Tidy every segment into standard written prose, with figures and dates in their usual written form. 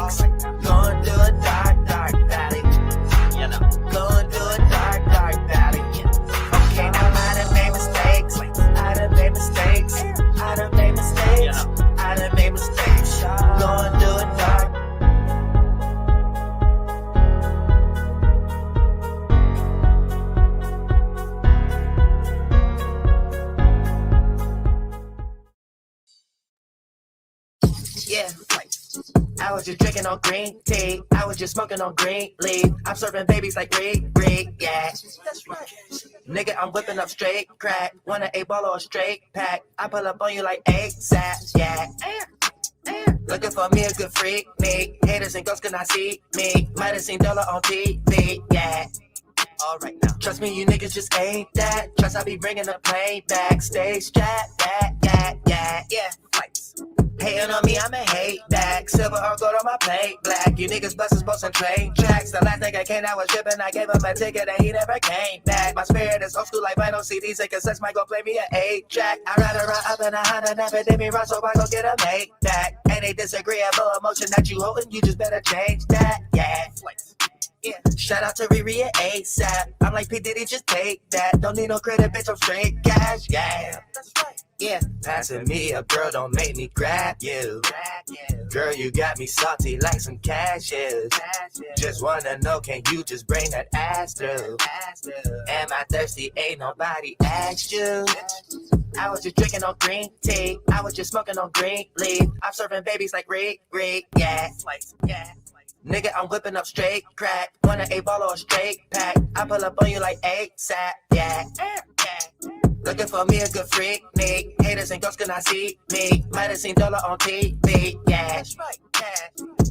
mistakes. Going through a dark, dark valley. You know, going through a dark, dark valley. Okay, now I done made mistakes. I done made mistakes. I done made mistakes. I done made mistakes. Going through a dark. Yeah, I was just drinking on green tea. I was just smoking on green leaf. I'm serving babies like Rick, yeah. That's right. Nigga, I'm whipping up straight crack. Want an 8-ball or a straight pack. I pull up on you like ASAP, yeah. Looking for me a good freak, me. Haters and ghosts cannot see me. Might have seen Dollar on TV, yeah. Alright now. Trust me, you niggas just ain't that. Trust I be bringing the plane back. Stay strapped, yeah. Fights. Hating on me, I'ma hate back. Silver or gold on my plate, black. You niggas bustin' posting train tracks. The last nigga came, I was trippin'. I gave him a ticket and he never came back. My spirit is old school like vinyl CDs and cassettes. Might go play me an 8-track. I ride around up in a Honda, never did me wrong, so I go get a mate back. Ain't a disagreeable emotion that you holding, you just better change that, yeah. Yeah. Shout out to Riri and ASAP. I'm like P. Diddy, just take that. Don't need no credit, bitch, I'm straight cash, yeah. That's right. Yeah, passing me up, girl, don't make me grab you. Girl, you got me salty like some cashews. Just wanna know, can you just bring that ass through? Am I thirsty? Ain't nobody asked you. I was just drinking on green tea. I was just smoking on green leaf. I'm serving babies like Rick, yeah. Nigga, I'm whipping up straight crack. Want an 8-ball or a straight pack. I pull up on you like ASAP, yeah. Looking for me a good freak, me. Haters and ghosts cannot see me. Might have seen Dollar on TV, yeah.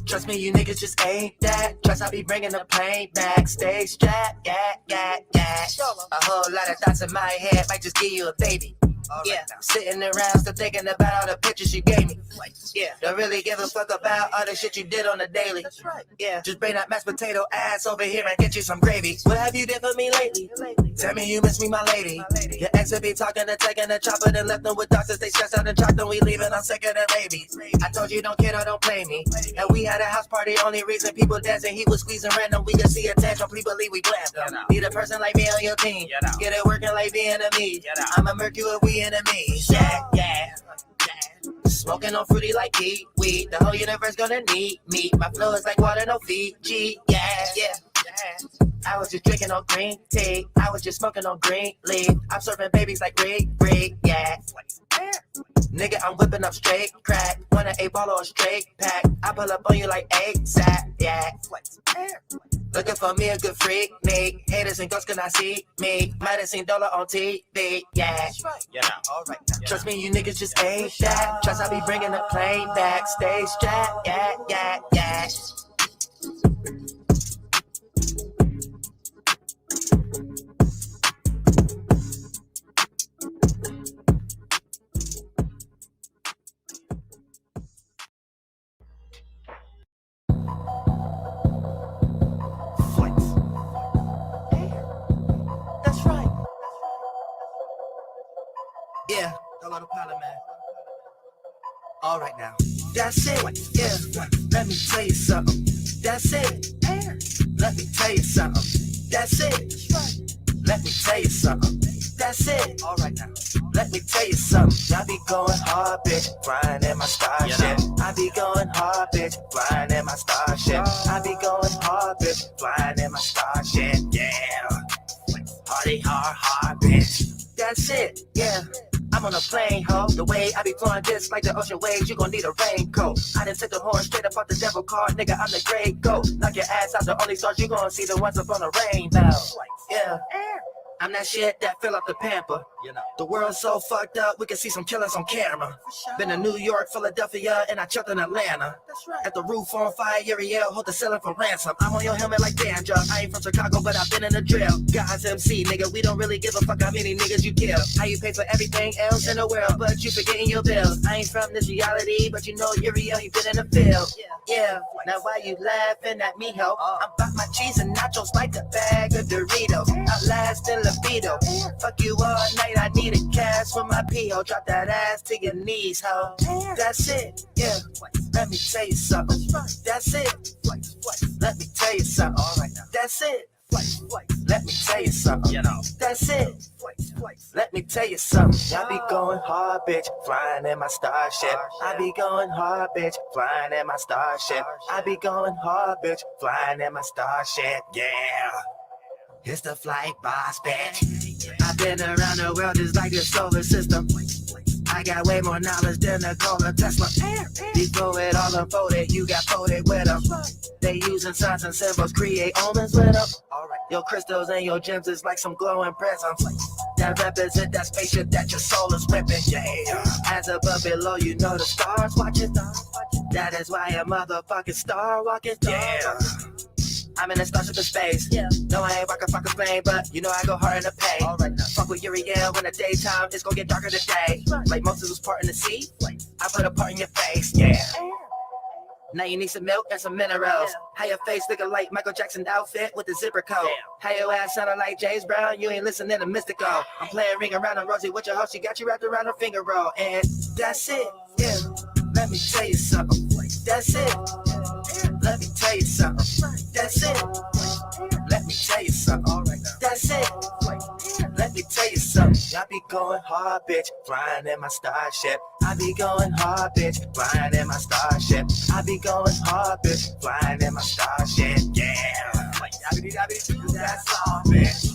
Trust me, you niggas just ain't that. Trust I be bringing the plane back. Stay strapped, yeah. A whole lot of thoughts in my head, might just give you a baby. Yeah, sitting around still thinking about all the pictures you gave me. Yeah, don't really give a fuck about all the shit you did on the daily. That's right. Yeah, just bring that mashed potato ass over here and get you some gravy. What have you did for me lately? Tell me you miss me, my lady. Your ex will be talking and taking a chopper, then left them with doctors. They stressed out and chopped them. We leaving, I'm sicker than babies. I told you don't kid or don't play me. And we had a house party, only reason people dancing. He was squeezing random. We could see a tantrum. Please believe we blammed him. Need a person like me on your team. Get it working like Vietnamese. I'm a Mercury, we enemies. Yeah. Smoking on fruity like weed. The whole universe gonna need me. My flow is like water, no Fiji. Yeah. I was just drinking on green tea. I was just smoking on green leaf. I'm serving babies like Rick, yeah. Nigga, I'm whipping up straight crack. Want an 8-ball or a straight pack. I pull up on you like ASAP, yeah. Looking for me a good freak, me. Haters and ghosts cannot see me. Might have seen Dollar on TV, yeah. Alright. Trust me, you niggas just ain't that. Trust I be bringing the plane back. Stay strapped, yeah. Yeah, a lot of pilot, man. All right now. That's it, yeah. Let me tell you something. That's it. Let me tell you something. That's it. Let me tell you something. That's it. All right now. Let me tell you something. I be going hard, bitch, flying in my starship. I be going hard, bitch, flying in my starship. I be going hard, bitch, flying in my starship. Yeah. Party hard, bitch. That's it, yeah. I'm on a plane, ho. The way I be flowing this like the ocean waves, you gon' need a raincoat. I done took the horn straight up off the devil card, nigga, I'm the great goat. Knock your ass out, the only stars you gon' see the ones up on the rainbow. Yeah. I'm that shit that fill up the pamper. The world's so fucked up, we can see some killers on camera. Been to New York, Philadelphia, and I chucked in Atlanta. At the roof on fire, Ariel, hold the ceiling for ransom. I'm on your helmet like dandruff. I ain't from Chicago, but I've been in the drill. God's MC, nigga, we don't really give a fuck how many niggas you kill. How you pay for everything else in the world, but you forgetting your bills. I ain't from this reality, but you know Ariel, you been in the field. Yeah, now why you laughing at me, ho? I'm about my cheese and nachos like a bag of Doritos. Outlasting libido. Fuck you all night, I need a cast for my P.O. Drop that ass to your knees, ho. That's it, yeah. Let me tell you something. That's it. Let me tell you something. All right now. That's it. Let me tell you something. You know. That's it. Let me tell you something. I be going hard, bitch, flying in my starship. I be going hard, bitch, flying in my starship. I be going hard, bitch, flying in my starship. Yeah. It's the flight boss, bitch. I've been around the world just like the solar system. I got way more knowledge than a Nikola Tesla. Before it all unfolded, you got folded with them. They using signs and symbols, create omens with them. Your crystals and your gems is like some glowing presents that represent that spaceship that your soul is whipping. Yeah. As above below, you know the stars watching. That is why a motherfucking star walking. Yeah. I'm in a starship in space. Yeah. No, I ain't rockin' fucking flame, but you know I go hard in the pain. Right, fuck with Uriel in the daytime, it's gonna get darker today. Right. Like Moses was parting the sea, I put a part in your face, yeah. Now you need some milk and some minerals. How your face looking like Michael Jackson outfit with the zipper coat. How your ass sounding like James Brown, you ain't listening to Mystical. I'm playing Ring Around the Rosie with your hoe, she got you wrapped around her finger roll. And that's it, yeah. Let me tell you something. That's it. Let me tell you something. That's it. Let me tell you something. All right now. That's it. Let me tell you something. I be going hard, bitch, flying in my starship. I be going hard, bitch, flying in my starship. I be going hard, bitch, flying in my starship. Yeah. That's all, bitch.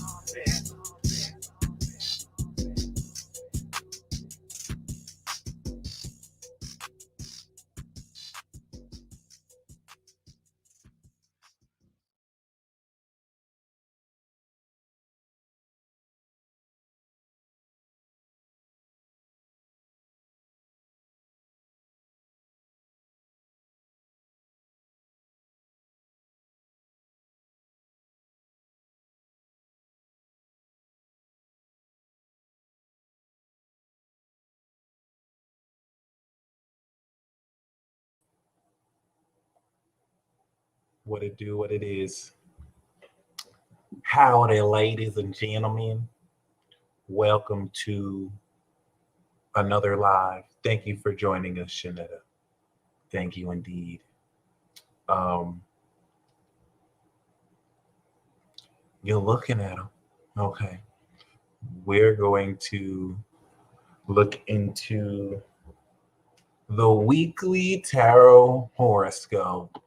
What it do, what it is. Howdy, ladies and gentlemen. Welcome to another live. Thank you for joining us, Shanetta. Thank you indeed. You're looking at them. Okay. We're going to look into the weekly tarot horoscope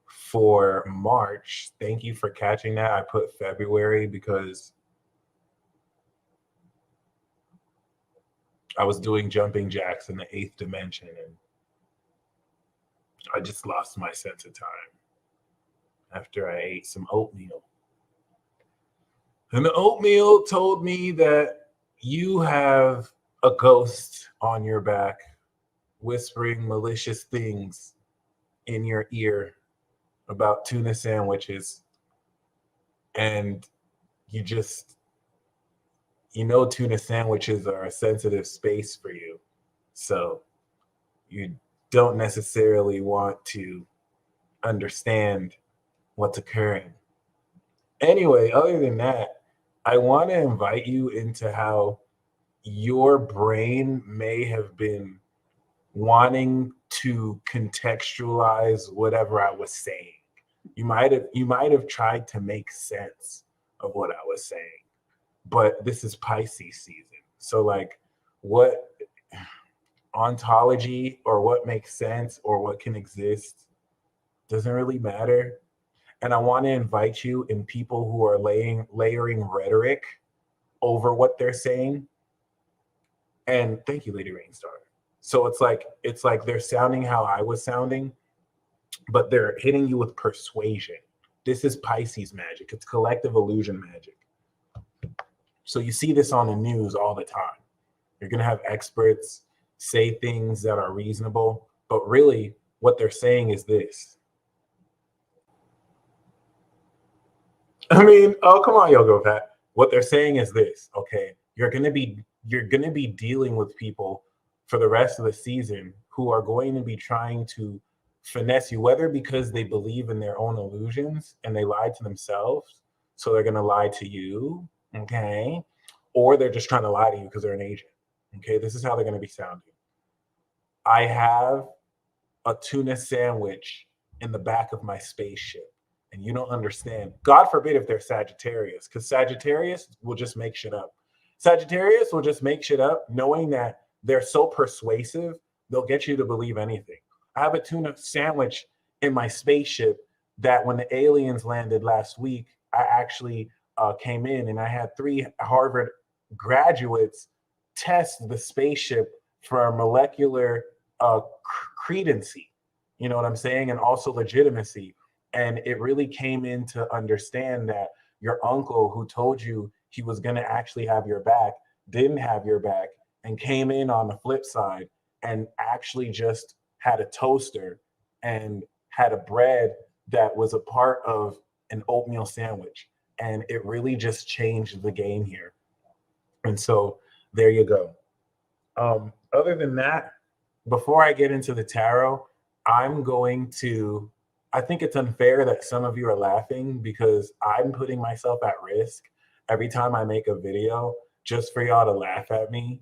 for March. Thank you for catching that. I put February because I was doing jumping jacks in the 8th dimension and I just lost my sense of time after I ate some oatmeal. And the oatmeal told me that you have a ghost on your back whispering malicious things in your ear about tuna sandwiches. And you know tuna sandwiches are a sensitive space for you. So you don't necessarily want to understand what's occurring. Anyway, other than that, I want to invite you into how your brain may have been wanting to contextualize whatever I was saying. You might have tried to make sense of what I was saying, but this is Pisces season. So like what ontology or what makes sense or what can exist doesn't really matter. And I want to invite you in people who are layering rhetoric over what they're saying. And thank you, Lady Rainstar. So it's like they're sounding how I was sounding, but they're hitting you with persuasion. This is Pisces magic. It's collective illusion magic. So you see this on the news all the time. You're going to have experts say things that are reasonable, but really what they're saying is this. I mean, oh, come on, Yogo Pat. What they're saying is this, okay? You're gonna be dealing with people for the rest of the season who are going to be trying to finesse you, whether because they believe in their own illusions and they lie to themselves, so they're gonna lie to you, okay? Or they're just trying to lie to you because they're an agent, okay? This is how they're gonna be sounding. I have a tuna sandwich in the back of my spaceship. And you don't understand. God forbid if they're Sagittarius, because Sagittarius will just make shit up. Sagittarius will just make shit up, knowing that they're so persuasive, they'll get you to believe anything. I have a tuna sandwich in my spaceship that when the aliens landed last week, I actually came in and I had 3 Harvard graduates test the spaceship for molecular credency, you know what I'm saying, and also legitimacy. And it really came in to understand that your uncle who told you he was going to actually have your back didn't have your back and came in on the flip side and actually just had a toaster and had a bread that was a part of an oatmeal sandwich. And it really just changed the game here. And so there you go. Other than that, before I get into the tarot, I think it's unfair that some of you are laughing because I'm putting myself at risk every time I make a video just for y'all to laugh at me.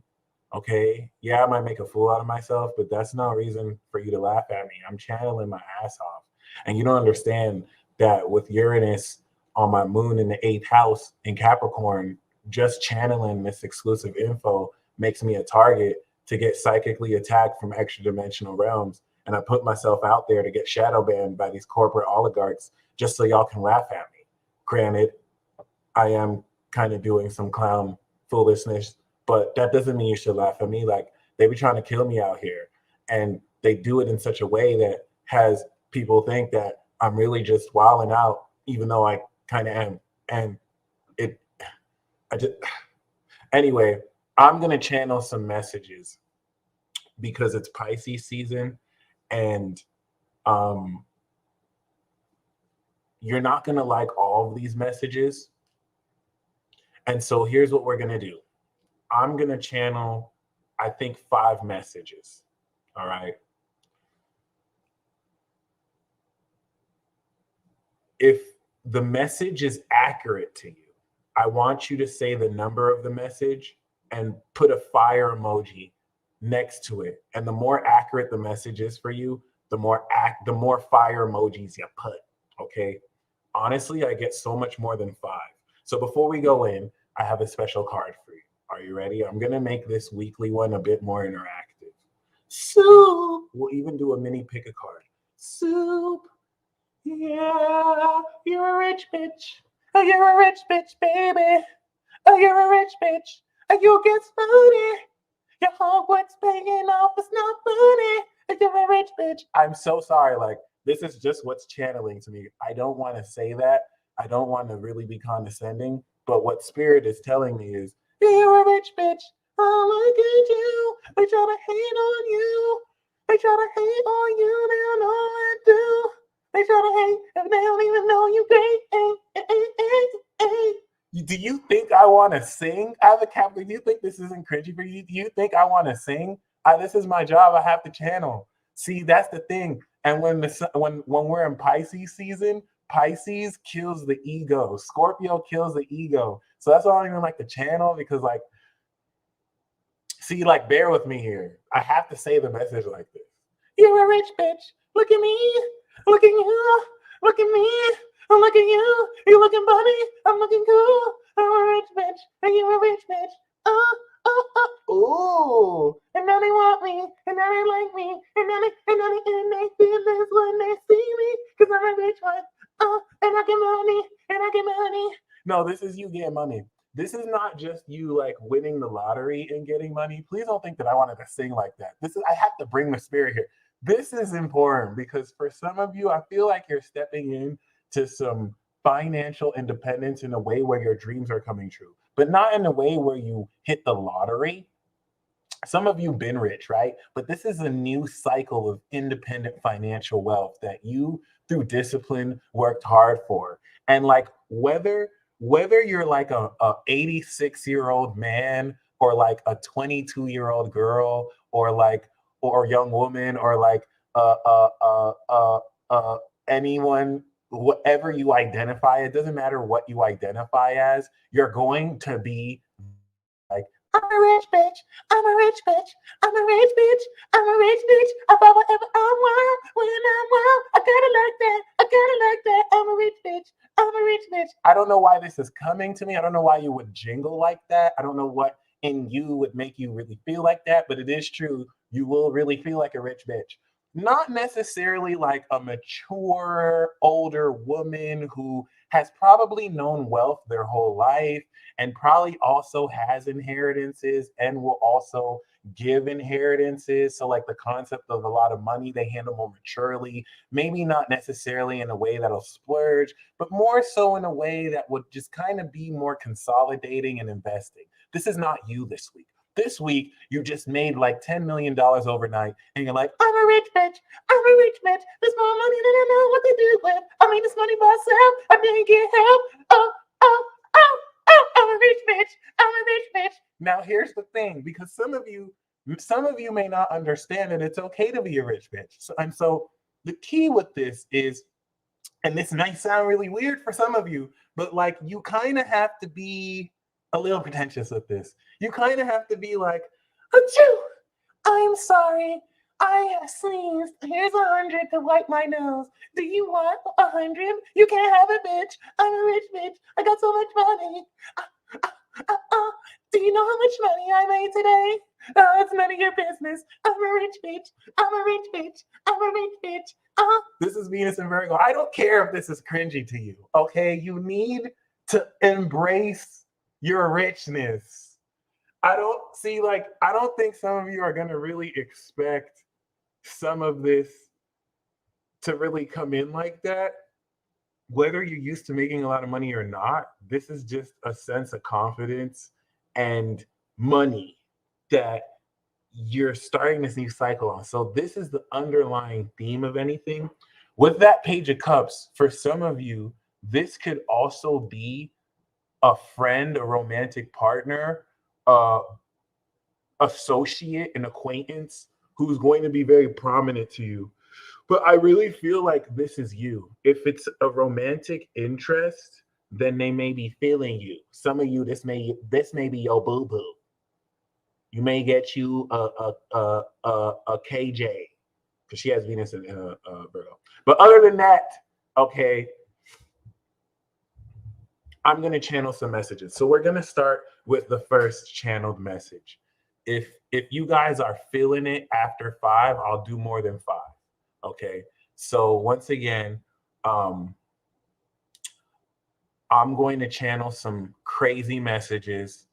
Okay. Yeah, I might make a fool out of myself, but that's no reason for you to laugh at me. I'm channeling my ass off. And you don't understand that with Uranus on my moon in the 8th house in Capricorn, just channeling this exclusive info makes me a target to get psychically attacked from extra dimensional realms. And I put myself out there to get shadow banned by these corporate oligarchs just so y'all can laugh at me. Granted, I am kind of doing some clown foolishness, but that doesn't mean you should laugh at me. Like, they be trying to kill me out here. And they do it in such a way that has people think that I'm really just wilding out, even though I kind of am. And anyway, I'm going to channel some messages because it's Pisces season. And you're not going to like all of these messages. And so here's what we're going to do. I'm going to channel, I think, 5 messages. All right. If the message is accurate to you, I want you to say the number of the message and put a fire emoji next to it. And the more accurate the message is for you, the more fire emojis you put. Okay. Honestly, I get so much more than 5. So before we go in, I have a special card for you. Are you ready? I'm going to make this weekly one a bit more interactive. Soup. We'll even do a mini pick a card. Soup. Yeah, you're a rich bitch. Oh, you're a rich bitch, baby. Oh, you're a rich bitch. Oh, you get money. Your Hogwarts paying off is not funny. Oh, you're a rich bitch. I'm so sorry. Like, this is just what's channeling to me. I don't want to say that. I don't want to really be condescending. But what spirit is telling me is, you're a rich bitch. Oh, look at you. They try to hate on you. They try to hate on you. They don't know what to do. They try to hate and they don't even know you great. Do you think I want to sing? As a Catholic, do you think this isn't cringy for you? Do you think I want to sing? This is my job. I have to channel. See, that's the thing. And when we're in Pisces season, Pisces kills the ego. Scorpio kills the ego. So that's why I don't even like the channel, because, like, see, like, bear with me here. I have to say the message like this. You're a rich bitch. Look at me. Look at you. Look at me. Look at you. You looking funny. I'm looking cool. I'm a rich bitch. And you're a rich bitch. Ooh. And now they want me. And now they like me. And now they feel this when they see me. Because I'm a rich one. And I get money. And I get money. No, this is you getting money. This is not just you, like, winning the lottery and getting money. Please don't think that I wanted to sing like that. I have to bring the spirit here. This is important because for some of you, I feel like you're stepping in to some financial independence in a way where your dreams are coming true, but not in a way where you hit the lottery. Some of you been rich, right? But this is a new cycle of independent financial wealth that you, through discipline, worked hard for. And, like, whether you're like a 86-year-old man or like a 22-year-old girl or young woman or like anyone, whatever you identify, it doesn't matter what you identify as, you're going to be like, I'm a rich bitch. I'm a rich bitch. I'm a rich bitch. I'm a rich bitch. I buy whatever I want when I want. I gotta like that. I gotta like that. I'm a rich bitch. I'm a rich bitch. I don't know why this is coming to me. I don't know why you would jingle like that. I don't know what in you would make you really feel like that, but it is true. You will really feel like a rich bitch. Not necessarily like a mature older woman who has probably known wealth their whole life and probably also has inheritances and will also give inheritances. So, like the concept of a lot of money, they handle more maturely, maybe not necessarily in a way that'll splurge, but more so in a way that would just kind of be more consolidating and investing. This is not you this week. This week, you just made like $10 million overnight, and you're like, I'm a rich bitch. I'm a rich bitch. There's more money than I know what to do with. I made this money myself. I didn't get help. Oh, oh, oh, oh, I'm a rich bitch. I'm a rich bitch. Now, here's the thing, because some of you may not understand that it's okay to be a rich bitch. So the key with this is, and this might sound really weird for some of you, but like you kind of have to be a little pretentious with this. You kind of have to be like, achoo, I'm sorry, I have sneezed. Here's 100 to wipe my nose. Do you want 100? You can't have it, bitch. I'm a rich bitch. I got so much money. Do you know how much money I made today? It's none of your business. I'm a rich bitch. I'm a rich bitch. I'm a rich bitch. This is Venus and Virgo. I don't care if this is cringy to you, okay? You need to embrace your richness. I don't think some of you are going to really expect some of this to really come in like that. Whether you're used to making a lot of money or not, this is just a sense of confidence and money that you're starting this new cycle on. So this is the underlying theme of anything. With that Page of Cups, for some of you, this could also be a friend, a romantic partner, associate, an acquaintance who's going to be very prominent to you. But I really feel like this is you. If it's a romantic interest, then they may be feeling you. Some of you, this may be your boo boo. You may get you a KJ because she has Venus in Virgo. But other than that, okay, I'm going to channel some messages. So we're going to start with the first channeled message. If you guys are feeling it after 5, I'll do more than 5. Okay. So once again, I'm going to channel some crazy messages.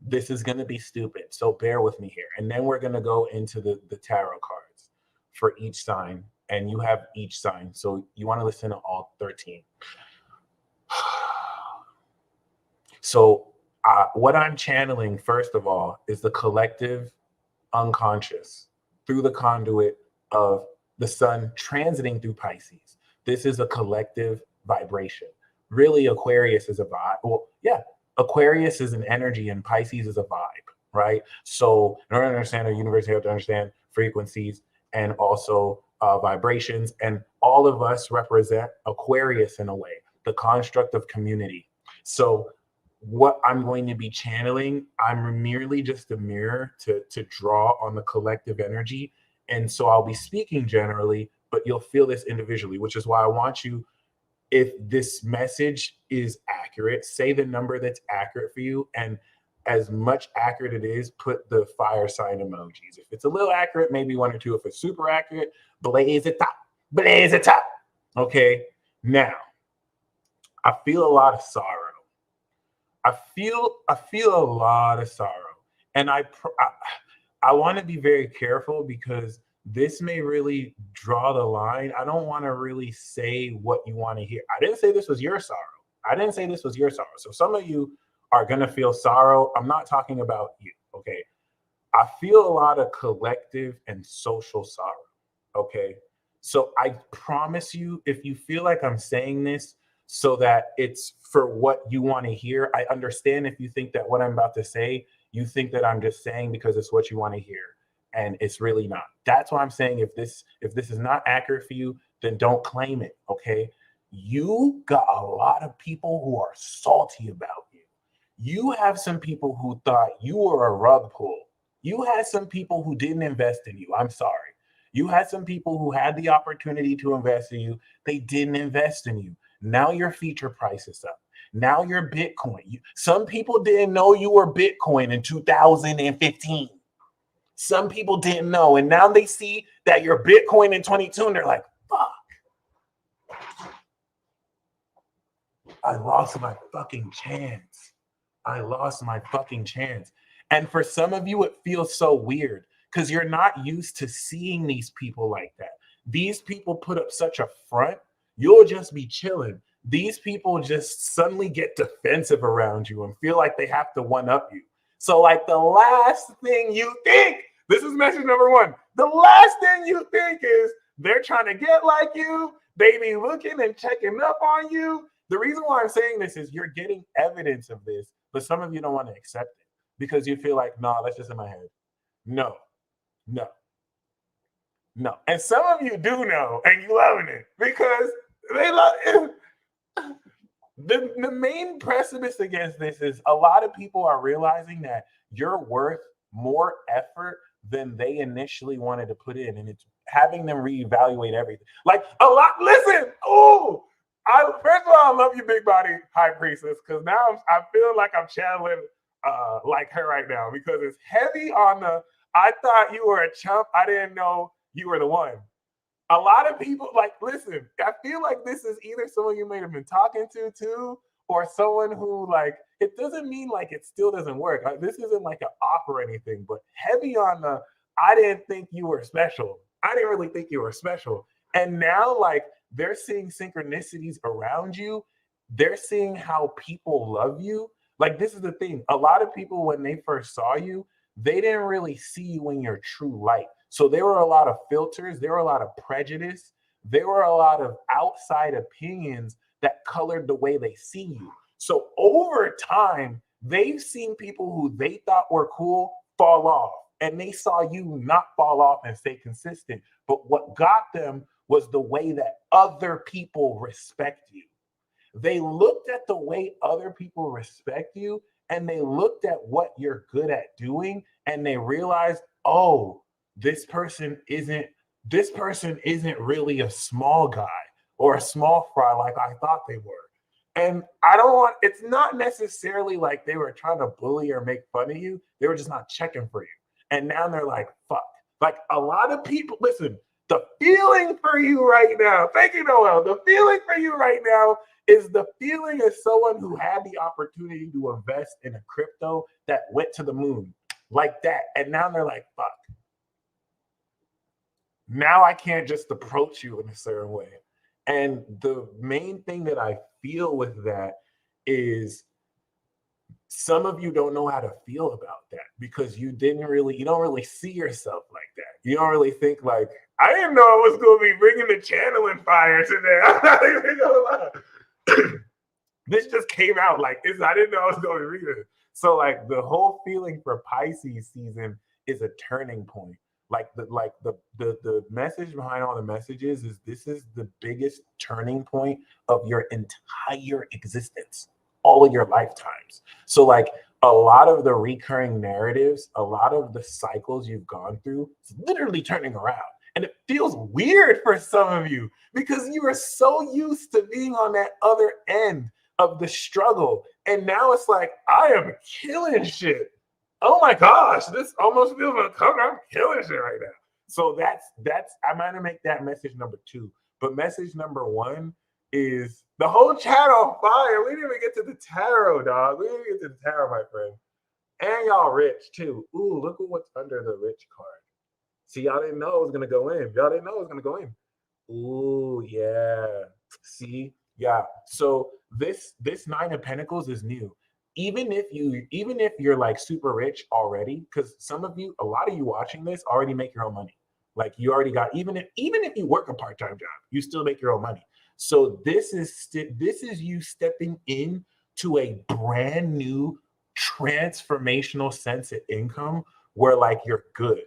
This is going to be stupid. So bear with me here. And then we're going to go into the tarot cards for each sign. And you have each sign. So you want to listen to all 13. So what I'm channeling, first of all, is the collective unconscious through the conduit of the sun transiting through Pisces. This is a collective vibration. Really, Aquarius is a vibe. Well, yeah, Aquarius is an energy and Pisces is a vibe, right? So in order to understand the universe, you have to understand frequencies and also vibrations. And all of us represent Aquarius in a way, the construct of community. So what I'm going to be channeling, I'm merely just a mirror to draw on the collective energy. And so I'll be speaking generally, but you'll feel this individually, which is why I want you, if this message is accurate, say the number that's accurate for you. And as much accurate it is, put the fire sign emojis. If it's a little accurate, maybe 1 or 2. If it's super accurate, blaze it up. Blaze it up. Okay. Now, I feel a lot of sorrow. I feel a lot of sorrow. And I want to be very careful because this may really draw the line. I don't want to really say what you want to hear. I didn't say this was your sorrow. I didn't say this was your sorrow. So some of you are going to feel sorrow. I'm not talking about you, okay? I feel a lot of collective and social sorrow, okay? So I promise you, if you feel like I'm saying this so that it's for what you want to hear, I understand if you think that what I'm about to say, you think that I'm just saying because it's what you want to hear. And it's really not. That's why I'm saying if this is not accurate for you, then don't claim it, okay? You got a lot of people who are salty about you. You have some people who thought you were a rug pull. You had some people who didn't invest in you. I'm sorry. You had some people who had the opportunity to invest in you. They didn't invest in you. Now your feature price is up. Now you're Bitcoin. Some people didn't know you were Bitcoin in 2015. Some people didn't know. And now they see that you're Bitcoin in 22 and they're like, fuck. I lost my fucking chance. I lost my fucking chance. And for some of you, it feels so weird because you're not used to seeing these people like that. These people put up such a front, you'll just be chilling. These people just suddenly get defensive around you and feel like they have to one up you. So, like, the last thing you think, this is message number one. The last thing you think is they're trying to get like you. They be looking and checking up on you. The reason why I'm saying this is you're getting evidence of this, but some of you don't want to accept it because you feel like, no, that's just in my head. No. And some of you do know, and you loving it because they love it. The main precipice against this is a lot of people are realizing that you're worth more effort than they initially wanted to put in, and it's having them reevaluate everything. Like a lot. Listen, first of all, I love you, big body high priestess, because now I feel like I'm channeling like her right now because it's heavy on the. I thought you were a chump. I didn't know you were the one. A lot of people, like, listen, I feel like this is either someone you may have been talking to too, or someone who, like, it doesn't mean like it still doesn't work. Like, this isn't like an off or anything, but heavy on the, I didn't think you were special. I didn't really think you were special. And now, like, they're seeing synchronicities around you. They're seeing how people love you. Like, this is the thing. A lot of people, when they first saw you, they didn't really see you in your true light. So there were a lot of filters, there were a lot of prejudice, there were a lot of outside opinions that colored the way they see you. So over time, they've seen people who they thought were cool fall off, and they saw you not fall off and stay consistent. But what got them was the way that other people respect you. They looked at the way other people respect you, and they looked at what you're good at doing, and they realized, oh, this person isn't really a small guy or a small fry like I thought they were. And it's not necessarily like they were trying to bully or make fun of you. They were just not checking for you. And now they're like, fuck. Like, a lot of people, listen, the feeling for you right now, thank you, Noel. The feeling for you right now is the feeling of someone who had the opportunity to invest in a crypto that went to the moon like that. And now they're like, fuck. Now I can't just approach you in a certain way. And the main thing that I feel with that is some of you don't know how to feel about that because you don't really see yourself like that. You don't really think like, I didn't know I was going to be bringing the channeling fire today. I'm not even gonna lie. This just came out like this. I didn't know I was going to read it. So like the whole feeling for Pisces season is a turning point. Like the message behind all the messages is this is the biggest turning point of your entire existence, all of your lifetimes. So like a lot of the recurring narratives, a lot of the cycles you've gone through, it's literally turning around. And it feels weird for some of you because you are so used to being on that other end of the struggle. And now it's like, I am killing shit. Oh my gosh, this almost feels uncomfortable. I'm killing shit right now. So that's I'm gonna make that message number 2. But message number 1 is the whole chat on fire. We didn't even get to the tarot, dog. We didn't even get to the tarot, my friend. And y'all rich too. Ooh, look at what's under the rich card. See, y'all didn't know it was gonna go in. Y'all didn't know it was gonna go in. Ooh, yeah. See, yeah. So this 9 of Pentacles is new. Even if you're like super rich already, because a lot of you watching this already make your own money. Like you already got, even if you work a part-time job, you still make your own money. So this is you stepping in to a brand new transformational sense of income where like you're good.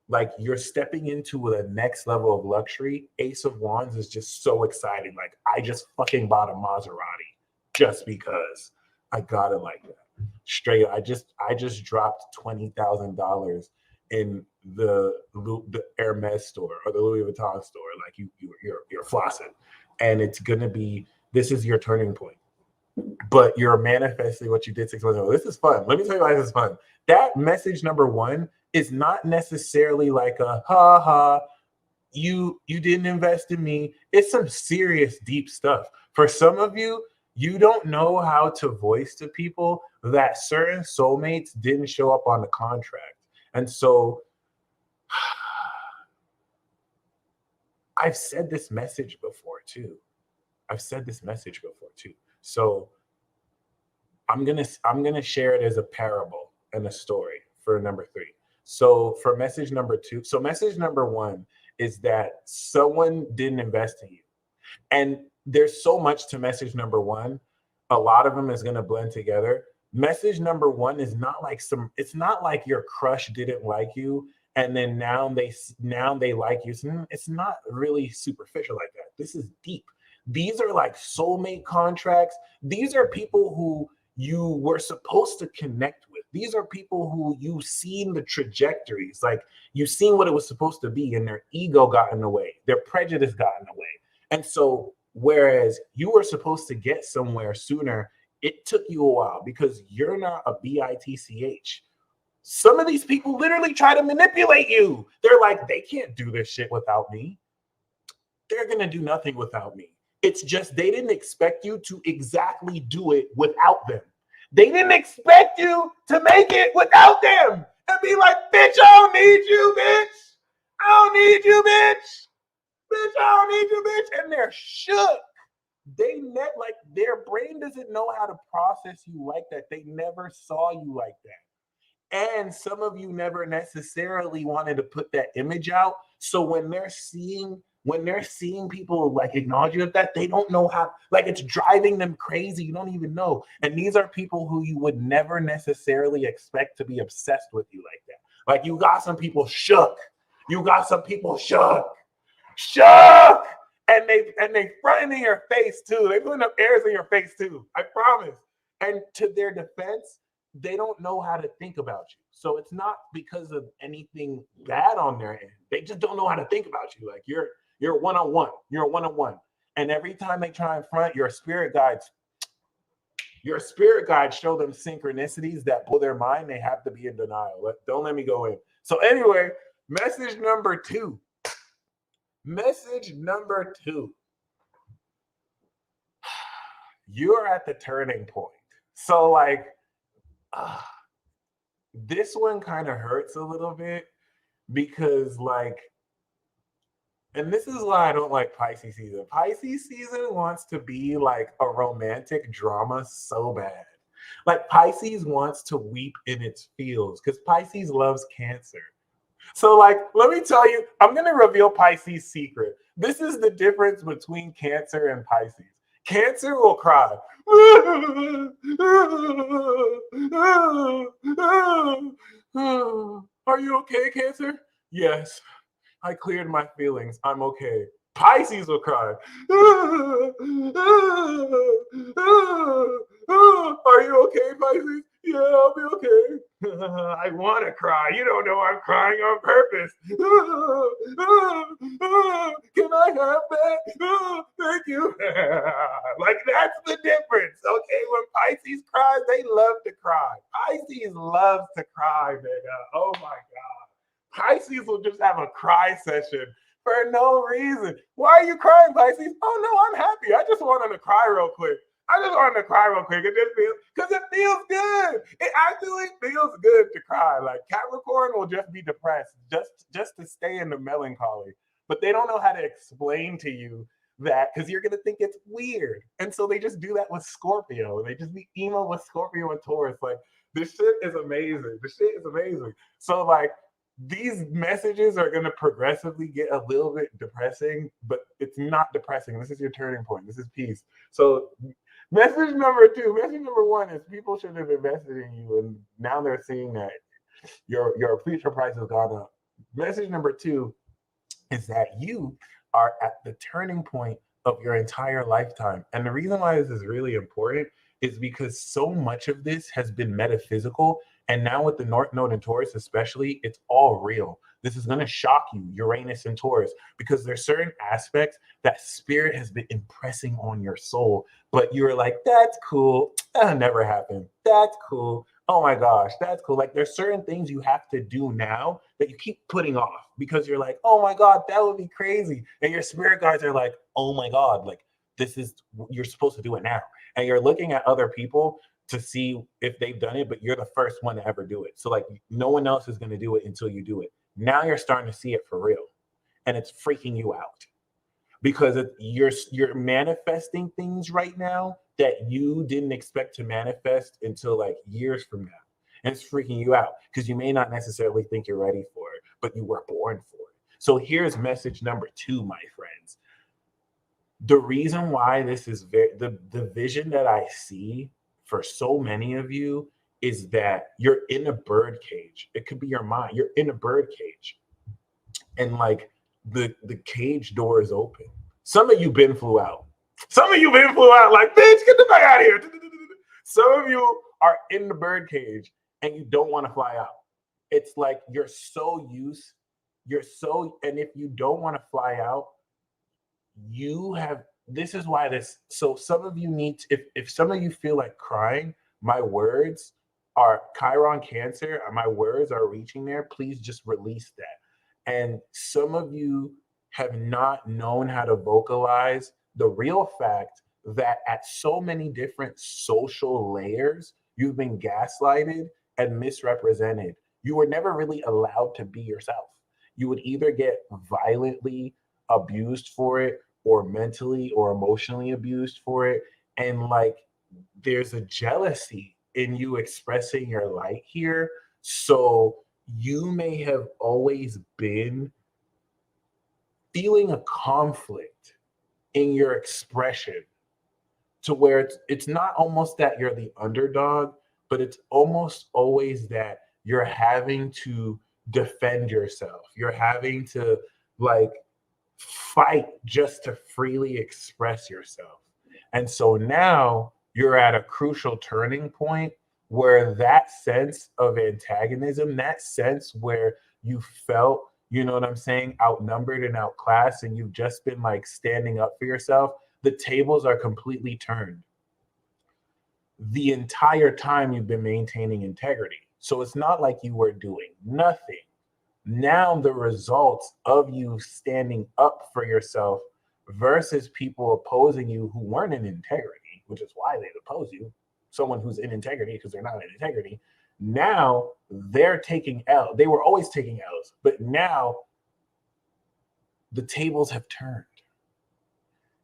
Like you're stepping into the next level of luxury. Ace of Wands is just so exciting. Like I just fucking bought a Maserati just because I got it like that. straight. I just dropped $20,000 in the Hermes store or the Louis Vuitton store. Like you're flossing, and it's gonna be, this is your turning point. But you're manifesting what you did 6 months ago. This is fun. Let me tell you why this is fun. That message number one is not necessarily like a ha ha, you didn't invest in me. It's some serious deep stuff. For some of you, you don't know how to voice to people that certain soulmates didn't show up on the contract. And so I've said this message before too. So I'm gonna share it as a parable and a story for number 3. So for message number 2, so message number 1 is that someone didn't invest in you. And there's so much to message number 1. A lot of them is gonna blend together. Message number 1 is not like it's not like your crush didn't like you and then now they like you. It's not really superficial like that. This is deep. These are like soulmate contracts. These are people who you were supposed to connect with. These are people who you've seen the trajectories, like you've seen what it was supposed to be, and their ego got in the way, their prejudice got in the way. And so whereas you were supposed to get somewhere sooner, it took you a while because you're not a bitch. Some of these people literally try to manipulate you. They're like, they can't do this shit without me. They're gonna do nothing without me. It's just they didn't expect you to exactly do it without them. They didn't expect you to make it without them and be like, bitch, I don't need you, bitch. I don't need you, bitch. Bitch, I don't need you, bitch. And they're shook. Like their brain doesn't know how to process you like that. They never saw you like that. And some of you never necessarily wanted to put that image out. So when they're seeing people like acknowledge you like that, they don't know how, like it's driving them crazy. You don't even know. And these are people who you would never necessarily expect to be obsessed with you like that. Like you got some people shook. Shook. And they fronting in your face too. They putting up airs in your face too. I promise. And to their defense, they don't know how to think about you. So it's not because of anything bad on their end. They just don't know how to think about you. Like you're one-on-one. You're a one-on-one. And every time they try and front, your spirit guides show them synchronicities that blow their mind. They have to be in denial. Don't let me go in. So anyway, message number 2. You're at the turning point. So like, this one kind of hurts a little bit because like, and this is why I don't like Pisces season. Pisces season wants to be like a romantic drama so bad. Like Pisces wants to weep in its feels because Pisces loves Cancer. So like, let me tell you, I'm going to reveal Pisces' secret. This is the difference between Cancer and Pisces. Cancer will cry. Are you okay, Cancer? Yes. I cleared my feelings. I'm okay. Pisces will cry. Are you okay, Pisces? Yeah, I'll be okay. I want to cry. You don't know I'm crying on purpose. Can I have that? Thank you. Like, that's the difference, okay? When Pisces cries, they love to cry. Pisces loves to cry, nigga. Oh, my God. Pisces will just have a cry session for no reason. Why are you crying, Pisces? Oh, no, I'm happy. I just wanted to cry real quick. Because it feels good. It actually feels good to cry. Like Capricorn will just be depressed just to stay in the melancholy. But they don't know how to explain to you that because you're going to think it's weird. And so they just do that with Scorpio. They just be emo with Scorpio and Taurus. Like, this shit is amazing. So like, these messages are going to progressively get a little bit depressing, but it's not depressing. This is your turning point. This is peace. So message number 2, message number 1 is people should have invested in you, and now they're seeing that your future price has gone up. Message number 2 is that you are at the turning point of your entire lifetime. And the reason why this is really important is because so much of this has been metaphysical. And now with the North Node and Taurus, especially, it's all real. This is going to shock you, Uranus and Taurus, because there's certain aspects that spirit has been impressing on your soul, but you're like, that's cool. That'll never happen. That's cool. Oh my gosh, that's cool. Like there's certain things you have to do now that you keep putting off because you're like, oh my God, that would be crazy. And your spirit guides are like, oh my God, like this is, you're supposed to do it now. And you're looking at other people to see if they've done it, but you're the first one to ever do it. So like no one else is going to do it until you do it. Now you're starting to see it for real, and it's freaking you out because you're manifesting things right now that you didn't expect to manifest until like years from now, and it's freaking you out because you may not necessarily think you're ready for it, but you were born for it. So here's message number 2, my friends. The reason why this is the vision that I see for so many of you is that you're in a bird cage. It could be your mind. You're in a bird cage, and like the cage door is open. Some of you flew out. Some of you flew out like, bitch, get the fuck out of here. Some of you are in the bird cage and you don't want to fly out. It's like and if you don't want to fly out, this is why so some of you need to, if some of you feel like crying, my words are Chiron Cancer, my words are reaching there. Please just release that. And some of you have not known how to vocalize the real fact that at so many different social layers, you've been gaslighted and misrepresented. You were never really allowed to be yourself. You would either get violently abused for it or mentally or emotionally abused for it. And like, there's a jealousy in you expressing your light here. So you may have always been feeling a conflict in your expression to where it's not almost that you're the underdog, but it's almost always that you're having to defend yourself. You're having to like fight just to freely express yourself. And so now you're at a crucial turning point where that sense of antagonism, that sense where you felt, you know what I'm saying, outnumbered and outclassed, and you've just been like standing up for yourself, the tables are completely turned. The entire time you've been maintaining integrity. So it's not like you were doing nothing. Now the results of you standing up for yourself versus people opposing you who weren't in integrity, which is why they'd oppose you, someone who's in integrity because they're not in integrity, now they're taking L. They were always taking L's, but now the tables have turned.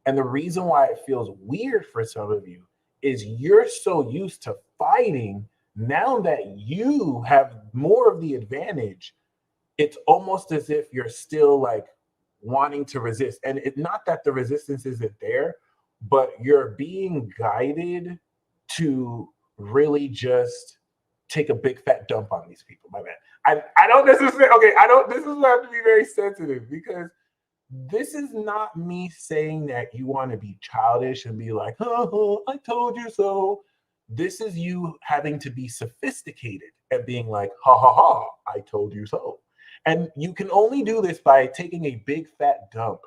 And the reason why it feels weird for some of you is you're so used to fighting. Now that you have more of the advantage, it's almost as if you're still like wanting to resist. And it's not that the resistance isn't there, but you're being guided to really just take a big fat dump on these people. My bad. I don't necessarily, okay, this is where I have to be very sensitive because this is not me saying that you want to be childish and be like, oh, I told you so. This is you having to be sophisticated and being like, ha ha ha, I told you so. And you can only do this by taking a big fat dump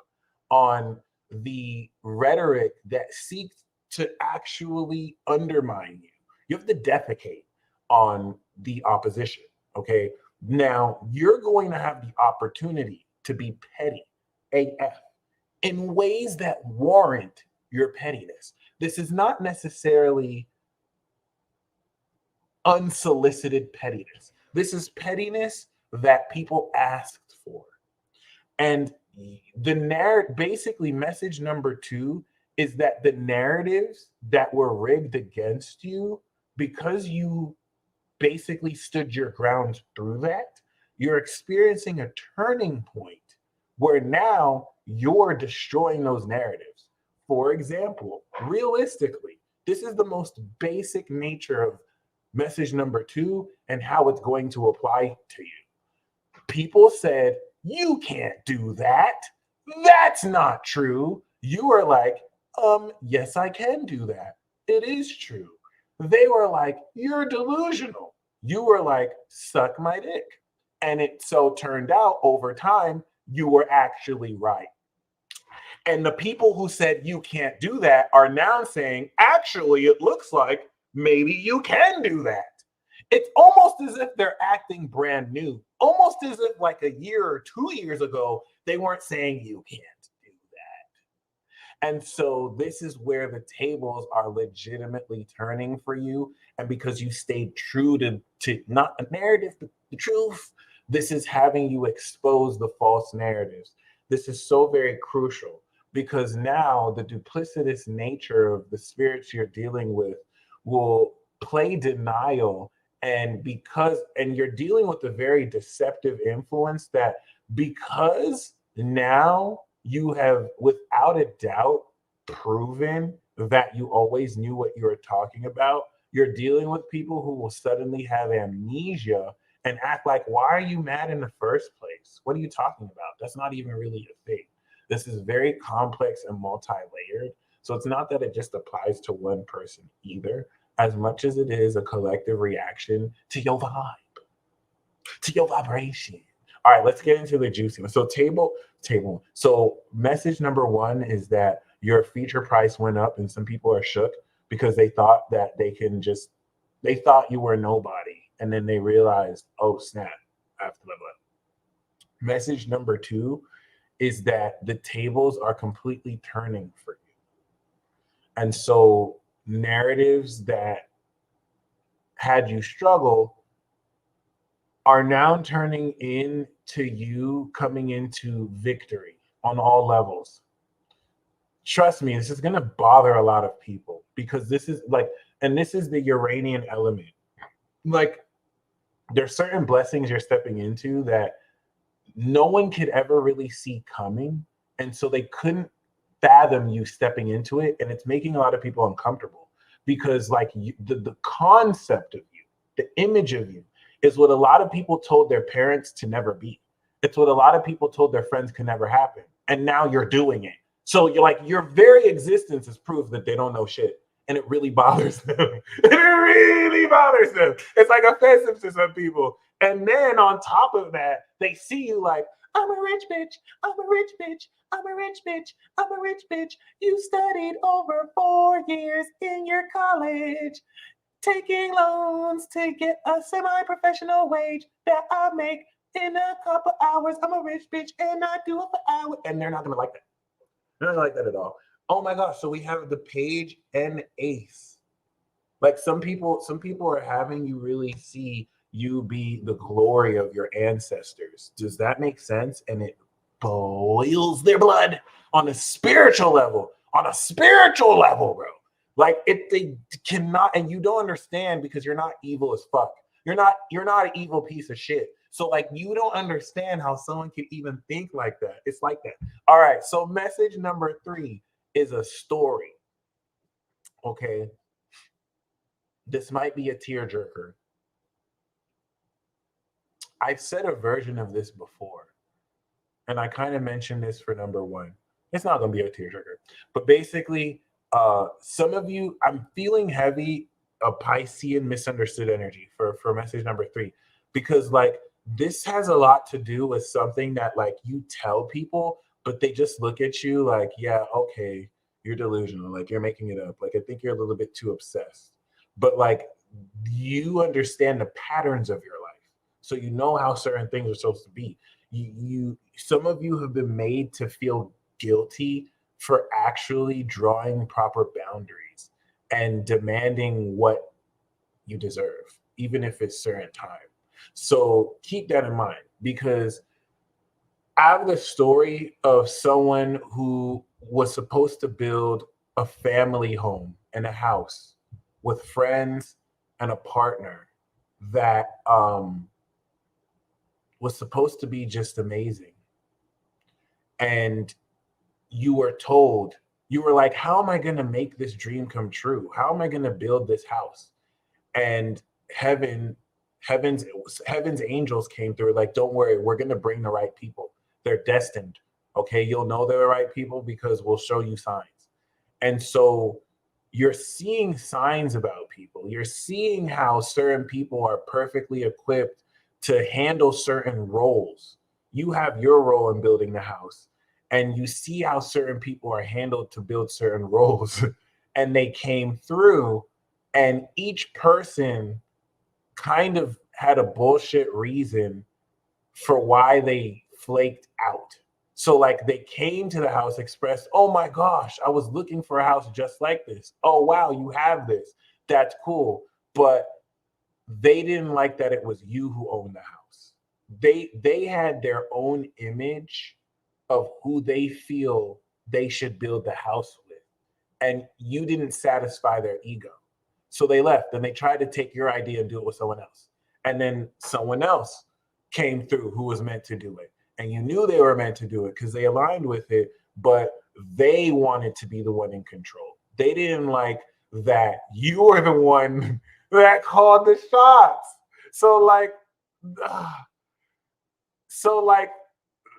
on the rhetoric that seeks to actually undermine you. You have to defecate on the opposition, okay? Now, you're going to have the opportunity to be petty AF in ways that warrant your pettiness. This is not necessarily unsolicited pettiness. This is pettiness that people asked for. And basically message number 2 is that the narratives that were rigged against you, because you basically stood your ground through that, you're experiencing a turning point where now you're destroying those narratives. For example, realistically, this is the most basic nature of message number 2 and how it's going to apply to you. People said, you can't do that. That's not true. You are like, yes, I can do that. It is true. They were like, you're delusional. You were like, suck my dick. And it so turned out over time, you were actually right. And the people who said you can't do that are now saying, actually, it looks like maybe you can do that. It's almost as if they're acting brand new, almost as if like a year or 2 years ago, they weren't saying you can't do that. And so this is where the tables are legitimately turning for you. And because you stayed true to not a narrative, but the truth, this is having you expose the false narratives. This is so very crucial because now the duplicitous nature of the spirits you're dealing with will play denial. And you're dealing with a very deceptive influence that because now you have without a doubt proven that you always knew what you were talking about, you're dealing with people who will suddenly have amnesia and act like, why are you mad in the first place? What are you talking about? That's not even really a thing. This is very complex and multi-layered. So it's not that it just applies to one person either, as much as it is a collective reaction to your vibe, to your vibration. All right, let's get into the juiciness. So table. So message number one is that your feature price went up and some people are shook because they thought that they thought you were nobody. And then they realized, oh snap, I have to level up. Message number two is that the tables are completely turning for you. And so narratives that had you struggle are now turning into you coming into victory on all levels. Trust me, this is going to bother a lot of people because this is the Uranian element. Like, there's certain blessings you're stepping into that no one could ever really see coming. And so they couldn't fathom you stepping into it. And it's making a lot of people uncomfortable because the concept of you, the image of you is what a lot of people told their parents to never be. It's what a lot of people told their friends could never happen. And now you're doing it. So you're like, your very existence is proof that they don't know shit. And it really bothers them. It really bothers them. It's like offensive to some people. And then on top of that, they see you like, I'm a rich bitch. I'm a rich bitch. I'm a rich bitch. I'm a rich bitch. You studied over 4 years in your college, taking loans to get a semi-professional wage that I make in a couple hours. I'm a rich bitch and I do it for hours. And they're not going to like that. They're not like that at all. Oh my gosh. So we have the page and ace. Like some people are having you really see you be the glory of your ancestors. Does that make sense? And it boils their blood on a spiritual level. On a spiritual level, bro. Like they cannot, and you don't understand because you're not evil as fuck. You're not an evil piece of shit. So like you don't understand how someone can even think like that. It's like that. All right. So message number 3 is a story. Okay. This might be a tearjerker. I've said a version of this before, and I kind of mentioned this for number 1. It's not going to be a tearjerker, but basically, some of you, I'm feeling heavy a Piscean misunderstood energy for message number 3, because like this has a lot to do with something that like you tell people, but they just look at you like, yeah, okay, you're delusional, like you're making it up. Like I think you're a little bit too obsessed, but like you understand the patterns of your life. So you know how certain things are supposed to be. Some of you have been made to feel guilty for actually drawing proper boundaries and demanding what you deserve, even if it's certain time. So keep that in mind, because I have the story of someone who was supposed to build a family home and a house with friends and a partner that was supposed to be just amazing. And you were told, you were like, how am I going to make this dream come true? How am I going to build this house? And heaven's angels came through, like, don't worry, we're going to bring the right people. They're destined. Okay. You'll know they're the right people because we'll show you signs. And so you're seeing signs about people. You're seeing how certain people are perfectly equipped to handle certain roles. You have your role in building the house, and you see how certain people are handled to build certain roles. And they came through, and each person kind of had a bullshit reason for why they flaked out. So like they came to the house, expressed, "Oh my gosh, I was looking for a house just like this. Oh wow, you have this. That's cool." But they didn't like that it was you who owned the house. They had their own image of who they feel they should build the house with. And you didn't satisfy their ego. So they left and they tried to take your idea and do it with someone else. And then someone else came through who was meant to do it. And you knew they were meant to do it because they aligned with it, but they wanted to be the one in control. They didn't like that you were the one that called the shots. So like, so like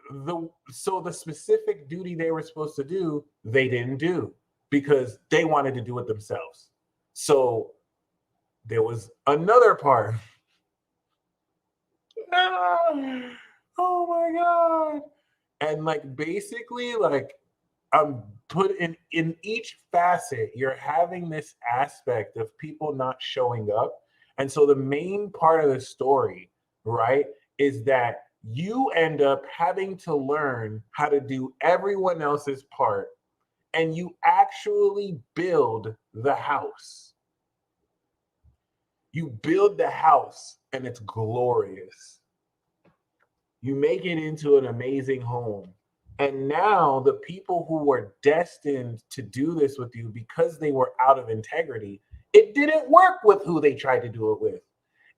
the specific duty they were supposed to do, they didn't do because they wanted to do it themselves. So there was another part. Oh my god. And like basically like I'm put in each facet, you're having this aspect of people not showing up. And so the main part of the story, right, is that you end up having to learn how to do everyone else's part, and you actually build the house. You build the house and it's glorious. You make it into an amazing home. And now the people who were destined to do this with you because they were out of integrity, it didn't work with who they tried to do it with.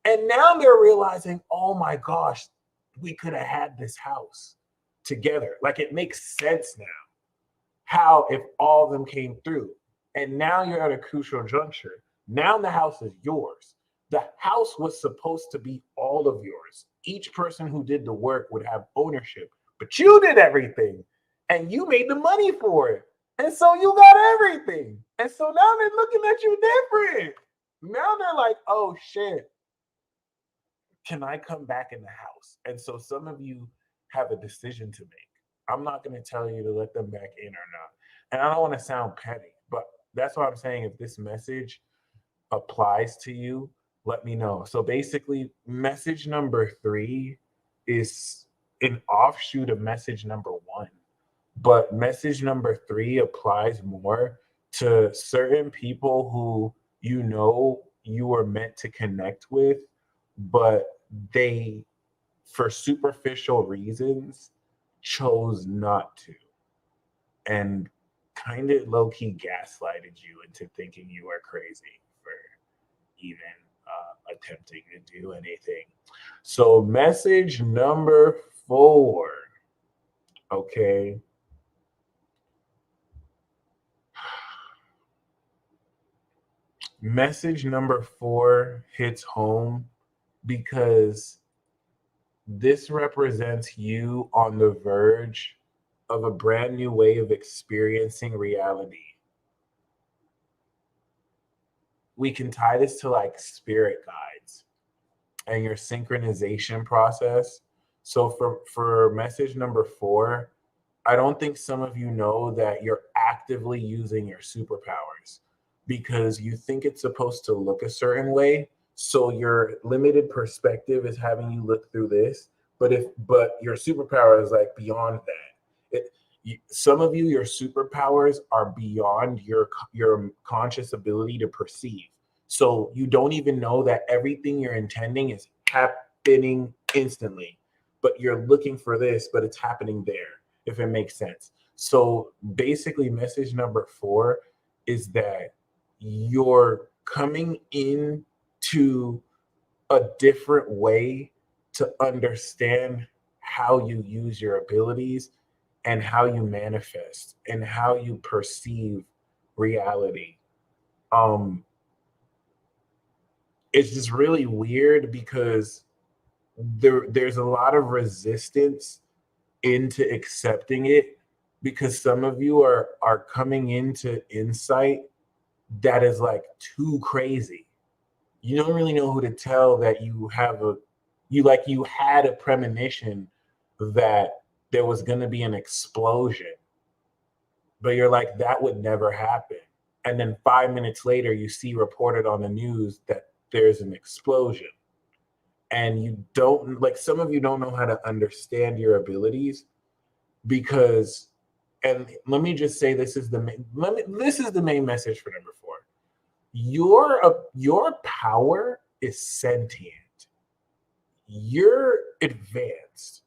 And now they're realizing, oh my gosh, we could have had this house together. Like it makes sense now. How if all of them came through? And now you're at a crucial juncture. Now the house is yours. The house was supposed to be all of yours. Each person who did the work would have ownership, but you did everything and you made the money for it. And so you got everything. And so now they're looking at you different. Now they're like, oh shit, can I come back in the house? And so some of you have a decision to make. I'm not going to tell you to let them back in or not. And I don't want to sound petty, but that's what I'm saying. If this message applies to you, let me know. So basically, message number 3 is an offshoot of message number 1. But message number 3 applies more to certain people who you know you were meant to connect with, but they, for superficial reasons, chose not to. And kind of low-key gaslighted you into thinking you were crazy for even attempting to do anything. So message number 4, okay? Message number 4 hits home because this represents you on the verge of a brand new way of experiencing reality. We can tie this to like spirit guides and your synchronization process. So for message number 4, I don't think some of you know that you're actively using your superpowers because you think it's supposed to look a certain way. So your limited perspective is having you look through this, but your superpower is like beyond that. Some of you, your superpowers are beyond your conscious ability to perceive. So you don't even know that everything you're intending is happening instantly, but you're looking for this, but it's happening there, if it makes sense. So basically, message number 4 is that you're coming in to a different way to understand how you use your abilities and how you manifest and how you perceive reality. It's just really weird because there's a lot of resistance into accepting it because some of you are coming into insight that is like too crazy. You don't really know who to tell that you had a premonition that there was going to be an explosion, but you're like, that would never happen. And then 5 minutes later, you see reported on the news that there's an explosion. And you don't, like, some of you don't know how to understand your abilities because, and let me just say, this is the main message for number 4. Your power is sentient. You're advanced.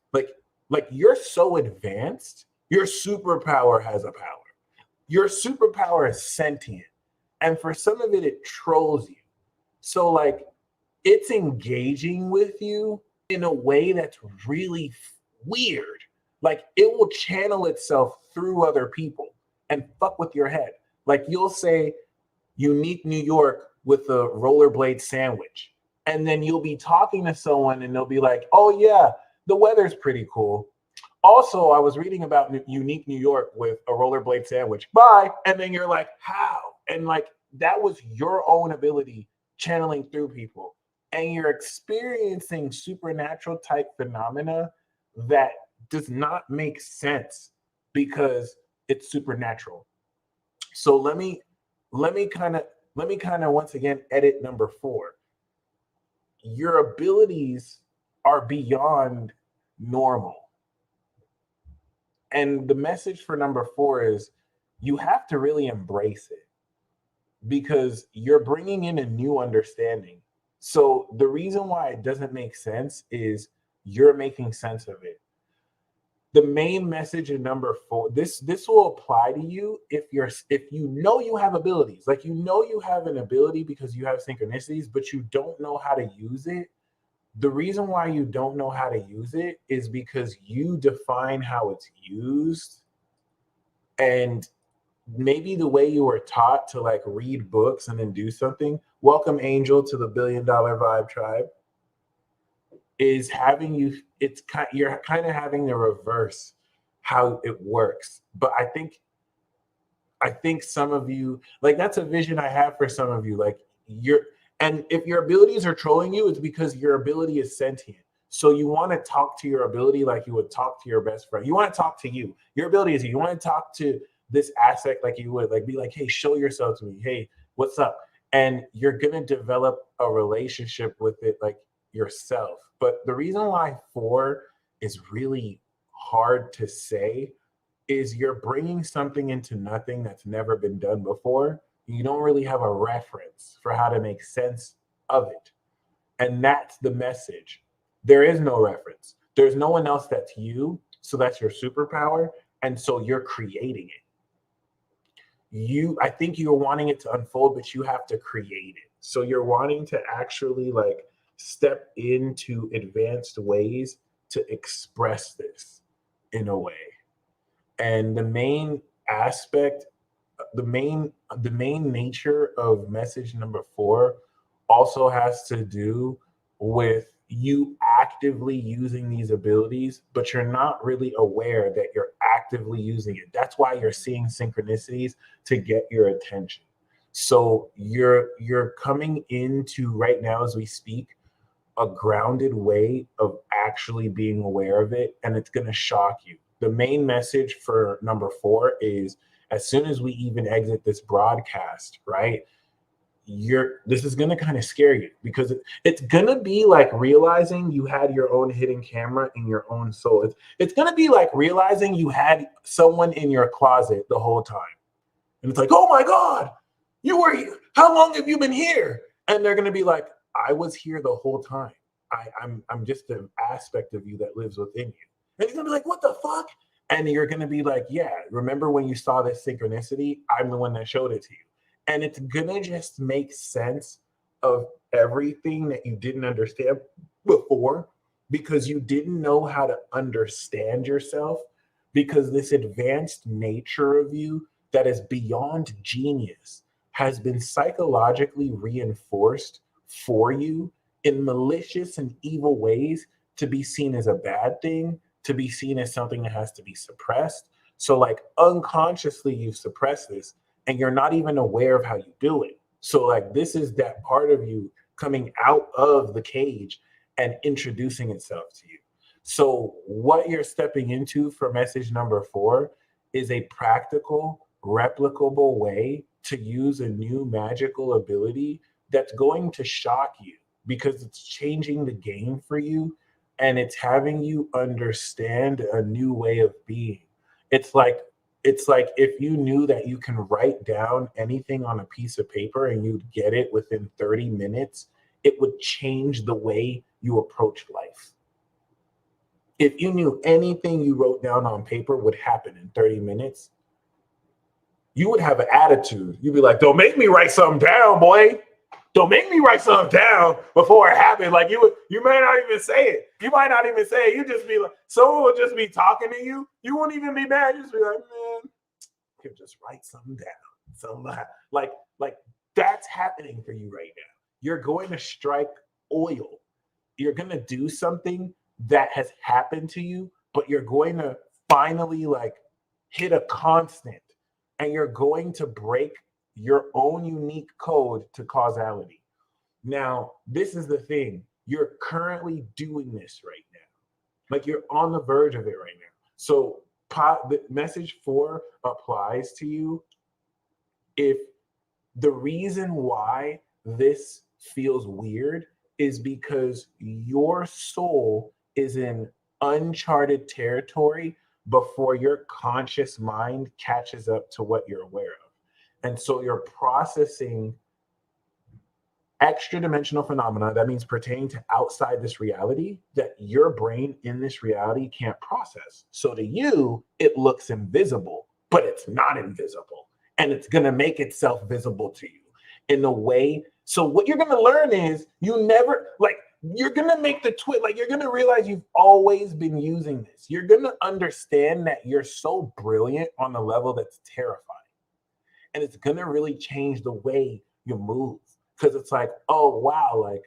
Like you're so advanced, your superpower has a power. Your superpower is sentient. And for some of it, it trolls you. So like it's engaging with you in a way that's really weird. Like it will channel itself through other people and fuck with your head. Like you'll say unique New York with a rollerblade sandwich. And then you'll be talking to someone and they'll be like, oh yeah, the weather's pretty cool. Also, I was reading about unique New York with a rollerblade sandwich. Bye. And then you're like, how? And like, that was your own ability channeling through people. And you're experiencing supernatural type phenomena that does not make sense because it's supernatural. So let me kind of once again edit number 4. Your abilities are beyond normal. And the message for number 4 is you have to really embrace it because you're bringing in a new understanding. So the reason why it doesn't make sense is you're making sense of it. The main message in number 4, this will apply to you if you know you have abilities. Like you know you have an ability because you have synchronicities, but you don't know how to use it. The reason why you don't know how to use it is because you define how it's used. And maybe the way you were taught to like read books and then do something, welcome Angel to the $1 Billion Vibe Tribe, is having you, you're kind of having to reverse how it works. But I think some of you, like that's a vision I have for some of you, like and if your abilities are trolling you, it's because your ability is sentient. So you want to talk to your ability like you would talk to your best friend. You want to talk to you. Your ability is you want to talk to this aspect like you would, like be like, hey, show yourself to me. Hey, what's up? And you're going to develop a relationship with it like yourself. But the reason why 4 is really hard to say is you're bringing something into nothing that's never been done before. You don't really have a reference for how to make sense of it. And that's the message. There is no reference. There's no one else that's you. So that's your superpower. And so you're creating it. I think you're wanting it to unfold, but you have to create it. So you're wanting to actually like step into advanced ways to express this in a way. And the main aspect, the main nature of message number 4 also has to do with you actively using these abilities, but you're not really aware that you're actively using it. That's why you're seeing synchronicities to get your attention. So you're coming into right now as we speak a grounded way of actually being aware of it, and it's going to shock you. The main message for number 4 is as soon as we even exit this broadcast, right? This is going to kind of scare you because it's going to be like realizing you had your own hidden camera in your own soul. It's going to be like realizing you had someone in your closet the whole time. And it's like, oh my God, you were here. How long have you been here? And they're going to be like, I was here the whole time. I'm just an aspect of you that lives within you. And you're going to be like, what the fuck? And you're going to be like, yeah, remember when you saw this synchronicity? I'm the one that showed it to you. And it's going to just make sense of everything that you didn't understand before because you didn't know how to understand yourself, because this advanced nature of you that is beyond genius has been psychologically reinforced for you in malicious and evil ways to be seen as a bad thing, to be seen as something that has to be suppressed. So like unconsciously you suppress this. and you're not even aware of how you do it. So like this is that part of you coming out of the cage and introducing itself to you. So what you're stepping into for message number 4 is a practical, replicable way to use a new magical ability that's going to shock you because it's changing the game for you and it's having you understand a new way of being. It's like if you knew that you can write down anything on a piece of paper and you'd get it within 30 minutes, it would change the way you approach life. If you knew anything you wrote down on paper would happen in 30 minutes, you would have an attitude. You'd be like, don't make me write something down, boy. Don't make me write something down before it happens. Like you may not even say it. You might not even say it. You just be like, someone will just be talking to you. You won't even be mad. You just be like, man, you can just write something down. Something like that's happening for you right now. You're going to strike oil. You're going to do something that has happened to you, but you're going to finally like hit a constant and you're going to break your own unique code to causality. Now, this is the thing. You're currently doing this right now. Like you're on the verge of it right now. So the message 4 applies to you if the reason why this feels weird is because your soul is in uncharted territory before your conscious mind catches up to what you're aware of. And so you're processing extra dimensional phenomena, that means pertaining to outside this reality, that your brain in this reality can't process. So to you, it looks invisible, but it's not invisible. And it's going to make itself visible to you in a way. So what you're going to learn is you're going to make the twist, like you're going to realize you've always been using this. You're going to understand that you're so brilliant on a level that's terrifying. And it's going to really change the way you move. Because it's like, oh, wow, like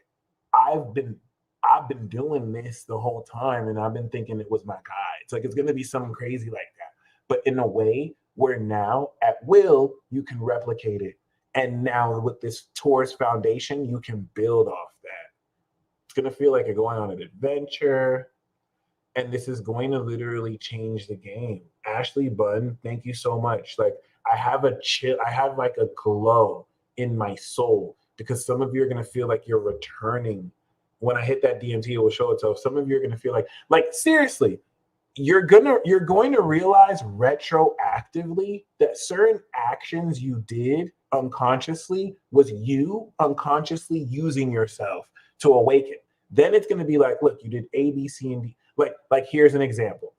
I've been doing this the whole time and I've been thinking it was my guy. It's like, it's going to be something crazy like that. But in a way where now at will, you can replicate it. And now with this Taurus foundation, you can build off that. It's going to feel like you're going on an adventure. And this is going to literally change the game. Ashley Bunn, thank you so much. Like I have like a glow in my soul because some of you are going to feel like you're returning. When I hit that DMT, it will show itself. Some of you are going to feel like seriously, you're going to realize retroactively that certain actions you did unconsciously was you unconsciously using yourself to awaken. Then it's going to be like, look, you did A, B, C, and D. Like here's an example.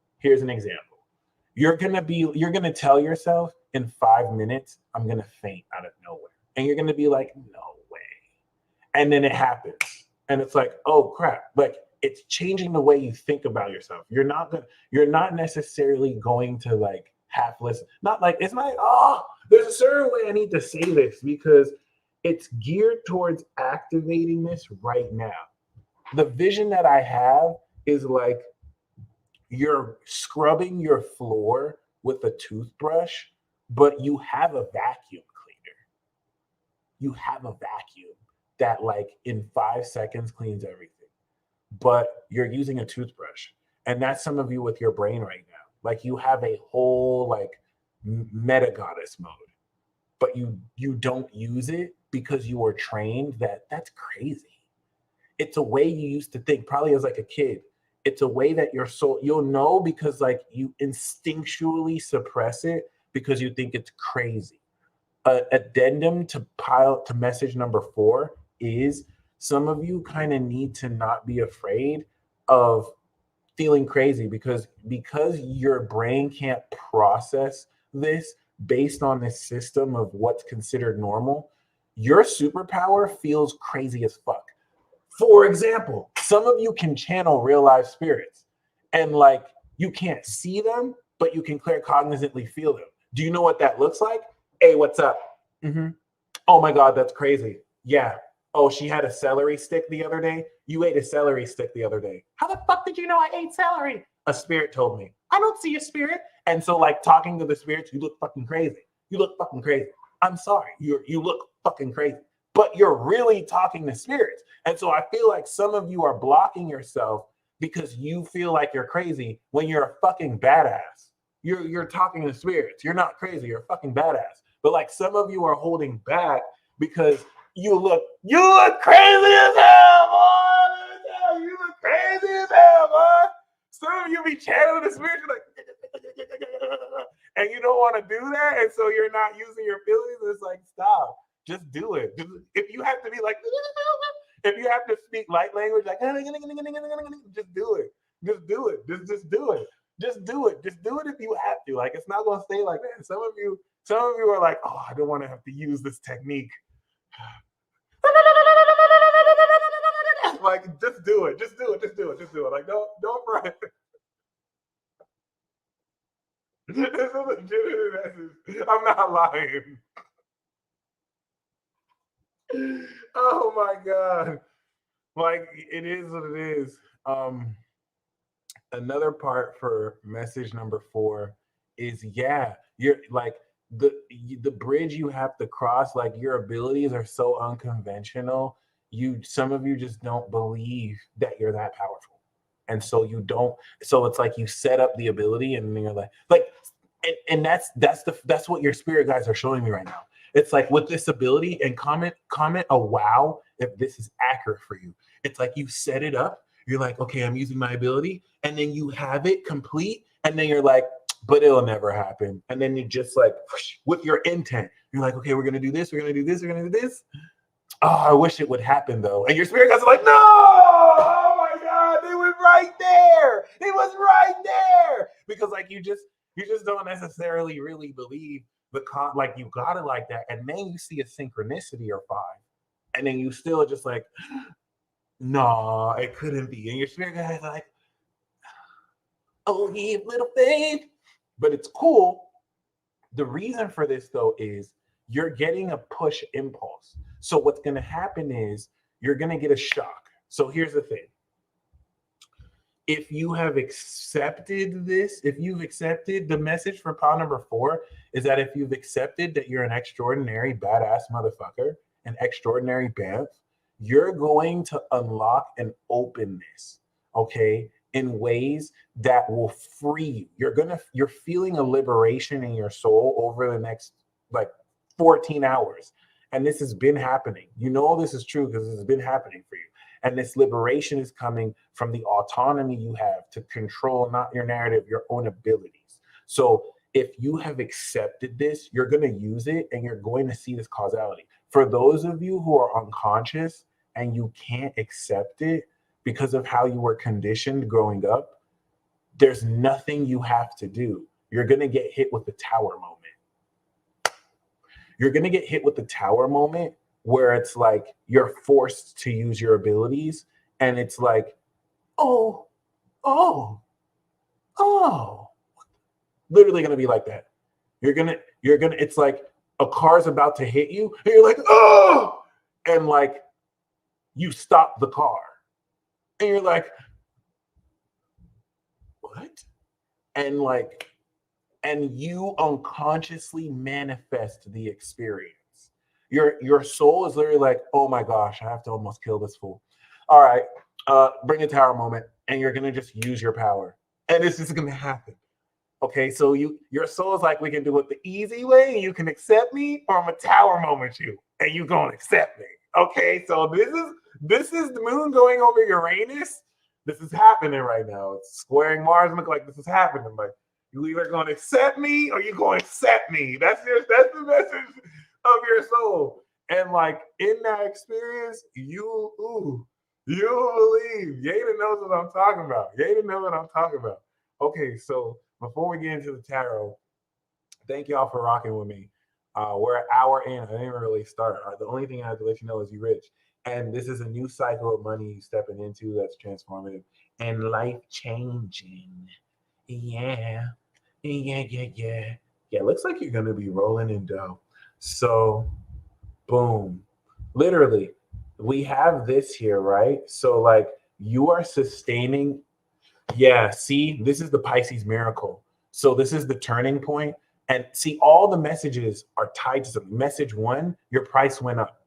You're going to tell yourself in 5 minutes, I'm going to faint out of nowhere. And you're going to be like, no way. And then it happens. And it's like, oh crap. Like it's changing the way you think about yourself. You're not necessarily going to like half listen. Not like, it's like, there's a certain way I need to say this because it's geared towards activating this right now. The vision that I have is like you're scrubbing your floor with a toothbrush, but you have a vacuum cleaner. You have a vacuum that like in 5 seconds cleans everything, but you're using a toothbrush. And that's some of you with your brain right now. Like you have a whole like meta goddess mode, but you don't use it because you were trained that's crazy. It's a way you used to think, probably as like a kid. It's a way that your soul, you'll know because like you instinctually suppress it because you think it's crazy. Addendum to message number 4 is some of you kind of need to not be afraid of feeling crazy because your brain can't process this based on this system of what's considered normal. Your superpower feels crazy as fuck. For example, some of you can channel real life spirits and like you can't see them, but you can claircognizantly feel them. Do you know what that looks like? Hey, what's up? Mm-hmm. Oh my God, that's crazy. Yeah. Oh, she had a celery stick the other day. You ate a celery stick the other day. How the fuck did you know I ate celery? A spirit told me. I don't see a spirit. And so like talking to the spirits, you look fucking crazy. You look fucking crazy. I'm sorry, you look fucking crazy. But you're really talking to spirits. And so I feel like some of you are blocking yourself because you feel like you're crazy when you're a fucking badass. You're talking to spirits. You're not crazy. You're a fucking badass. But like some of you are holding back because you look crazy as hell, boy. You look crazy as hell, boy. Some of you be channeling the spirits, you're like, and you don't want to do that, and so you're not using your feelings. It's like, stop. Just do it. If you have to be like, if you have to speak light language, like, just do it. Just do it. Just do it. Just do it. Just do it if you have to. Like, it's not gonna stay like that. Some of you are like, oh, I don't want to have to use this technique. Like, just do it. Just do it. Just do it. Just do it. Like, don't run. This is a legitimate message. I'm not lying. Oh my God. Like, it is what it is. Another part for message number 4 is, yeah, you're like the bridge you have to cross, like your abilities are so unconventional. Some of you just don't believe that you're that powerful. And so you don't, so it's like you set up the ability and then you're like, and that's what your spirit guides are showing me right now. It's like with this ability, and comment a wow if this is accurate for you. It's like you set it up. You're like, okay, I'm using my ability, and then you have it complete, and then you're like, but it'll never happen. And then you just like, with your intent, you're like, okay, we're gonna do this, we're gonna do this, we're gonna do this. Oh, I wish it would happen though. And your spirit guides are like, no, oh my God, it was right there. It was right there. Because like you just don't necessarily really believe like you got it like that, and then you see a synchronicity or 5, and then you still just like, no, it couldn't be. And your spirit guide is like, oh, he little faith. But it's cool. The reason for this though is you're getting a push impulse. So what's going to happen is you're going to get a shock. So here's the thing. If you have accepted this, if you've accepted the message for pile number 4, is that if you've accepted that you're an extraordinary badass motherfucker, an extraordinary BAMF, you're going to unlock an openness, okay, in ways that will free you. You're feeling a liberation in your soul over the next like 14 hours. And this has been happening. You know this is true because this has been happening for you. And this liberation is coming from the autonomy you have to control not your narrative, your own abilities. So if you have accepted this, you're going to use it and you're going to see this causality. For those of you who are unconscious and you can't accept it because of how you were conditioned growing up, there's nothing you have to do. You're going to get hit with the tower moment. You're going to get hit with the tower moment where it's like you're forced to use your abilities, and it's like, oh, literally going to be like that. You're gonna, it's like a car's about to hit you, and you're like, oh, and like you stop the car, and you're like, what? And like, and you unconsciously manifest the experience. Your soul is literally like, oh my gosh, I have to almost kill this fool. All right, bring a tower moment, and you're gonna just use your power, and this is gonna happen. Okay, so your soul is like, we can do it the easy way, and you can accept me, or I'm a tower moment you, and you gonna accept me. Okay, so this is the moon going over Uranus. This is happening right now. It's squaring Mars. Look like this is happening. Like you either gonna accept me or you gonna accept me. That's the message of your soul. And like in that experience, you believe. Yada knows what I'm talking about. Yada knows what I'm talking about. Okay, so before we get into the tarot, thank y'all for rocking with me. We're an hour in. I didn't even really start. The only thing I have to let you know is you're rich. And this is a new cycle of money stepping into that's transformative and life-changing. Yeah. Yeah, looks like you're going to be rolling in dough. So, boom. Literally, we have this here, right? So, like, you are sustaining. Yeah, see, this is the Pisces miracle. So this is the turning point. And see, all the messages are tied to something. Message one, your price went up.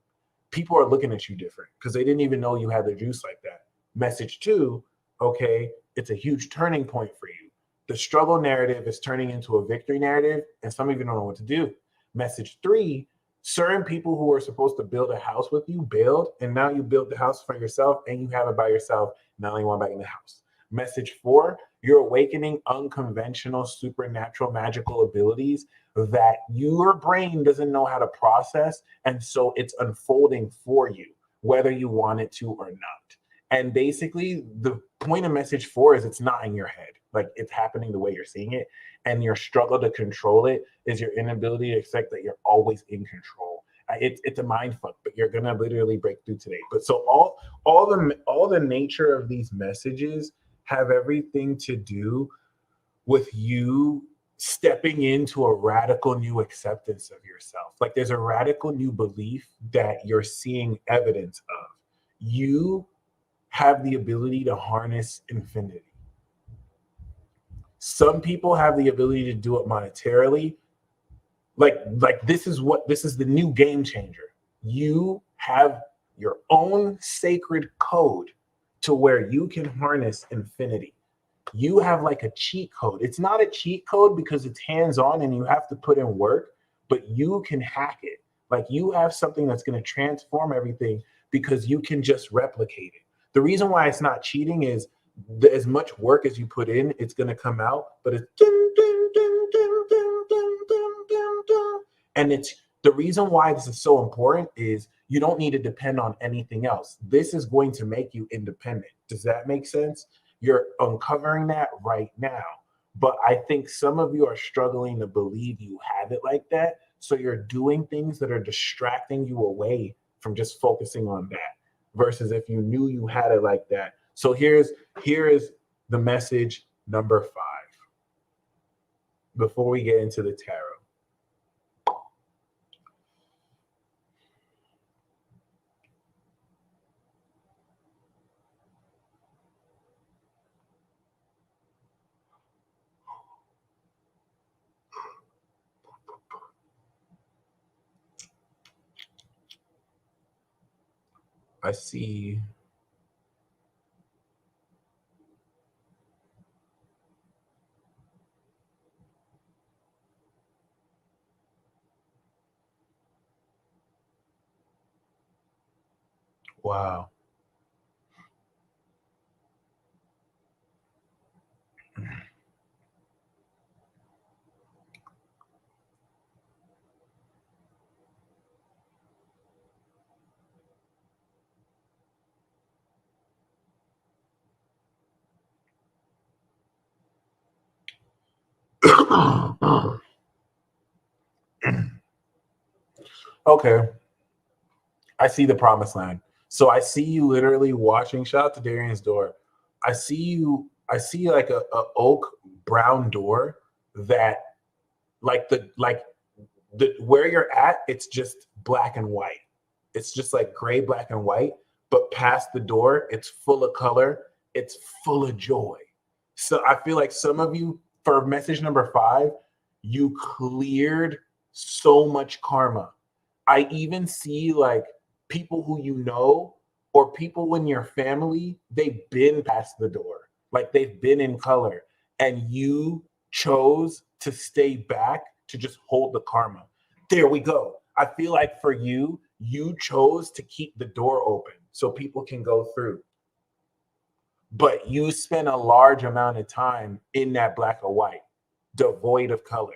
People are looking at you different because they didn't even know you had the juice like that. Message two, okay, it's a huge turning point for you. The struggle narrative is turning into a victory narrative, and some of you don't know what to do. Message three, certain people who are supposed to build a house with you bailed, and now you built the house for yourself and you have it by yourself. Now you want back in the house. Message four, you're awakening unconventional, supernatural, magical abilities that your brain doesn't know how to process. And so it's unfolding for you, whether you want it to or not. And basically, the point of message four is it's not in your head. Like, it's happening the way you're seeing it. And your struggle to control it is your inability to accept that you're always in control. It's a mind fuck, but you're gonna literally break through today. But so all the nature of these messages have everything to do with you stepping into a radical new acceptance of yourself. Like, there's a radical new belief that you're seeing evidence of. You have the ability to harness infinity. Some people have the ability to do it monetarily. Like this is the new game changer. You have your own sacred code to where you can harness infinity. You have like a cheat code. It's not a cheat code because it's hands-on and you have to put in work, but you can hack it. Like, you have something that's going to transform everything because you can just replicate it. The reason why it's not cheating is as much work as you put in, it's going to come out, but it's and it's the reason why this is so important is you don't need to depend on anything else. This is going to make you independent. Does that make sense? You're uncovering that right now. But I think some of you are struggling to believe you have it like that. So you're doing things that are distracting you away from just focusing on that. Versus if you knew you had it like that. So here is the message number 5. Before we get into the tarot. I see. Wow. Okay. I see the promised land. So I see you literally watching. Shout out to Darian's door. I see like a oak brown door that the where you're at, it's just black and white. It's just like gray, black, and white. But past the door, it's full of color. It's full of joy. So I feel like some of you, for message number 5, you cleared so much karma. I even see like people who you know or people in your family, they've been past the door. Like, they've been in color and you chose to stay back to just hold the karma. There we go. I feel like for you, you chose to keep the door open so people can go through. But you spent a large amount of time in that black or white, devoid of color.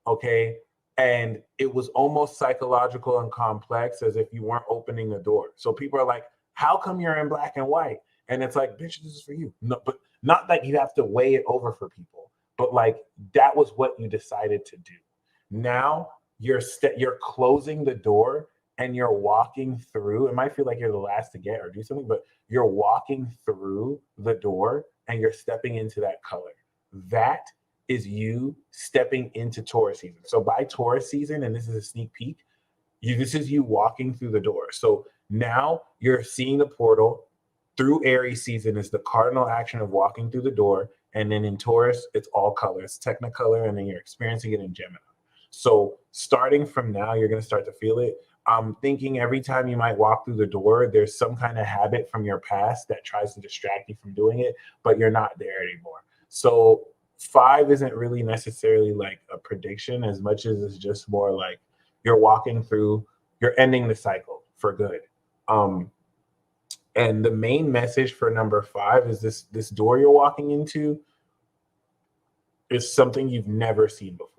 Okay. And it was almost psychological and complex, as if you weren't opening the door. So people are like, how come you're in black and white? And it's like, bitch, this is for you. No, but not that you have to weigh it over for people, but like, that was what you decided to do. Now you're closing the door and you're walking through. It might feel like you're the last to get or do something, but you're walking through the door and you're stepping into that color. That is you stepping into Taurus season. So by Taurus season, and this is a sneak peek, this is you walking through the door. So now you're seeing the portal. Through Aries season is the cardinal action of walking through the door. And then in Taurus, it's all colors, Technicolor, and then you're experiencing it in Gemini. So starting from now, you're going to start to feel it. I'm thinking every time you might walk through the door, there's some kind of habit from your past that tries to distract you from doing it, but you're not there anymore. So 5 isn't really necessarily like a prediction as much as it's just more like you're walking through, you're ending the cycle for good. Um, and the main message for number 5 is this door you're walking into is something you've never seen before.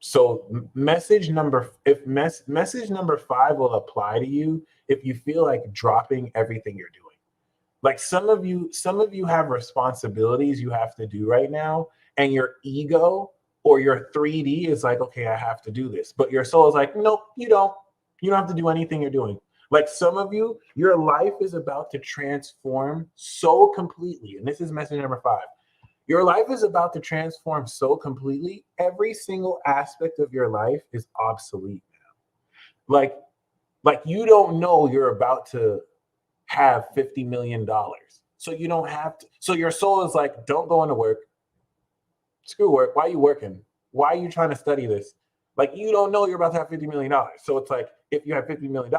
So message number message number 5 will apply to you if you feel like dropping everything you're doing. Like some of you have responsibilities you have to do right now, and your ego or your 3D is like, okay, I have to do this. But your soul is like, nope, you don't. You don't have to do anything you're doing. Like some of you, your life is about to transform so completely. And this is message number 5. Your life is about to transform so completely. Every single aspect of your life is obsolete now. Like you don't know you're about to have $50 million. So you don't have to. So your soul is like, don't go into work. Screw work. Why are you working? Why are you trying to study this? Like you don't know you're about to have $50 million. So it's like if you have $50 million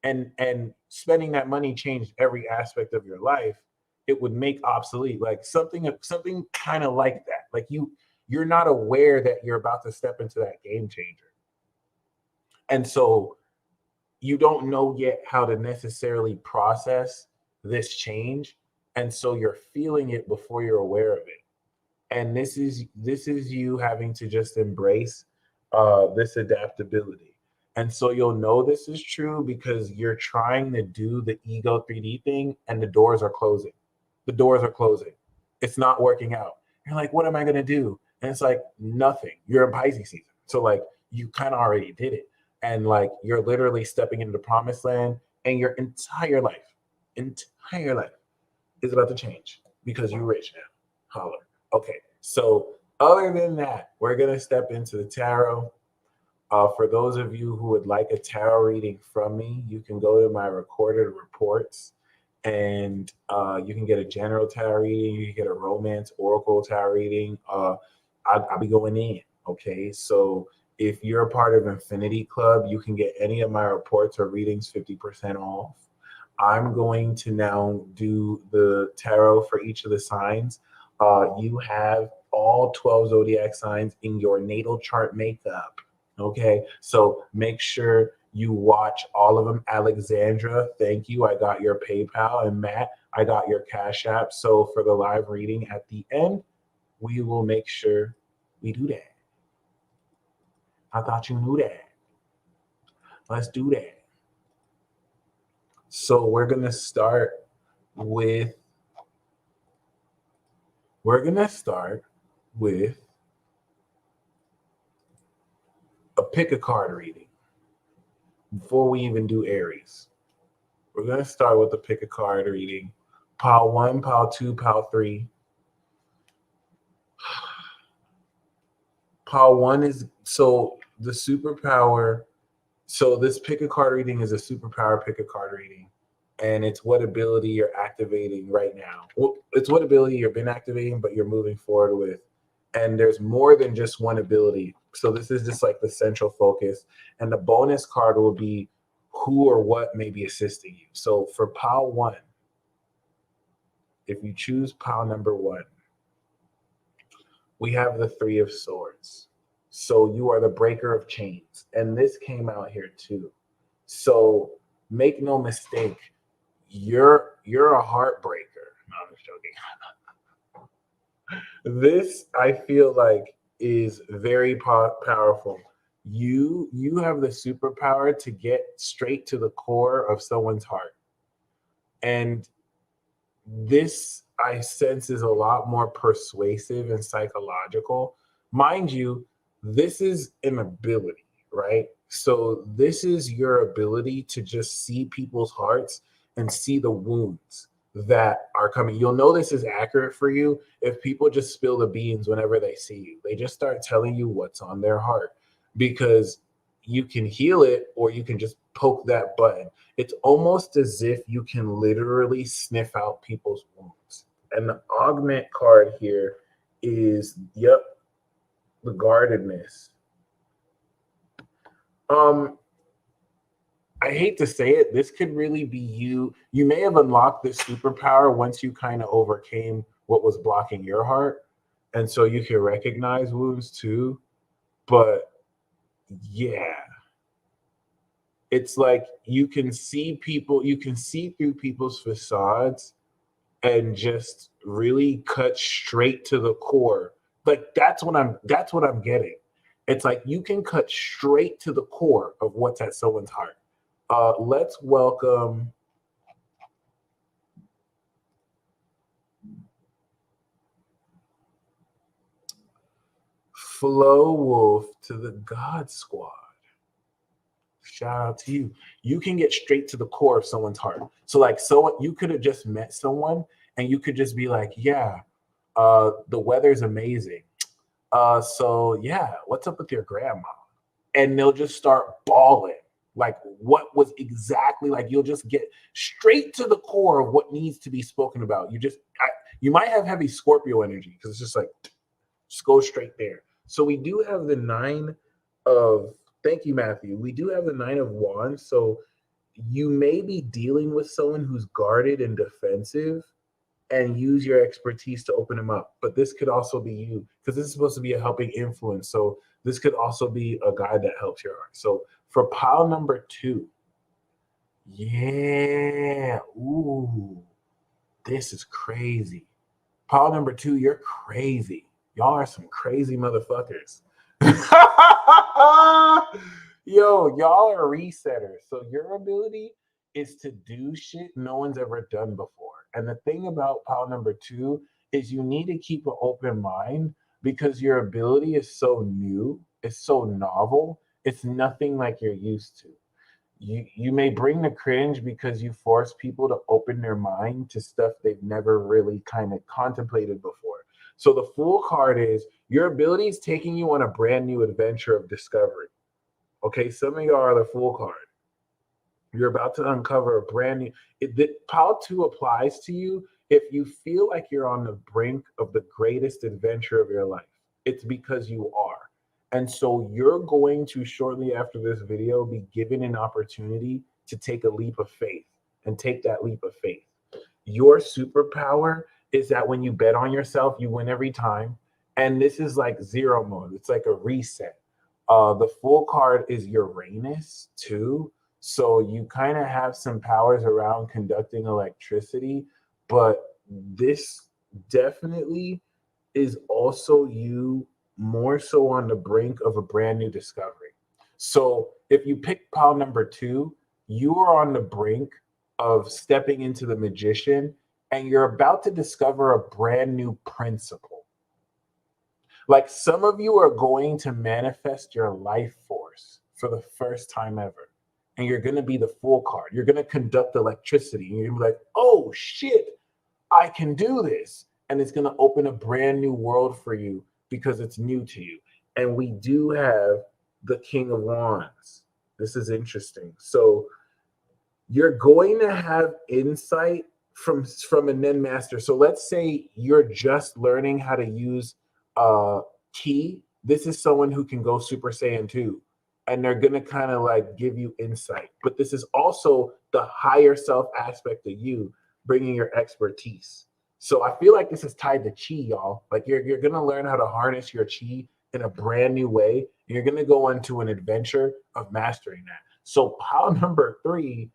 and spending that money changed every aspect of your life, it would make obsolete. Like something kind of like that. Like you're not aware that you're about to step into that game changer. And so you don't know yet how to necessarily process this change. And so you're feeling it before you're aware of it. And this is you having to just embrace this adaptability. And so you'll know this is true because you're trying to do the ego 3D thing and the doors are closing. The doors are closing. It's not working out. You're like, what am I going to do? And it's like, nothing. You're in Pisces season. So like you kind of already did it. And like you're literally stepping into the promised land and your entire life is about to change because you're rich now. Holler. Okay. So other than that, we're going to step into the tarot. For those of you who would like a tarot reading from me, you can go to my recorded reports and you can get a general tarot reading. You can get a romance oracle tarot reading. I'll be going in. Okay. So if you're a part of Infinity Club, you can get any of my reports or readings 50% off. I'm going to now do the tarot for each of the signs. You have all 12 zodiac signs in your natal chart makeup. Okay, so make sure you watch all of them. Alexandra, thank you. I got your PayPal. And Matt, I got your Cash App. So for the live reading at the end, we will make sure we do that. I thought you knew that. Let's do that. So we're going to start with a pick a card reading before we even do Aries. We're going to start with the pick a card reading. Pile 1, pile 2, pile 3. Pile 1 is, so the superpower, so this pick a card reading is a superpower pick a card reading. And it's what ability you're activating right now. Well, it's what ability you've been activating, but you're moving forward with. And there's more than just one ability. So this is just like the central focus. And the bonus card will be who or what may be assisting you. So for pile 1, if you choose pile number 1, we have the 3 of Swords. So you are the breaker of chains. And this came out here too. So make no mistake, you're a heartbreaker. No, I'm just joking. This, I feel like, is very powerful. You have the superpower to get straight to the core of someone's heart. And this, I sense, is a lot more persuasive and psychological. Mind you, this is an ability, right? So this is your ability to just see people's hearts and see the wounds that are coming. You'll know this is accurate for you if people just spill the beans whenever they see you. They just start telling you what's on their heart because you can heal it or you can just poke that button. It's almost as if you can literally sniff out people's wounds. And the augment card here is, the guardedness. Um, I hate to say it, this could really be you. You may have unlocked this superpower once you kind of overcame what was blocking your heart. And so you can recognize wounds too. But yeah, it's like you can see people, you can see through people's facades and just really cut straight to the core. Like that's what I'm getting. It's like you can cut straight to the core of what's at someone's heart. Let's welcome Flo Wolf to the God Squad. Shout out to you. You can get straight to the core of someone's heart. So like so you could have just met someone and you could just be like, yeah, the weather's amazing. So yeah, what's up with your grandma? And they'll just start bawling. Like what was exactly like you'll just get straight to the core of what needs to be spoken about. You might have heavy Scorpio energy because it's just like just go straight there. So we do have the nine of thank you, Matthew. We do have the nine of wands. So you may be dealing with someone who's guarded and defensive and use your expertise to open them up. But this could also be you because this is supposed to be a helping influence. So this could also be a guide that helps your heart. So for pile number 2, yeah, ooh, this is crazy. Pile number 2, you're crazy. Y'all are some crazy motherfuckers. Yo, y'all are resetters. So your ability is to do shit no one's ever done before. And the thing about pile number 2 is you need to keep an open mind because your ability is so new, it's so novel, it's nothing like you're used to. You may bring the cringe because you force people to open their mind to stuff they've never really kind of contemplated before. So the Fool card is your ability is taking you on a brand new adventure of discovery. Okay, some of y'all are the Fool card. You're about to uncover a brand new. Pile 2 applies to you if you feel like you're on the brink of the greatest adventure of your life. It's because you are. And so you're going to, shortly after this video, be given an opportunity to take a leap of faith and take that leap of faith. Your superpower is that when you bet on yourself, you win every time. And this is like zero mode. It's like a reset. The Fool card is Uranus too. So you kind of have some powers around conducting electricity, but this definitely is also you more so on the brink of a brand new discovery. So if you pick pile number 2, you are on the brink of stepping into the magician and you're about to discover a brand new principle. Like some of you are going to manifest your life force for the first time ever. And you're going to be the Fool card. You're going to conduct electricity. And you're going to be like, oh shit, I can do this. And it's going to open a brand new world for you because it's new to you. And we do have the King of Wands. This is interesting. So you're going to have insight from a Nen master. So let's say you're just learning how to use Ki. This is someone who can go Super Saiyan 2. And they're going to kind of like give you insight. But this is also the higher self aspect of you bringing your expertise. So I feel like this is tied to chi, y'all. Like you're going to learn how to harness your chi in a brand new way. And you're going to go into an adventure of mastering that. So pile number 3,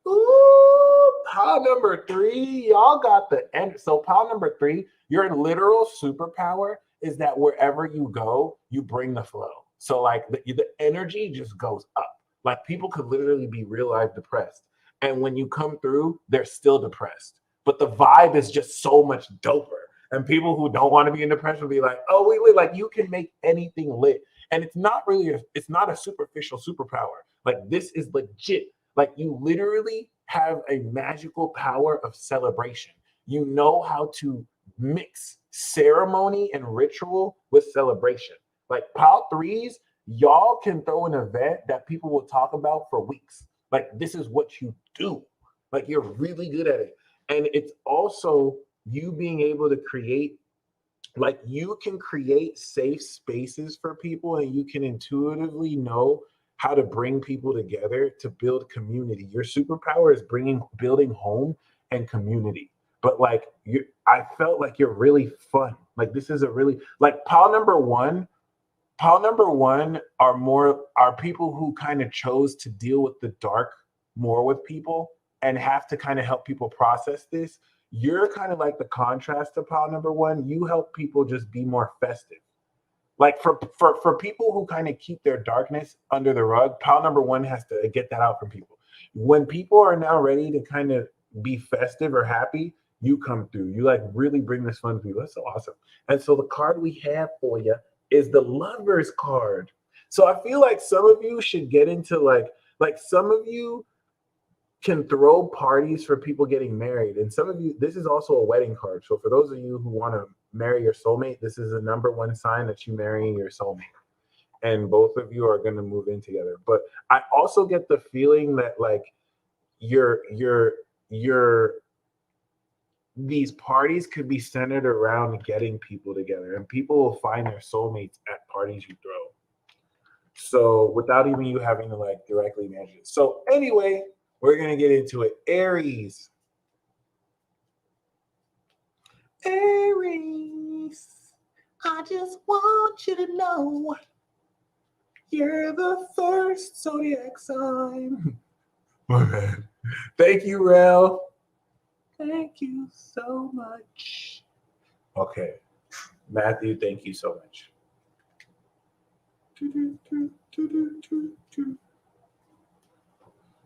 ooh, pile number 3, y'all got the end. So pile number 3, your literal superpower is that wherever you go, you bring the flow. So like the energy just goes up. Like people could literally be real life depressed. And when you come through, they're still depressed. But the vibe is just so much doper. And people who don't want to be in depression will be like, oh, wait, like you can make anything lit. And it's not really, it's not a superficial superpower. Like this is legit. Like you literally have a magical power of celebration. You know how to mix ceremony and ritual with celebration. Like pile 3s, y'all can throw an event that people will talk about for weeks. Like this is what you do. Like you're really good at it. And it's also you being able to create, like you can create safe spaces for people and you can intuitively know how to bring people together to build community. Your superpower is building home and community. But like I felt like you're really fun. Like this is a really like pile number one. Pile number one are people who kind of chose to deal with the dark more with people and have to kind of help people process this. You're kind of like the contrast to pile number one. You help people just be more festive. Like for people who kind of keep their darkness under the rug, pile number one has to get that out from people. When people are now ready to kind of be festive or happy, you come through. You like really bring this fun to people. That's so awesome. And so the card we have for you is the Lovers card. So I feel like some of you should get into like some of you can throw parties for people getting married. And some of you, this is also a wedding card. So for those of you who want to marry your soulmate, this is the number one sign that you marrying your soulmate. And both of you are going to move in together. But I also get the feeling that like these parties could be centered around getting people together, and people will find their soulmates at parties you throw. So without even you having to like directly manage it. So anyway, we're going to get into it. Aries. Aries, I just want you to know you're the first zodiac sign. My bad. Thank you, Rel. Thank you so much. Okay. Matthew, thank you so much.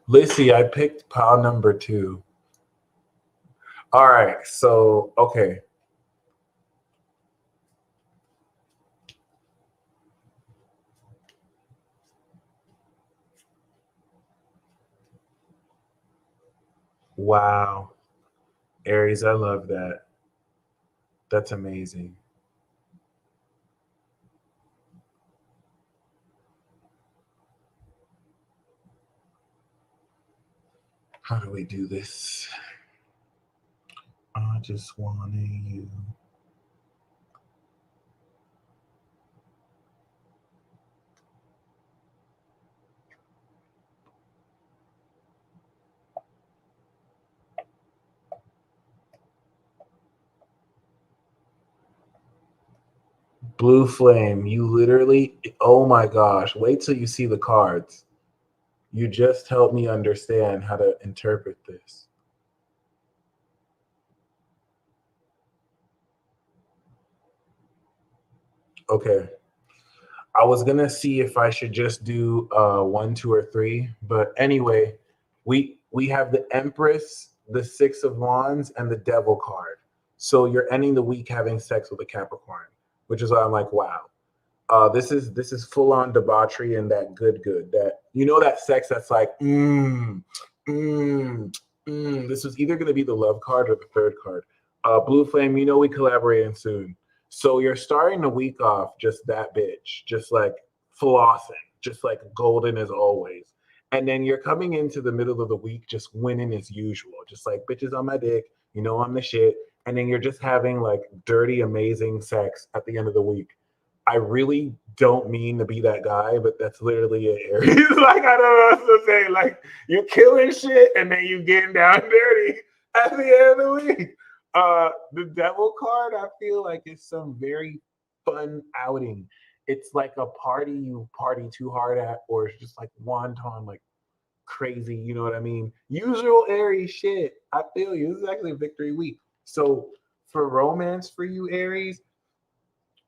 Lissy, I picked pile number 2. All right, so, okay. Wow. Aries, I love that. That's amazing. How do we do this? I just wanted you. Blue Flame, you literally, oh my gosh, wait till you see the cards. You just helped me understand how to interpret this. Okay. I was going to see if I should just do 1, 2, or 3. But anyway, we have the Empress, the 6 of Wands, and the Devil card. So you're ending the week having sex with a Capricorn, which is why I'm like, wow. This is full on debauchery and that good that that sex that's like This was either going to be the love card or the third card. Blue Flame, we collaborating soon. So you're starting the week off just that bitch, just like flossing, just like golden as always. And then you're coming into the middle of the week just winning as usual, just like bitches on my dick, I'm the shit. And then you're just having like dirty, amazing sex at the end of the week. I really don't mean to be that guy, but that's literally it, Aries. Like, I don't know what to say. Like, you killing shit and then you getting down dirty at the end of the week. The Devil card, I feel like is some very fun outing. It's like a party you party too hard at, or it's just like wonton, like crazy, you know what I mean? Usual Aries shit. I feel you. This is actually a victory week. So for romance for you, Aries,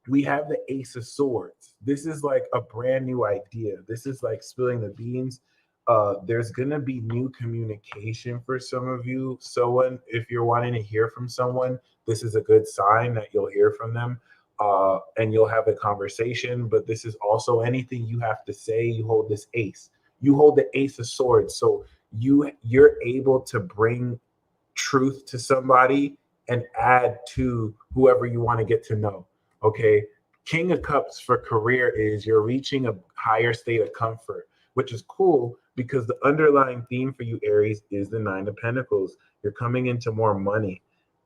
we have the Ace of Swords. This is like a brand new idea. This is like spilling the beans. There's gonna be new communication for some of you. So if you're wanting to hear from someone, this is a good sign that you'll hear from them, and you'll have a conversation. But this is also anything you have to say. You hold this ace. You hold the Ace of Swords. So you're able to bring truth to somebody and add to whoever you want to get to know. Okay, King of Cups for career is you're reaching a higher state of comfort, which is cool because the underlying theme for you, Aries, is the 9 of Pentacles. You're coming into more money.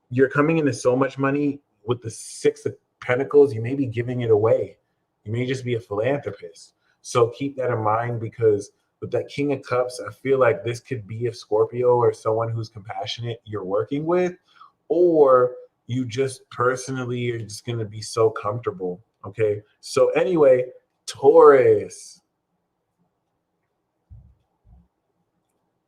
You're coming into so much money with the 6 of Pentacles, you may be giving it away. You may just be a philanthropist. So keep that in mind, because with that King of Cups, I feel like this could be a Scorpio or someone who's compassionate you're working with, or you just personally are just going to be so comfortable. Okay. So anyway, Taurus.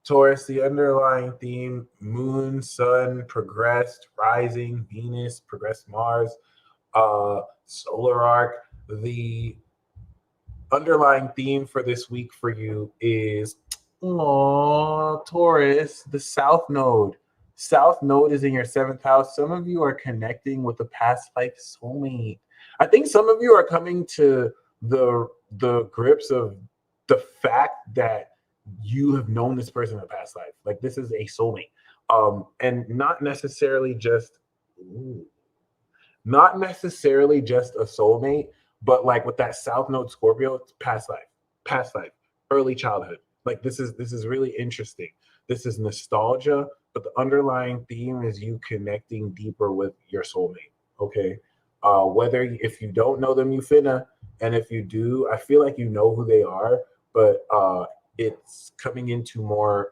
Taurus, the underlying theme: Moon, Sun, progressed, rising, Venus, progressed, Mars, solar arc. The underlying theme for this week for you is, Taurus, the South Node. South Node is in your seventh house. Some of you are connecting with a past life soulmate. I think some of you are coming to the grips of the fact that you have known this person in a past life. Like, this is a soulmate. And not necessarily just a soulmate, but like with that South Node Scorpio, it's past life, early childhood. Like, this is really interesting. This is nostalgia, but the underlying theme is you connecting deeper with your soulmate. Okay. Whether if you don't know them, you finna, and if you do, I feel like you know who they are, but it's coming into more